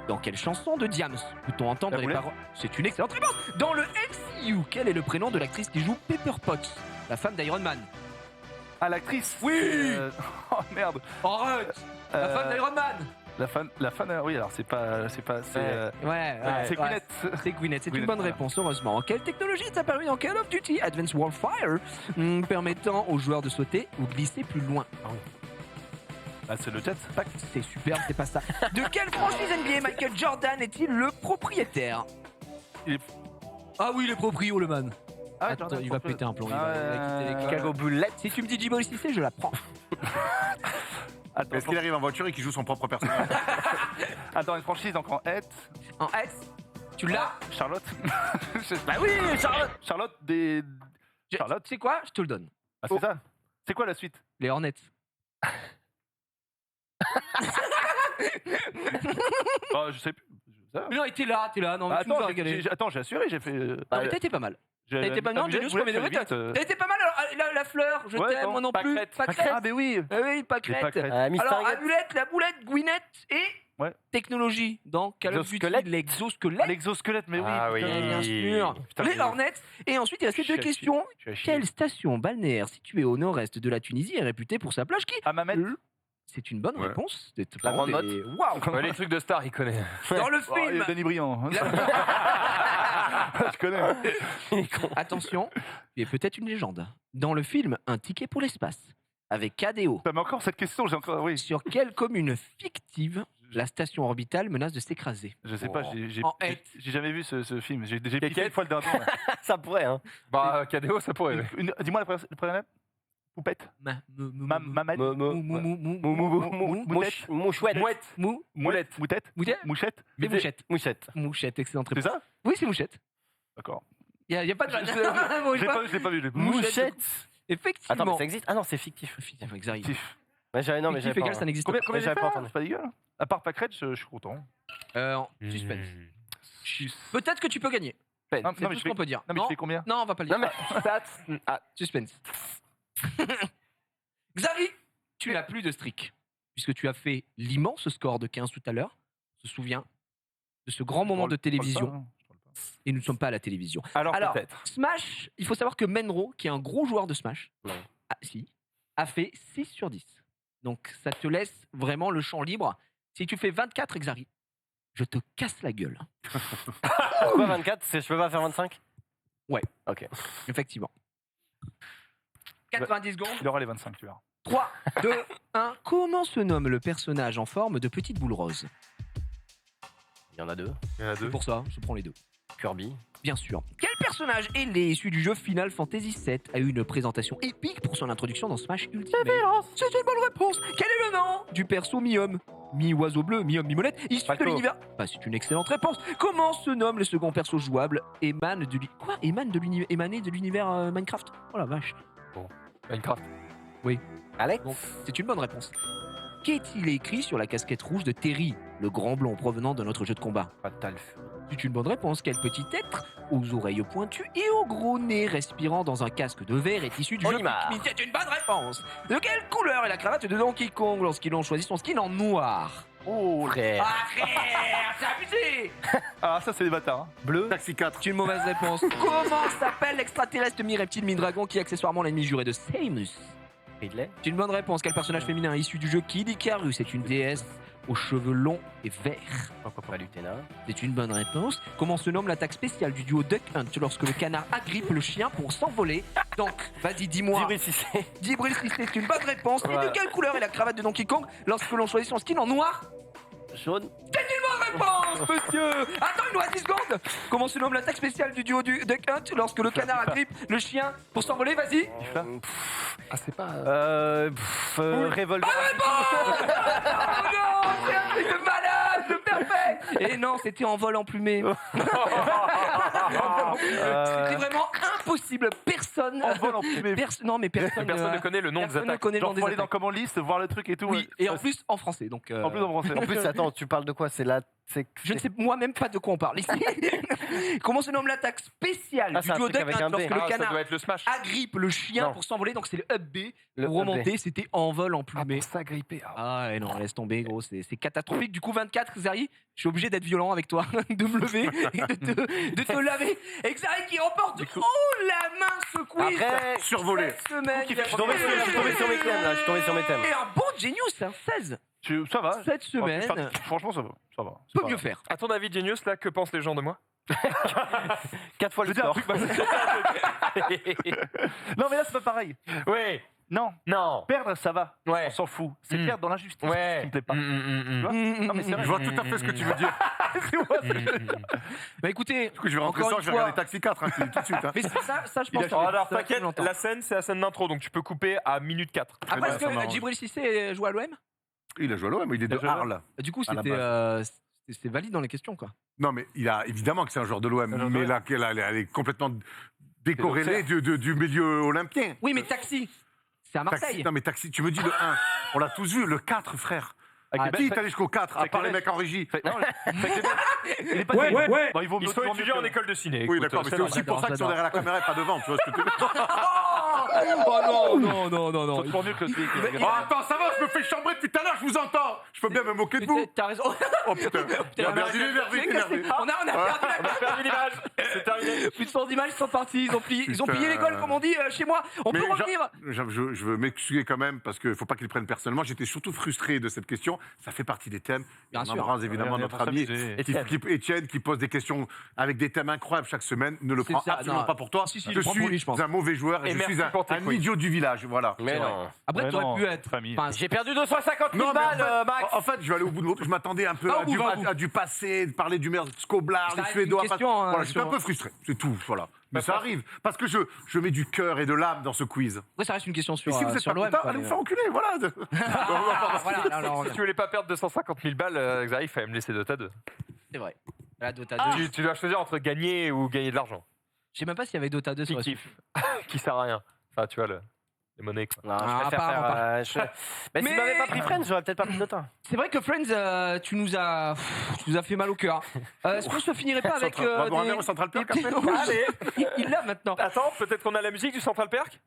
Dans quelle chanson de Diams peut-on entendre La les boulette. paroles? C'est une excellente réponse. Dans le MCU, quel est le prénom de l'actrice qui joue Pepper Potts, la femme d'Iron Man? Ah, l'actrice. Oui. Oh, merde. Arrête. La femme d'Iron Man. La fan, oui, alors c'est pas. C'est C'est Gwyneth. C'est Gwyneth, c'est une Gwyneth, bonne voilà. réponse, heureusement. Quelle technologie est apparue dans Call of Duty Advanced Warfare permettant aux joueurs de sauter ou glisser plus loin? Ah, c'est le jet. C'est super, c'est pas ça. De quelle franchise NBA Michael Jordan est-il le propriétaire? Il est- Ah oui, le proprio, le man. Ah, Attends, Jordan, il va pourquoi péter un plomb. Il Ah, va quitter l'école. Chicago Bullet. Si tu me dis Djibril Cissé, je la prends. Attends, Est-ce qu'il arrive en voiture et qu'il joue son propre personnage? attends, une franchise donc en hête. En S, tu l'as? Charlotte. Bah oui, Charlotte. Charlotte des. Charlotte. Tu sais quoi? Je te le donne. Ah, c'est ça. C'est quoi la suite? Les Hornets. Oh, je sais plus. Mais non, t'es là. Non, mais tu nous as régalé. Attends, j'ai assuré, j'ai fait. Non, mais t'as été pas mal. T'as été pas mal, Amulette, Genius, boulette, premier degré, vite, T'as été pas mal. Alors, la fleur, je Ouais, t'aime, non, moi non pas plus. crête. Pas crête. Ah, mais oui. Oui, pas J'ai pas crête. crête. Mister Alors, Get. amulette, la boulette, Gwyneth et Ouais. technologie dans Call of Duty, Exosquelette. l'exosquelette. L'exosquelette, mais oui. Ah oui. putain. Bien sûr. Putain, Les mais- Hornets. Et ensuite, il y a ces Je suis deux à chier. questions. Je suis à chier. Quelle station balnéaire située au nord-est de la Tunisie est réputée pour sa plage qui? À ma mètre. C'est une bonne Ouais. réponse. La Grande Motte. Waouh. Ouais, les trucs de star, il connaît. Dans le Oh, il y film. a Denis Briand. Je connais. Attention, tu es peut-être une légende. Dans le film Un ticket pour l'espace, avec KDO, Putain, mais encore cette question, j'ai encore. Oui. sur quelle commune fictive la station orbitale menace de s'écraser? Je sais pas, j'ai En hête. jamais vu ce film. J'ai piqué une fois le dindon. là. Ça pourrait, hein. Bah, KDO, ça pourrait. ouais. Dis-moi le premier lettre. Poupette. Mamette. Mouchouette. Moulette. Moutette. Mouchette. Mouchette. C'est Mouchette. Mouchette. Mouchette, excellente C'est réponse. ça Oui, c'est Mouchette. D'accord. Il n'y a pas de. Je l'ai pas vu. Mouchette. Mouchette. Effectivement. Attends, mais ça existe? Ah non, c'est fictif. Effectivement, Xari. Mais j'avais, non, mais Fictif j'avais égal, pas. ça n'existe Combien, pas. combien j'avais j'ai pas fait, entendu. C'est pas dégueu. À part Packred, je suis content. Suspense. Peut-être que tu peux gagner. Non, C'est tout ce qu'on peut dire. Non, mais je fais combien? Non, on va pas le dire. Non, mais stats. Suspense. Xari, tu n'as plus de streak. Puisque tu as fait l'immense score de 15 tout à l'heure. On se souvient de ce grand moment de télévision. Et nous ne sommes pas à la télévision. Alors, Alors, peut-être. Smash, il faut savoir que Menro, qui est un gros joueur de Smash, Non. a fait 6 sur 10. Donc ça te laisse vraiment le champ libre. Si tu fais 24, Xari, je te casse la gueule. Pourquoi 24? Je peux pas faire 25? Ouais. Ok. Effectivement. 90 secondes. Il aura les 25, tu verras. 3, 2, 1. Comment se nomme le personnage en forme de petite boule rose? Il y en a deux. C'est pour ça, je prends les deux. Kirby. Bien sûr. Quel personnage ailé issu du jeu Final Fantasy VII a eu une présentation épique pour son introduction dans Smash Ultimate? C'est une bonne réponse. Quel est le nom du perso Mi-homme? Mi-oiseau bleu, mi-homme, mi-molette, issu de Falco. l'univers. Bah, c'est une excellente réponse. Comment se nomme le second perso jouable émané de l'univers Minecraft? Oh la vache. Minecraft. Alex. Bon, c'est une bonne réponse. Qu'est-il écrit sur la casquette rouge de Terry, le grand blond provenant de notre jeu de combat? Fatal Fury. C'est une bonne réponse. Quel petit être, aux oreilles pointues et au gros nez respirant dans un casque de verre est issu du jeu Olimar. Pikmin? C'est une bonne réponse. De quelle couleur est la cravate de Donkey Kong lorsqu'il a choisi son skin en noir? Oh, frère. Ah frère, c'est abusé. Ah, ça, c'est des bâtards. Hein. Bleu. Taxi 4. C'est une mauvaise réponse. Comment s'appelle l'extraterrestre mi-reptile mi-dragon qui est accessoirement l'ennemi juré de Samus? Ridley. C'est une bonne réponse. Quel personnage féminin issu du jeu Kid Icarus est une déesse aux cheveux longs et verts? Pas Lutena. C'est une bonne réponse. Comment se nomme l'attaque spéciale du duo Duck Hunt lorsque le canard agrippe le chien pour s'envoler? Donc, vas-y, dis-moi. Djibril Cissé. Djibril Cissé, c'est une bonne réponse. Et Ouais. de quelle couleur est la cravate de Donkey Kong lorsque l'on choisit son skin en noir? Jaune. Bonne réponse, monsieur. Attends, il nous reste 10 secondes. Comment se nomme l'attaque spéciale du duo du Duck Hunt lorsque le canard agrippe le chien pour s'envoler? Vas-y. Ah, c'est pas. Revolver. Oh non, c'est un truc de malade, de parfait. Et non, c'était en vol emplumé. C'était vraiment impossible. Personne. En vol emplumé. Non, mais personne. Personne ne connaît le nom des personne ne attaques. connaît le nom Genre, des faut aller dans attaques. Command List, voir le truc et tout. Oui, et en plus en français. Donc, En plus en français. En plus, attends, tu parles de quoi? C'est là. je ne sais moi-même pas de quoi on parle ici. Comment se nomme l'attaque spéciale Ah, du c'est un duo truc Duck avec Hunt un B. lorsque Ah, le ça canard doit être le Smash. agrippe le chien Non. pour s'envoler? Donc c'est le up B. Le Pour up B. remonter, c'était en vol emplumé. s'agripper. Ah ouais, non, laisse tomber, gros, c'est catastrophique. Du coup, 24, Xari, je suis obligé d'être violent avec toi, de me lever et de te laver. Et Xari qui remporte la main ce quiz Après, survolé. cette semaine. Je suis tombé sur mes thèmes, là. Je suis tombé sur mes thèmes. Et un bon Genius, hein, 16 Ça va. cette semaine. Franchement, ça va. Ça va. C'est Peut pas- mieux faire. À ton avis, Genius, là, que pensent les gens de moi? 4 fois Je le veux dire un score. truc. Non, mais là, c'est pas pareil. Ouais. Non. Non. Perdre, ça va. Ouais. On s'en fout. C'est Mm. perdre dans l'injustice Ouais. qui me plaît pas. Tu vois Non, mais c'est vrai. Je vois tout à fait ce que tu veux dire. Bah écoutez, Du coup, je vais rentrer encore ça, une je vais fois. regarder Taxi 4 hein, tout de suite. hein. Mais ça, je pense que Alors, ça va t'inquiète, plus longtemps. la scène, c'est la scène d'intro, donc tu peux couper à minute 4. Après, bien, est-ce ça que m'arrange. Djibril Cissé joue à l'OM? Il a joué à l'OM, il est de joué à l'OM. Arles. Du coup, À la c'était valide dans les questions, quoi. Non, mais il a évidemment que c'est un joueur de l'OM, joueur de mais l'OM. là, elle est complètement décorrélée du milieu olympien. Oui, mais Taxi, c'est à Marseille. Taxi, non, mais Taxi, tu me dis le 1. On l'a tous vu, le 4, frère. Qui est allé jusqu'au 4, à part les mecs en régie? Il est pas Ouais, terrible. ouais. Bon, ils vont Il mieux- faut ils vont étudier mieux en que- école de ciné. Oui, écoute, d'accord, mais c'est c'est aussi pour ça qu'ils sont derrière la caméra et pas devant, tu vois ce que tu veux dire. Oh non, non, non, non. Ils sont mieux que le SMIC. Oh, attends, ça va, je me fais chambrer depuis tout à l'heure, je vous entends. Je peux bien me moquer de vous. T'as raison. Oh putain, il a perdu l'énervé, énervé. On a perdu la On a perdu l'image. C'est terminé. Plus de 100 images sont partis. Ils ont plié les goals, comme on dit chez moi. On Mais peut revenir. je veux m'excuser quand même parce qu'il ne faut pas qu'ils le prennent personnellement. J'étais surtout frustré de cette question. Ça fait partie des thèmes. Bien On sûr. embrasse évidemment On est notre pour ami s'amuser. Étienne qui pose des questions avec des thèmes incroyables chaque semaine. Ne le C'est prends ça, absolument non. pas pour toi. Si, si, je je prends pour lui, suis je pense. un mauvais joueur et Et je merci suis pour tes un quiz. idiot du village. Voilà. Mais non. Après, Ouais, tu aurais non, pu être. famille. enfin, J'ai perdu 250 000 Non, mais balles, Max. en fait, je vais aller au bout de l'autre. Je m'attendais un peu Ah, à au bout, va au bout. du passé, de parler du maire Skoblar, Ça les reste Suédois. une question, Voilà, j'étais sur- un peu frustré. C'est tout. Voilà. Mais ça arrive. Parce que je mets du cœur et de l'âme dans ce quiz. Après, ça reste une question Et sur, si vous êtes sur pas l'OM. content, quoi, allez mais- vous faire enculer. Voilà. Voilà, alors, Si tu voulais pas perdre 250 000 balles, Xavier, il fallait me laisser Dota 2. c'est vrai. La Dota 2. Tu dois choisir entre gagner ou gagner de l'argent. Je sais même pas s'il y avait Dota 2 sur la Fictif. Qui sert à rien. Enfin, tu vois, les monnaies. Quoi. Non, je préfère apparemment faire. Mais si tu m'avais pas pris Friends, j'aurais peut-être pas pris de temps. C'est vrai que Friends, tu nous as fait mal au cœur. Est-ce qu'on se finirait pas avec On va boire un verre au Central Perk après. Allez, Il l'a maintenant. attends, peut-être qu'on a la musique du Central Perk.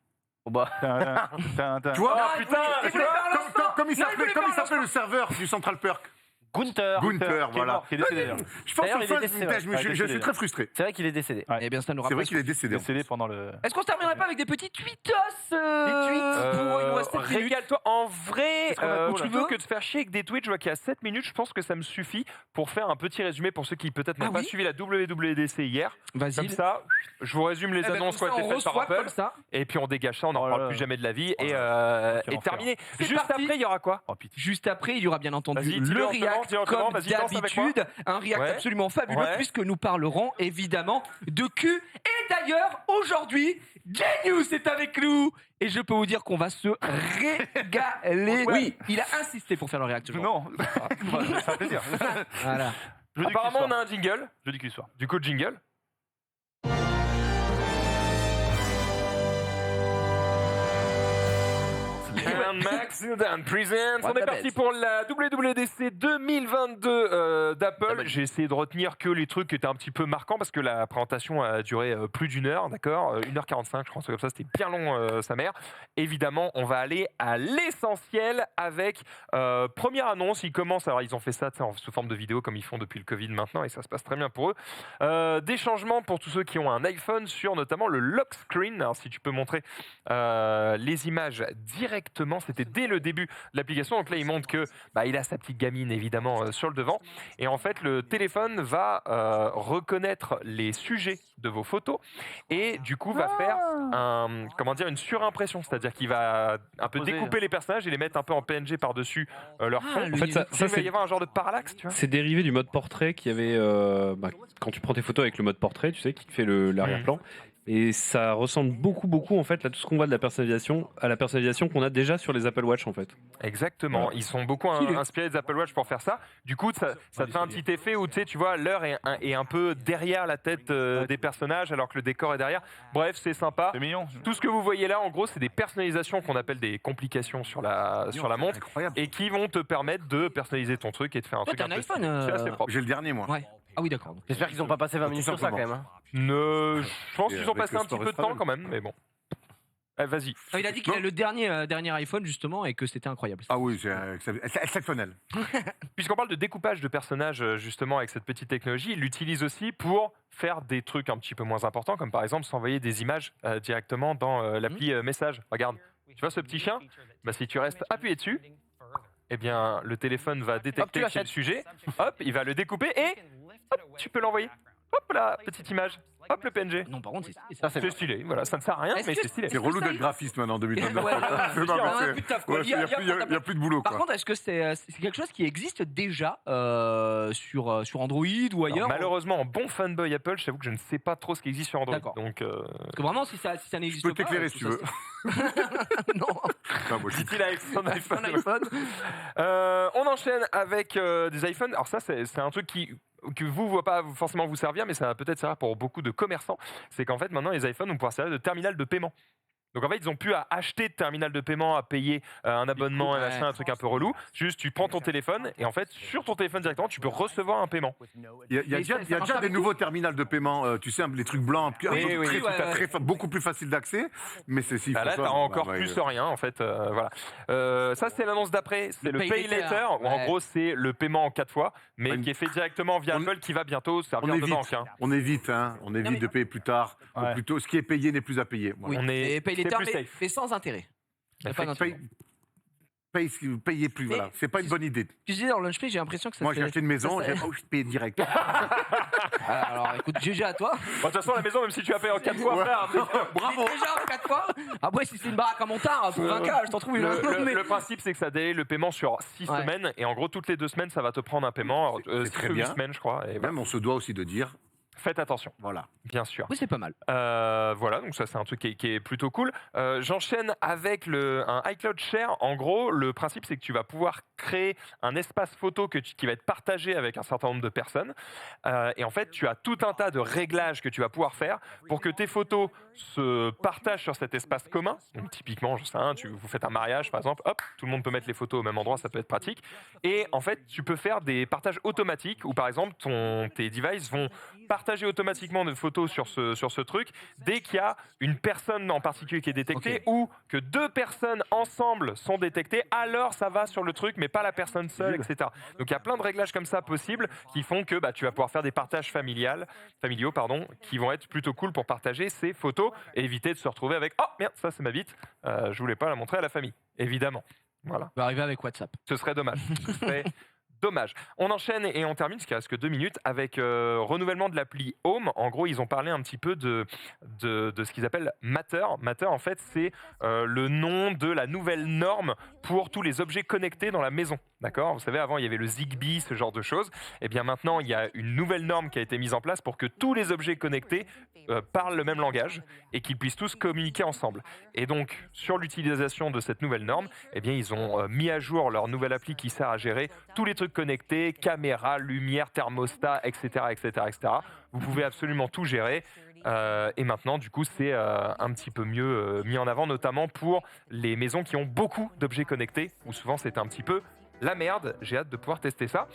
Tu vois, putain, tu vois comme il s'appelait le serveur du Central Perk. Gunther, voilà. Qui est décédé, d'ailleurs. Je pense D'ailleurs, que il est Friends, décédé, putain, je suis très frustré. C'est vrai qu'il est décédé. Eh bien, ça nous C'est vrai rappelle. qu'il est décédé. Décédé pendant le. Est-ce qu'on se terminerait pas avec des petits tweetos pour il nous reste 7 minutes. Régale-toi. En vrai, Qu'est-ce qu'on a plutôt tu veux que de faire chier avec des tweets, je vois qu'il y a 7 minutes, je pense que ça me suffit pour faire un petit résumé pour ceux qui peut-être n'ont Ah pas oui suivi la WWDC hier. Vas-y. Comme ça, je vous résume les Eh ben, annonces qui comme ont ça, été on faites par reçoit Apple. comme ça. Et puis on dégage ça, on n'en Oh là parle là. plus jamais de la vie. Et Quel terminé. C'est Juste parti. après, il y aura quoi Oh putain. Juste après, il y aura bien entendu Vas-y, le dis-le en React, comment, comme vas-y, danse avec moi. d'habitude. Un React Ouais. absolument fabuleux, Ouais. puisque nous parlerons évidemment de cul. Et d'ailleurs, aujourd'hui, Genius est avec nous. Et je peux vous dire qu'on va se régaler. Oui, il a insisté pour faire le React. aujourd'hui. Non, c'est un plaisir. Voilà. Apparemment, on a un jingle. Jeudi cul soir. Du coup, jingle. And Max and Presents. On est parti pour la WWDC 2022 d'Apple. J'ai essayé de retenir que les trucs qui étaient un petit peu marquants parce que la présentation a duré plus d'une heure, d'accord 1h45, je crois, comme ça, c'était bien long, sa mère. Évidemment, on va aller à l'essentiel avec première annonce. Ils commencent, alors ils ont fait ça sous forme de vidéo comme ils font depuis le Covid maintenant et ça se passe très bien pour eux. Des changements pour tous ceux qui ont un iPhone sur notamment le lock screen. Alors si tu peux montrer les images directement, c'était dès le début de l'application. Donc là, il montre que il a sa petite gamine évidemment sur le devant. Et en fait, le téléphone va reconnaître les sujets de vos photos et du coup va faire une surimpression, c'est-à-dire qu'il va un peu découper les personnages et les mettre un peu en PNG par-dessus leur fond. En fait, ça il va c'est y avoir un genre de parallaxe, tu vois. c'est dérivé du mode portrait qui avait quand tu prends tes photos avec le mode portrait, tu sais, qui te fait l'arrière-plan. Et ça ressemble beaucoup en fait là, tout ce qu'on voit de la personnalisation à la personnalisation qu'on a déjà sur les Apple Watch en fait. Exactement, ils sont beaucoup inspirés des Apple Watch pour faire ça. Du coup, ça te fait un petit effet où tu vois l'heure est un peu derrière la tête des personnages alors que le décor est derrière. Bref, c'est sympa. C'est mignon. Tout ce que vous voyez là, en gros, c'est des personnalisations qu'on appelle des complications sur la montre et qui vont te permettre de personnaliser ton truc et de faire un Toi, truc t'as un un peu iPhone, stylé. C'est assez propre. J'ai le dernier, moi. Ouais. Ah oui, d'accord. J'espère qu'ils n'ont pas passé 20 minutes sur ça quand même. hein. Je pense qu'ils ont avec passé le un petit peu de Storage temps Travel. quand même, mais bon. Vas-y. Il a dit qu'il a le dernier iPhone justement et que c'était incroyable. Ah oui, c'est exceptionnel. Puisqu'on parle de découpage de personnages justement avec cette petite technologie, il l'utilise aussi pour faire des trucs un petit peu moins importants, comme par exemple s'envoyer des images directement dans l'appli message. Regarde, tu vois ce petit chien si tu restes appuyé dessus, eh bien le téléphone va détecter que c'est le sujet, hop, il va le découper et hop, tu peux l'envoyer. Hop là, petite image. Hop, le PNG. Non, par contre, c'est stylé. Ça, c'est stylé. Voilà, ça ne sert à rien, Est-ce mais que- c'est stylé. C'est relou d'être graphiste maintenant en 2022. Ouais, C'est pas on a passé. plus de taf, quoi. Ouais, Il y a- il y a plus de boulot, Par quoi. contre, est-ce que c'est quelque chose qui existe déjà sur Android ou ailleurs Alors, malheureusement, en bon fanboy Apple, je t'avoue que je ne sais pas trop ce qui existe sur Android. D'accord. Donc, Parce que vraiment, si ça Je n'existe peux pas. t'éclairer si tu veux. Non, Non, moi, je suis- dit-il avec son iPhone. un iPhone. On enchaîne avec des iPhones. Alors ça, c'est un truc que vous ne voit pas forcément vous servir, mais ça va peut-être servir pour beaucoup de commerçants. C'est qu'en fait, maintenant, les iPhones vont pouvoir servir de terminal de paiement. Donc en fait, ils n'ont plus à acheter de terminal de paiement, à payer un abonnement, et machin, un truc un peu relou. Juste, tu prends ton téléphone et en fait, sur ton téléphone directement, tu peux recevoir un paiement. Il y a déjà des nouveaux terminaux de paiement, tu sais, les trucs blancs, beaucoup plus faciles d'accès. Mais c'est si. Là, t'as encore plus rien en fait. Voilà. Ça, c'est l'annonce d'après. C'est le Pay Later, où en gros, c'est le paiement en 4 fois, mais qui est fait directement via Apple, qui va bientôt servir de banque. On évite de payer plus tard. Ou plutôt, ce qui est payé n'est plus à payer. Voilà. On est Et paye les c'est termes, plus safe. mais sans intérêt. Y a pas d'intérêt. Payez plus, voilà. C'est pas une bonne idée. Tu disais dans le lunch pay, j'ai l'impression que ça Moi, j'ai acheté une maison, ça, je paye direct. Alors écoute, GG à toi. De toute façon, la maison, même si tu as payé en 4 fois, frère, Bravo. Déjà 4 fois. Après, si c'est une baraque à Montard, pour 20K, je t'en trouve une. le principe, c'est que ça délaye le paiement sur 6 Ouais. semaines. Et en gros, toutes les 2 semaines, ça va te prendre un paiement. C'est très 8 bien. semaines, je crois. Et voilà. Même, on se doit aussi de dire, Faites attention. Voilà. Bien sûr. Oui, c'est pas mal. Voilà, donc ça c'est un truc qui est plutôt cool. J'enchaîne avec un iCloud Share. En gros, le principe c'est que tu vas pouvoir créer un espace photo qui va être partagé avec un certain nombre de personnes. Et en fait, tu as tout un tas de réglages que tu vas pouvoir faire pour que tes photos se partagent sur cet espace commun. Donc typiquement, je sais rien, vous faites un mariage par exemple, hop, tout le monde peut mettre les photos au même endroit, ça peut être pratique. Et en fait, tu peux faire des partages automatiques où par exemple tes devices vont partager automatiquement des photos sur ce truc dès qu'il y a une personne en particulier qui est détectée ou que 2 personnes ensemble sont détectées, alors ça va sur le truc mais pas la personne seule, etc. Donc il y a plein de réglages comme ça possibles qui font que tu vas pouvoir faire des partages familiaux qui vont être plutôt cool pour partager ces photos et éviter de se retrouver avec « Oh merde, ça c'est ma bite, je voulais pas la montrer à la famille », évidemment. Voilà. Ça va arriver avec WhatsApp. Ce serait dommage. Dommage. On enchaîne et on termine, parce qu'il reste que 2 minutes, avec renouvellement de l'appli Home. En gros, ils ont parlé un petit peu de ce qu'ils appellent Matter. Matter, en fait, c'est le nom de la nouvelle norme pour tous les objets connectés dans la maison. D'accord ? Vous savez, avant, il y avait le Zigbee, ce genre de choses. Et bien maintenant, il y a une nouvelle norme qui a été mise en place pour que tous les objets connectés parlent le même langage et qu'ils puissent tous communiquer ensemble. Et donc, sur l'utilisation de cette nouvelle norme, eh bien, ils ont mis à jour leur nouvelle appli qui sert à gérer tous les trucs connectés, caméra, lumière, thermostat, etc., etc., etc. Vous pouvez absolument tout gérer. Et maintenant, du coup, c'est un petit peu mieux mis en avant, notamment pour les maisons qui ont beaucoup d'objets connectés, où souvent c'est un petit peu la merde. J'ai hâte de pouvoir tester ça.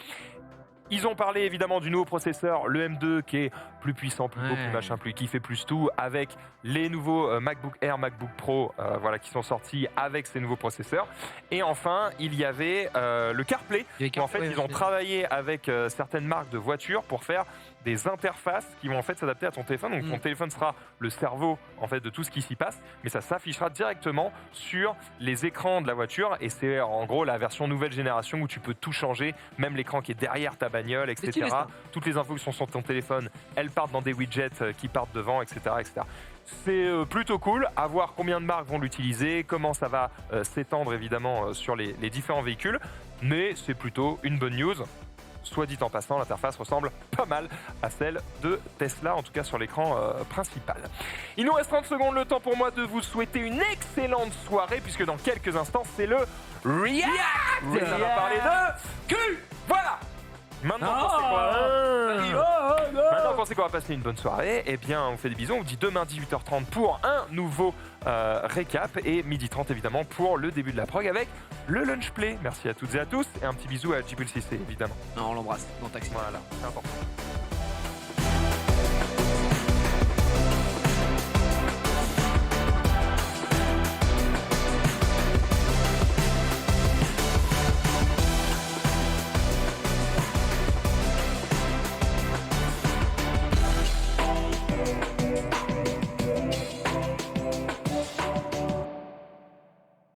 Ils ont parlé évidemment du nouveau processeur, le M2, qui est plus puissant, plus beau, plus machin, plus qui fait plus tout, avec les nouveaux MacBook Air, MacBook Pro, qui sont sortis avec ces nouveaux processeurs. Et enfin, il y avait le CarPlay. En fait, ils ont travaillé avec certaines marques de voitures pour faire des interfaces qui vont en fait s'adapter à ton téléphone. Donc ton téléphone sera le cerveau en fait de tout ce qui s'y passe, mais ça s'affichera directement sur les écrans de la voiture. Et c'est en gros la version nouvelle génération où tu peux tout changer, même l'écran qui est derrière ta bagnole, etc. Toutes les infos qui sont sur ton téléphone, elles partent dans des widgets qui partent devant, etc., etc. C'est plutôt cool, à voir combien de marques vont l'utiliser, comment ça va s'étendre évidemment sur les différents véhicules, mais c'est plutôt une bonne news. Soit dit en passant, l'interface ressemble pas mal à celle de Tesla, en tout cas sur l'écran principal. Il nous reste 30 secondes, le temps pour moi de vous souhaiter une excellente soirée, puisque dans quelques instants, c'est le React. Et ça va parler de cul. Voilà. Maintenant qu'on sait qu'on va passer une bonne soirée, eh bien on fait des bisous, on vous dit demain 18h30 pour un nouveau récap et 12h30 évidemment pour le début de la prog avec le Lunch Play. Merci à toutes et à tous et un petit bisou à JPulCC évidemment. Non, on l'embrasse dans le taxi. Voilà, c'est important.